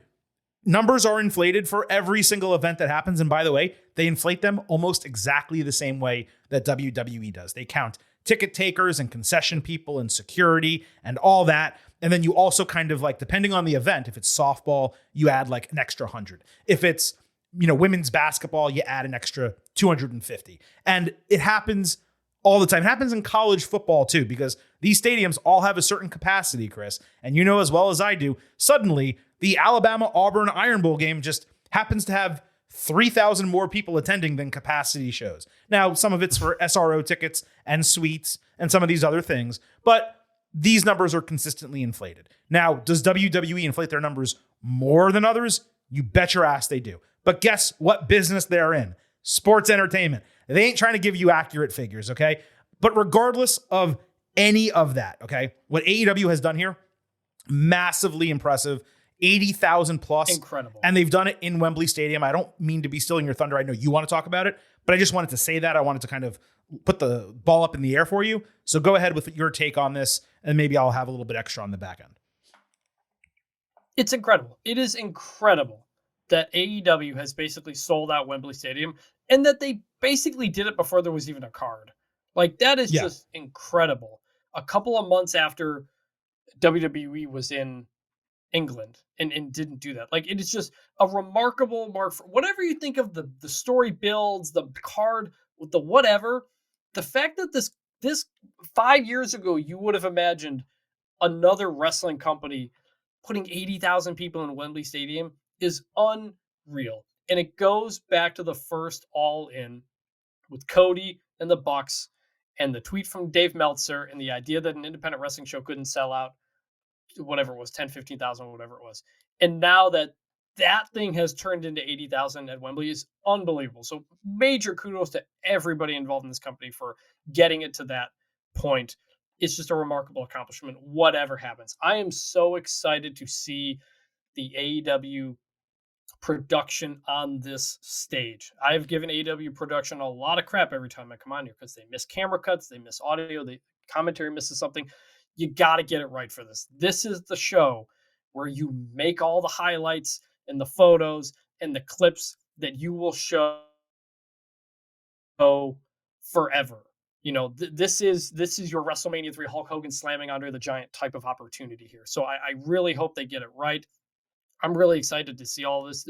[SPEAKER 1] numbers are inflated for every single event that happens. And by the way, they inflate them almost exactly the same way that WWE does. They count ticket takers and concession people and security and all that. And then you also kind of like, depending on the event, if it's softball, you add like an extra 100. If it's, women's basketball, you add an extra 250. And it happens all the time. It happens in college football too, because these stadiums all have a certain capacity, Chris. And you know as well as I do, suddenly the Alabama-Auburn Iron Bowl game just happens to have 3,000 more people attending than capacity shows. Now, some of it's for SRO tickets and suites and some of these other things, but these numbers are consistently inflated. Now, does WWE inflate their numbers more than others? You bet your ass they do. But guess what business they're in? Sports entertainment. They ain't trying to give you accurate figures, okay? But regardless of any of that, okay, what AEW has done here, massively impressive. 80,000 plus.
[SPEAKER 3] Incredible.
[SPEAKER 1] And they've done it in Wembley Stadium. I don't mean to be stealing your thunder. I know you want to talk about it, but I just wanted to say that. I wanted to kind of put the ball up in the air for you. So go ahead with your take on this, and maybe I'll have a little bit extra on the back end.
[SPEAKER 3] It's incredible. It is incredible that AEW has basically sold out Wembley Stadium, and that they basically did it before there was even a card. Like, that is just incredible. A couple of months after WWE was in England and didn't do that. Like, it is just a remarkable mark for whatever you think of the story builds, the card, the whatever. The fact that this 5 years ago, you would have imagined another wrestling company putting 80,000 people in Wembley Stadium is unreal. And it goes back to the first All In with Cody and the Bucks and the tweet from Dave Meltzer and the idea that an independent wrestling show couldn't sell out whatever it was, 10, 15,000, whatever it was. And now that thing has turned into 80,000 at Wembley is unbelievable. So major kudos to everybody involved in this company for getting it to that point. It's just a remarkable accomplishment, whatever happens. I am so excited to see the AEW production on this stage. I've given AEW production a lot of crap every time I come on here because they miss camera cuts, they miss audio, the commentary misses something. You got to get it right for this. This is the show where you make all the highlights and the photos and the clips that you will show forever. This is your WrestleMania 3 Hulk Hogan slamming Andre the Giant type of opportunity here. So I really hope they get it right. I'm really excited to see all this.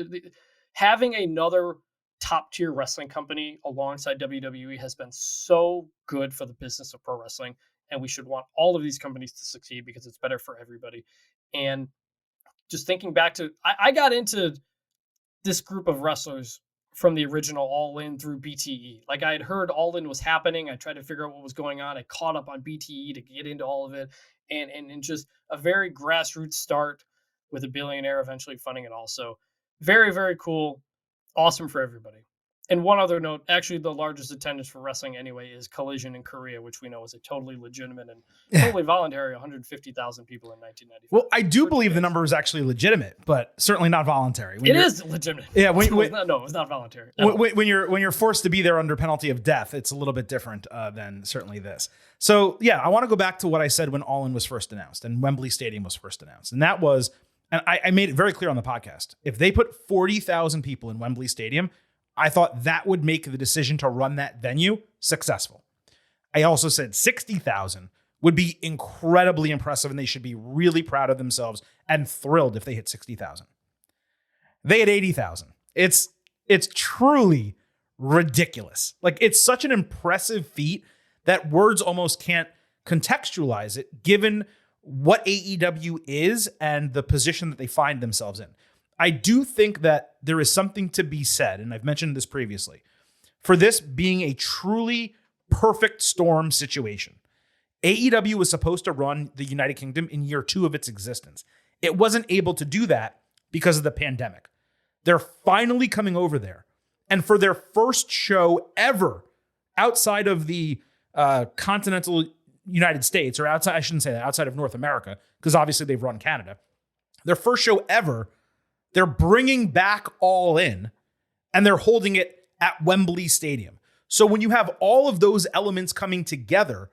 [SPEAKER 3] Having another top tier wrestling company alongside WWE has been so good for the business of pro wrestling. And we should want all of these companies to succeed because it's better for everybody. And just thinking back to, I got into this group of wrestlers from the original All In through BTE. Like, I had heard All In was happening. I tried to figure out what was going on. I caught up on BTE to get into all of it. And just a very grassroots start with a billionaire eventually funding it all. So very, very cool. Awesome for everybody. And one other note, actually the largest attendance for wrestling anyway is Collision in Korea, which we know is a totally legitimate and totally voluntary 150,000 people in 1995.
[SPEAKER 1] Well, I do believe the number is actually legitimate, but certainly not voluntary.
[SPEAKER 3] It is legitimate.
[SPEAKER 1] Yeah,
[SPEAKER 3] no, it's not voluntary.
[SPEAKER 1] When you're forced to be there under penalty of death, it's a little bit different than certainly this. So yeah, I want to go back to what I said when All In was first announced and Wembley Stadium was first announced, and that was, and I made it very clear on the podcast, if they put 40,000 people in Wembley Stadium, I thought that would make the decision to run that venue successful. I also said 60,000 would be incredibly impressive and they should be really proud of themselves and thrilled if they hit 60,000. They had 80,000. It's truly ridiculous. Like, it's such an impressive feat that words almost can't contextualize it given what AEW is and the position that they find themselves in. I do think that there is something to be said, and I've mentioned this previously, for this being a truly perfect storm situation. AEW was supposed to run the United Kingdom in year 2 of its existence. It wasn't able to do that because of the pandemic. They're finally coming over there. And for their first show ever outside of the continental United States, or outside, I shouldn't say that, outside of North America, because obviously they've run Canada. Their first show ever, they're bringing back All In, and they're holding it at Wembley Stadium. So when you have all of those elements coming together,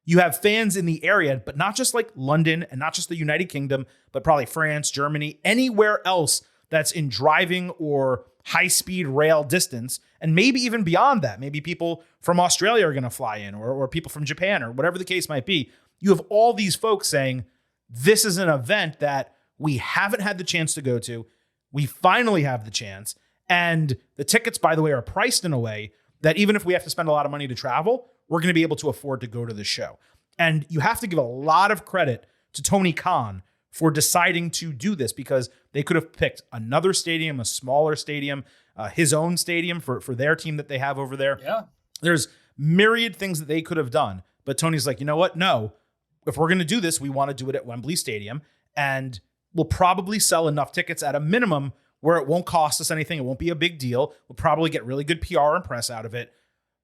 [SPEAKER 1] you have fans in the area, but not just like London and not just the United Kingdom, but probably France, Germany, anywhere else that's in driving or high-speed rail distance, and maybe even beyond that. Maybe people from Australia are going to fly in, or people from Japan, or whatever the case might be. You have all these folks saying, this is an event that we haven't had the chance to go to. We finally have the chance. And the tickets, by the way, are priced in a way that even if we have to spend a lot of money to travel, we're going to be able to afford to go to the show. And you have to give a lot of credit to Tony Khan for deciding to do this, because they could have picked another stadium, a smaller stadium, his own stadium for their team that they have over there.
[SPEAKER 3] Yeah.
[SPEAKER 1] There's myriad things that they could have done. But Tony's like, you know what? No, if we're going to do this, we want to do it at Wembley Stadium. And we'll probably sell enough tickets at a minimum where it won't cost us anything. It won't be a big deal. We'll probably get really good PR and press out of it.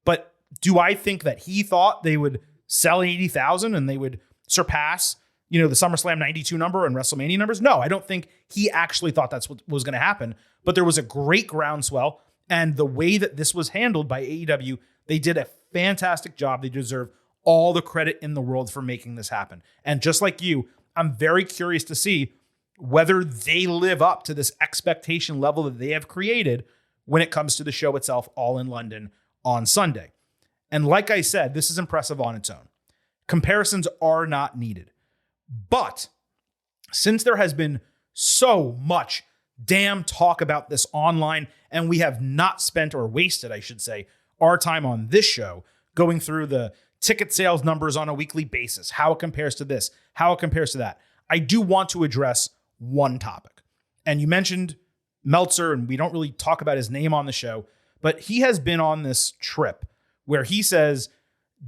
[SPEAKER 1] But do I think that he thought they would sell 80,000 and they would surpass, the SummerSlam 92 number and WrestleMania numbers? No, I don't think he actually thought that's what was going to happen. But there was a great groundswell. And the way that this was handled by AEW, they did a fantastic job. They deserve all the credit in the world for making this happen. And just like you, I'm very curious to see whether they live up to this expectation level that they have created when it comes to the show itself, All in London on Sunday. And like I said, this is impressive on its own. Comparisons are not needed. But since there has been so much damn talk about this online, and we have not spent, or wasted, I should say, our time on this show going through the ticket sales numbers on a weekly basis, how it compares to this, how it compares to that, I do want to address one topic. And you mentioned Meltzer, and we don't really talk about his name on the show, but he has been on this trip where he says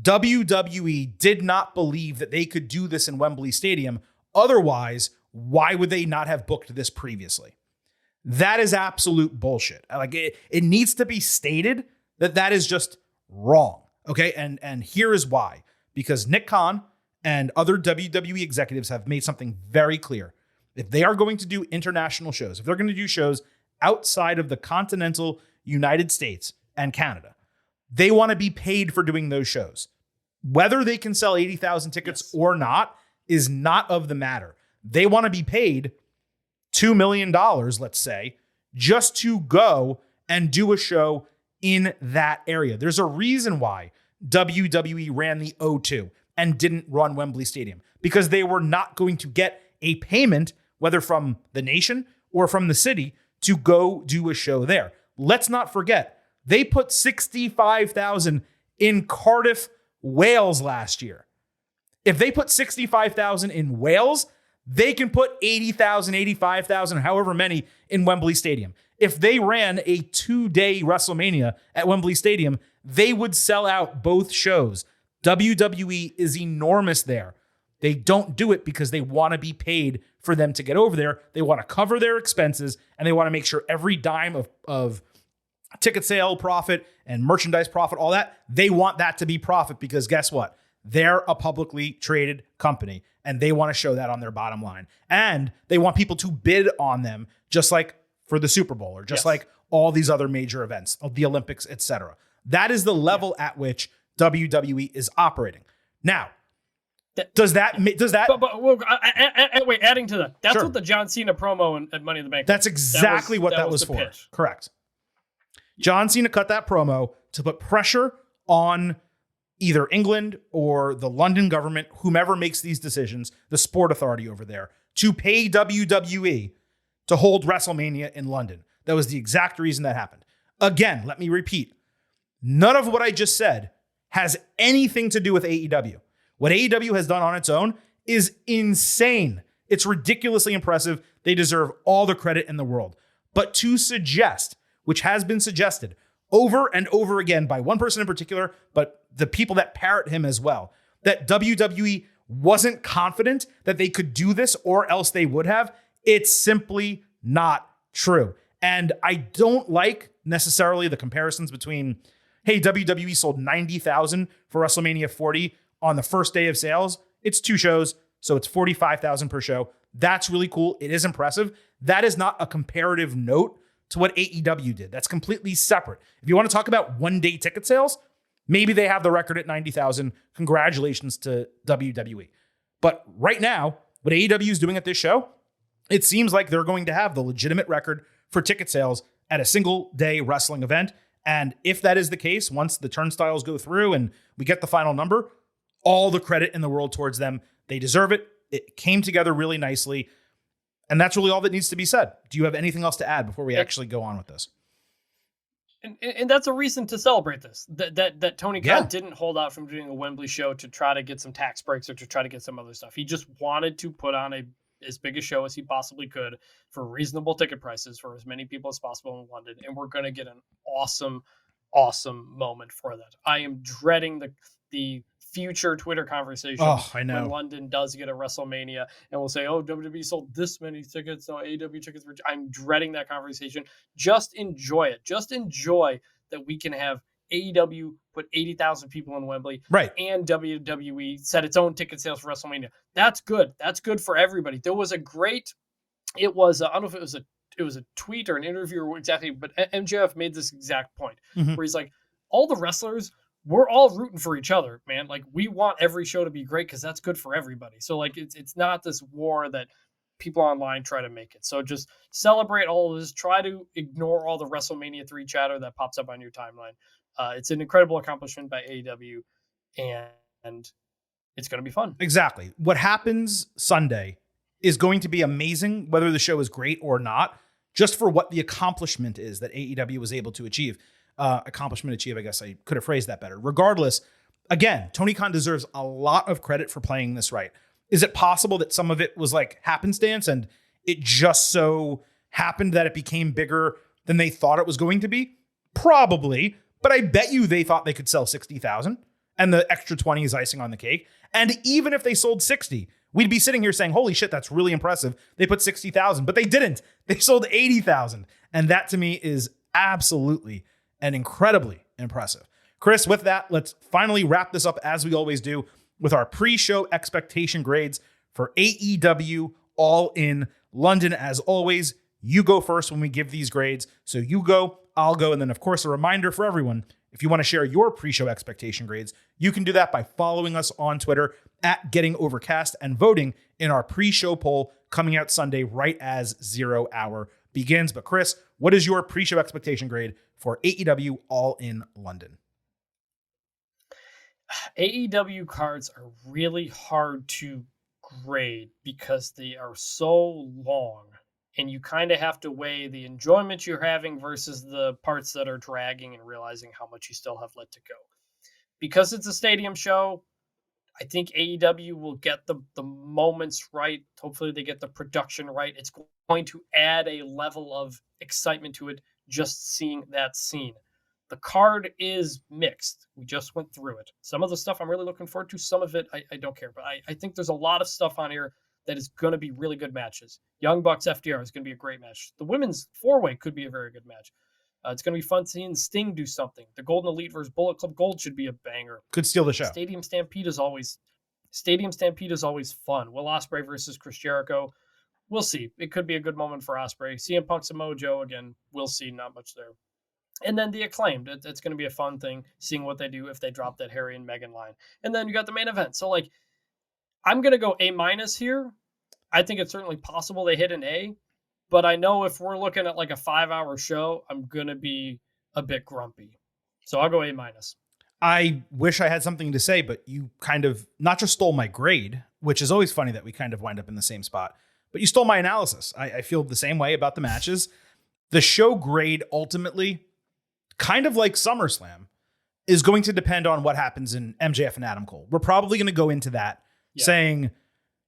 [SPEAKER 1] WWE did not believe that they could do this in Wembley Stadium. Otherwise, why would they not have booked this previously? That is absolute bullshit. Like, it needs to be stated that that is just wrong. Okay. And here is why. Because Nick Khan and other WWE executives have made something very clear. If they are going to do international shows, if they're going to do shows outside of the continental United States and Canada, they want to be paid for doing those shows. Whether they can sell 80,000 tickets or not is not of the matter. They want to be paid $2 million, let's say, just to go and do a show in that area. There's a reason why WWE ran the O2 and didn't run Wembley Stadium, because they were not going to get a payment, whether from the nation or from the city, to go do a show there. Let's not forget, They put 65,000 in Cardiff, Wales last year. If they put 65,000 in Wales, they can put 80,000, 85,000, however many in Wembley Stadium. If they ran a 2-day WrestleMania at Wembley Stadium, they would sell out both shows. WWE is enormous there. They don't do it because they want to be paid for them to get over there. They want to cover their expenses, and they want to make sure every dime of ticket sale profit and merchandise profit, all that, they want that to be profit because guess what? They're a publicly traded company, and they want to show that on their bottom line. And they want people to bid on them, just like for the Super Bowl or just like all these other major events, the Olympics, etc. That is the level at which WWE is operating. Now, does that?
[SPEAKER 3] But wait, adding to that, that's what the John Cena promo at Money in the Bank.
[SPEAKER 1] That's exactly what that was for.
[SPEAKER 3] Pitch.
[SPEAKER 1] Correct. John Cena cut that promo to put pressure on either England or the London government, whomever makes these decisions, the sport authority over there, to pay WWE to hold WrestleMania in London. That was the exact reason that happened. Again, let me repeat. None of what I just said has anything to do with AEW. What AEW has done on its own is insane. It's ridiculously impressive. They deserve all the credit in the world. But to suggest, which has been suggested over and over again by one person in particular, but the people that parrot him as well, that WWE wasn't confident that they could do this or else they would have, it's simply not true. And I don't like necessarily the comparisons between, hey, WWE sold 90,000 for WrestleMania 40 on the first day of sales. It's 2 shows, so it's 45,000 per show. That's really cool. It is impressive. That is not a comparative note to what AEW did. That's completely separate. If you want to talk about one-day ticket sales, maybe they have the record at 90,000. Congratulations to WWE. But right now, what AEW is doing at this show, it seems like they're going to have the legitimate record for ticket sales at a single-day wrestling event. And if that is the case, once the turnstiles go through and we get the final number, all the credit in the world towards them. They deserve it. It came together really nicely. And that's really all that needs to be said. Do you have anything else to add before we actually go on with this?
[SPEAKER 3] And that's a reason to celebrate this. That Tony Khan didn't hold out from doing a Wembley show to try to get some tax breaks or to try to get some other stuff. He just wanted to put on as big a show as he possibly could for reasonable ticket prices for as many people as possible in London. And we're going to get an awesome, awesome moment for that. I am dreading the future Twitter conversation when London does get a WrestleMania and we'll say, oh, WWE sold this many tickets, so AEW tickets were... I'm dreading that conversation. Just enjoy it. Just enjoy that we can have AEW put 80,000 people in Wembley,
[SPEAKER 1] right? And
[SPEAKER 3] WWE set its own ticket sales for WrestleMania. That's good. That's good for everybody. There was I don't know if it was a tweet or an interview or exactly, but MJF made this exact point where he's like, all the wrestlers, we're all rooting for each other, man. Like, we want every show to be great because that's good for everybody. So, like, it's not this war that people online try to make it. So just celebrate all of this. Try to ignore all the WrestleMania 3 chatter that pops up on your timeline. It's an incredible accomplishment by AEW, and it's going to be fun.
[SPEAKER 1] Exactly. What happens Sunday is going to be amazing, whether the show is great or not, just for what the accomplishment is that AEW was able to achieve. I guess I could have phrased that better. Regardless, again, Tony Khan deserves a lot of credit for playing this right. Is it possible that some of it was like happenstance and it just so happened that it became bigger than they thought it was going to be? Probably, but I bet you they thought they could sell 60,000 and the extra 20 is icing on the cake. And even if they sold 60, we'd be sitting here saying, holy shit, that's really impressive. They put 60,000, but they didn't. They sold 80,000. And that to me is absolutely and incredibly impressive. Chris, with that, let's finally wrap this up as we always do with our pre-show expectation grades for AEW All In London. As always, you go first when we give these grades. So you go, I'll go. And then, of course, a reminder for everyone, if you want to share your pre-show expectation grades, you can do that by following us on Twitter at GettingOvercast and voting in our pre-show poll coming out Sunday right as 0 hour begins. But Chris, what is your pre-show expectation grade for AEW All In London?
[SPEAKER 3] AEW cards are really hard to grade because they are so long And you kind of have to weigh the enjoyment you're having versus the parts that are dragging and realizing how much you still have left to go. Because it's a stadium show, I think AEW will get the moments right. Hopefully they get the production right. It's going to add a level of excitement to it just seeing that scene. The card is mixed. We just went through it. Some of the stuff I'm really looking forward to. Some of it I don't care. But I think there's a lot of stuff on here that is going to be really good matches. Young Bucks FDR is going to be a great match. The women's four-way could be a very good match. It's going to be fun seeing Sting do something. The Golden Elite versus Bullet Club Gold should be a banger.
[SPEAKER 1] Could steal the show.
[SPEAKER 3] Stadium Stampede is always fun. Will Ospreay versus Chris Jericho? We'll see. It could be a good moment for Ospreay. CM Punk's a Mojo again. We'll see. Not much there. And then the Acclaimed. It's going to be a fun thing, seeing what they do if they drop that Harry and Meghan line. And then you got the main event. So, like, I'm going to go A- here. I think it's certainly possible they hit an A. But I know if we're looking at like a 5-hour show, I'm going to be a bit grumpy. So I'll go A-.
[SPEAKER 1] I wish I had something to say, but you kind of not just stole my grade, which is always funny that we kind of wind up in the same spot, but you stole my analysis. I feel the same way about the matches. The show grade ultimately, kind of like SummerSlam, is going to depend on what happens in MJF and Adam Cole. We're probably going to go into that saying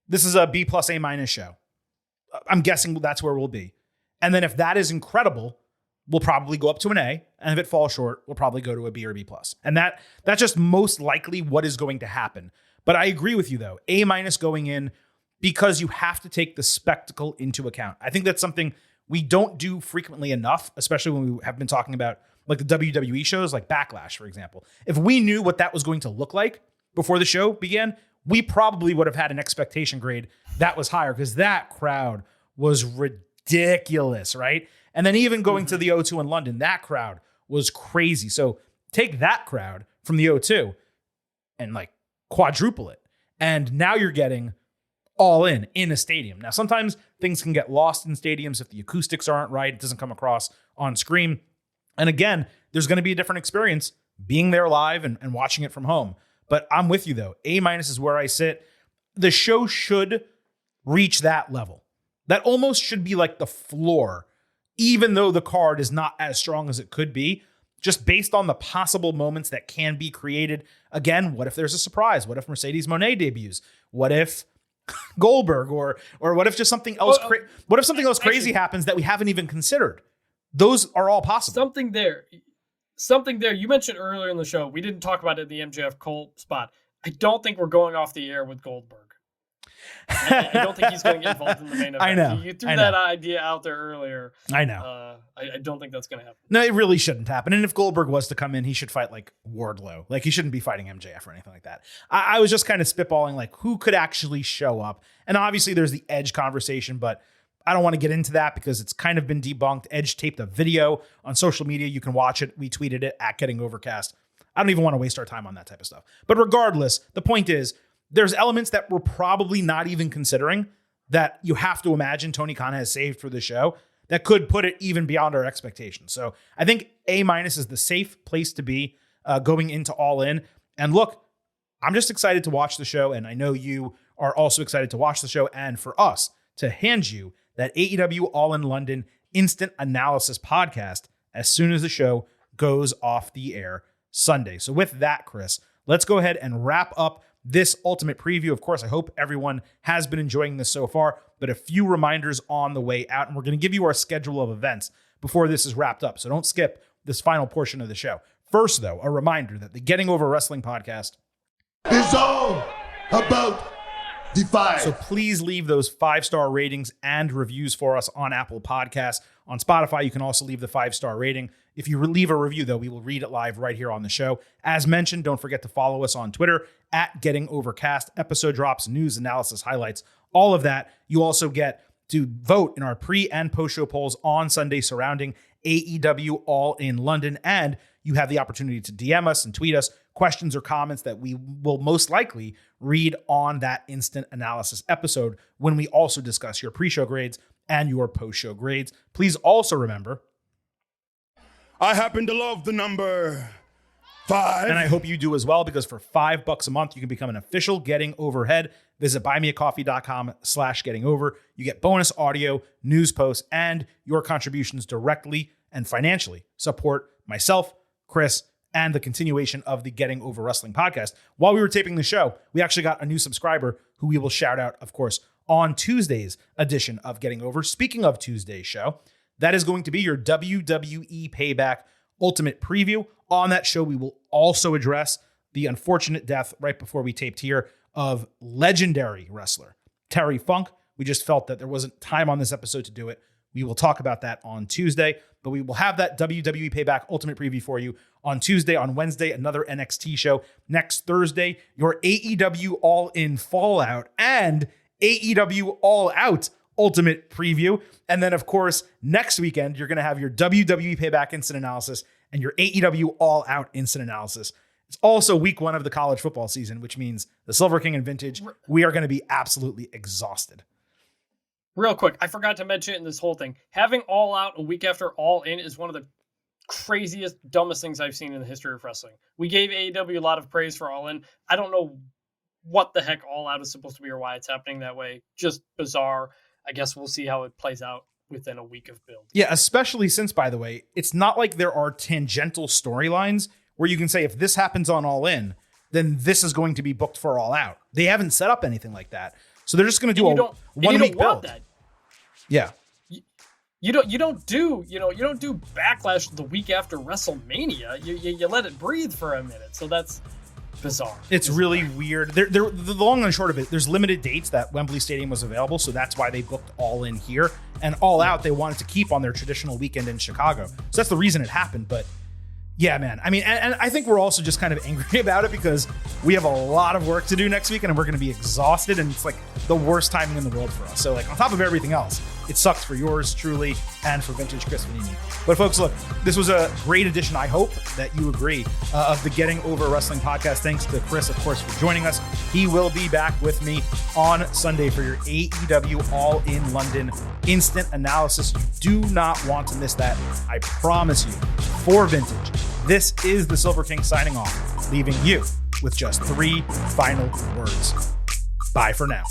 [SPEAKER 1] this is a B+ A- show. I'm guessing that's where we'll be. And then if that is incredible, we'll probably go up to an A. And if it falls short, we'll probably go to a B or B+. And that's just most likely what is going to happen. But I agree with you, though. A- going in because you have to take the spectacle into account. I think that's something we don't do frequently enough, especially when we have been talking about like the WWE shows, like Backlash, for example. If we knew what that was going to look like before the show began, we probably would have had an expectation grade that was higher because that crowd was ridiculous, right? And then even going to the O2 in London, that crowd was crazy. So take that crowd from the O2 and like quadruple it. And now you're getting All In a stadium. Now, sometimes things can get lost in stadiums if the acoustics aren't right. It doesn't come across on screen. And again, there's going to be a different experience being there live and watching it from home. But I'm with you, though. A- is where I sit. The show should reach that level. That almost should be like the floor, even though the card is not as strong as it could be, just based on the possible moments that can be created. Again, what if there's a surprise? What if Mercedes Moné debuts? What if Goldberg or what if just something else? What if something else crazy happens that we haven't even considered? Those are all possible.
[SPEAKER 3] Something there. You mentioned earlier in the show, we didn't talk about it in the MJF Cole spot. I don't think we're going off the air with Goldberg. I don't think he's going to get involved in the main event.
[SPEAKER 1] I know.
[SPEAKER 3] You threw that idea out there earlier.
[SPEAKER 1] I know.
[SPEAKER 3] I don't think that's going to happen.
[SPEAKER 1] No, it really shouldn't happen. And if Goldberg was to come in, he should fight like Wardlow. Like he shouldn't be fighting MJF or anything like that. I was just kind of spitballing like who could actually show up. And obviously there's the Edge conversation, but I don't want to get into that because it's kind of been debunked. Edge taped a video on social media. You can watch it. We tweeted it at Getting Overcast. I don't even want to waste our time on that type of stuff. But regardless, the point is there's elements that we're probably not even considering that you have to imagine Tony Khan has saved for the show that could put it even beyond our expectations. So I think A- is the safe place to be going into All In. And look, I'm just excited to watch the show. And I know you are also excited to watch the show and for us to hand you that AEW All In London instant analysis podcast as soon as the show goes off the air Sunday. So with that, Chris, let's go ahead and wrap up this ultimate preview. Of course, I hope everyone has been enjoying this so far, but a few reminders on the way out, and we're going to give you our schedule of events before this is wrapped up. So don't skip this final portion of the show. First, though, a reminder that the Getting Over Wrestling podcast
[SPEAKER 2] is all about Defy.
[SPEAKER 1] So please leave those 5-star ratings and reviews for us on Apple Podcasts. On Spotify, you can also leave the 5-star rating. If you leave a review, though, we will read it live right here on the show. As mentioned, don't forget to follow us on Twitter at Getting Overcast. Episode drops, news, analysis, highlights, all of that. You also get to vote in our pre- and post-show polls on Sunday surrounding AEW All In London. And you have the opportunity to DM us and tweet us questions or comments that we will most likely read on that instant analysis episode when we also discuss your pre-show grades and your post-show grades. Please also remember,
[SPEAKER 2] I happen to love the number 5.
[SPEAKER 1] And I hope you do as well, because for $5 a month, you can become an official Getting Over head. Visit buymeacoffee.com/gettingover. You get bonus audio, news posts, and your contributions directly and financially support myself, Chris, and the continuation of the Getting Over Wrestling podcast. While we were taping the show, we actually got a new subscriber who we will shout out, of course, on Tuesday's edition of Getting Over. Speaking of Tuesday's show, that is going to be your WWE Payback Ultimate Preview. On that show, we will also address the unfortunate death right before we taped here of legendary wrestler Terry Funk. We just felt that there wasn't time on this episode to do it. We will talk about that on Tuesday, but we will have that WWE Payback Ultimate Preview for you on Tuesday. On Wednesday, another NXT show. Next Thursday, your AEW All In Fallout and AEW All Out Ultimate Preview. And then, of course, next weekend, you're going to have your WWE Payback Instant Analysis and your AEW All Out Instant Analysis. It's also week 1 of the college football season, which means the Silver King and Vintage, we are going to be absolutely exhausted.
[SPEAKER 3] Real quick, I forgot to mention it in this whole thing. Having All Out a week after All In is one of the craziest, dumbest things I've seen in the history of wrestling. We gave AEW a lot of praise for All In. I don't know what the heck All Out is supposed to be or why it's happening that way. Just bizarre. I guess we'll see how it plays out within a week of build.
[SPEAKER 1] Yeah, especially since, by the way, it's not like there are tangential storylines where you can say if this happens on All In, then this is going to be booked for All Out. They haven't set up anything like that. So they're just going to do a 1 week build. That. Yeah.
[SPEAKER 3] You don't do Backlash the week after WrestleMania. You let it breathe for a minute. So that's bizarre.
[SPEAKER 1] It's really weird. The long and short of it, there's limited dates that Wembley Stadium was available, so that's why they booked All In here. And All Out, they wanted to keep on their traditional weekend in Chicago. So that's the reason it happened. But yeah, man. I mean, and I think we're also just kind of angry about it because we have a lot of work to do next weekend and we're going to be exhausted, and it's like the worst timing in the world for us. So like on top of everything else, it sucks for yours truly and for Vintage Chris Vanini. But folks, look, this was a great edition, I hope that you agree, of the Getting Over Wrestling podcast. Thanks to Chris, of course, for joining us. He will be back with me on Sunday for your AEW All In London instant analysis. You do not want to miss that. I promise you. For Vintage, this is the Silver King signing off, leaving you with just 3 final words. Bye for now.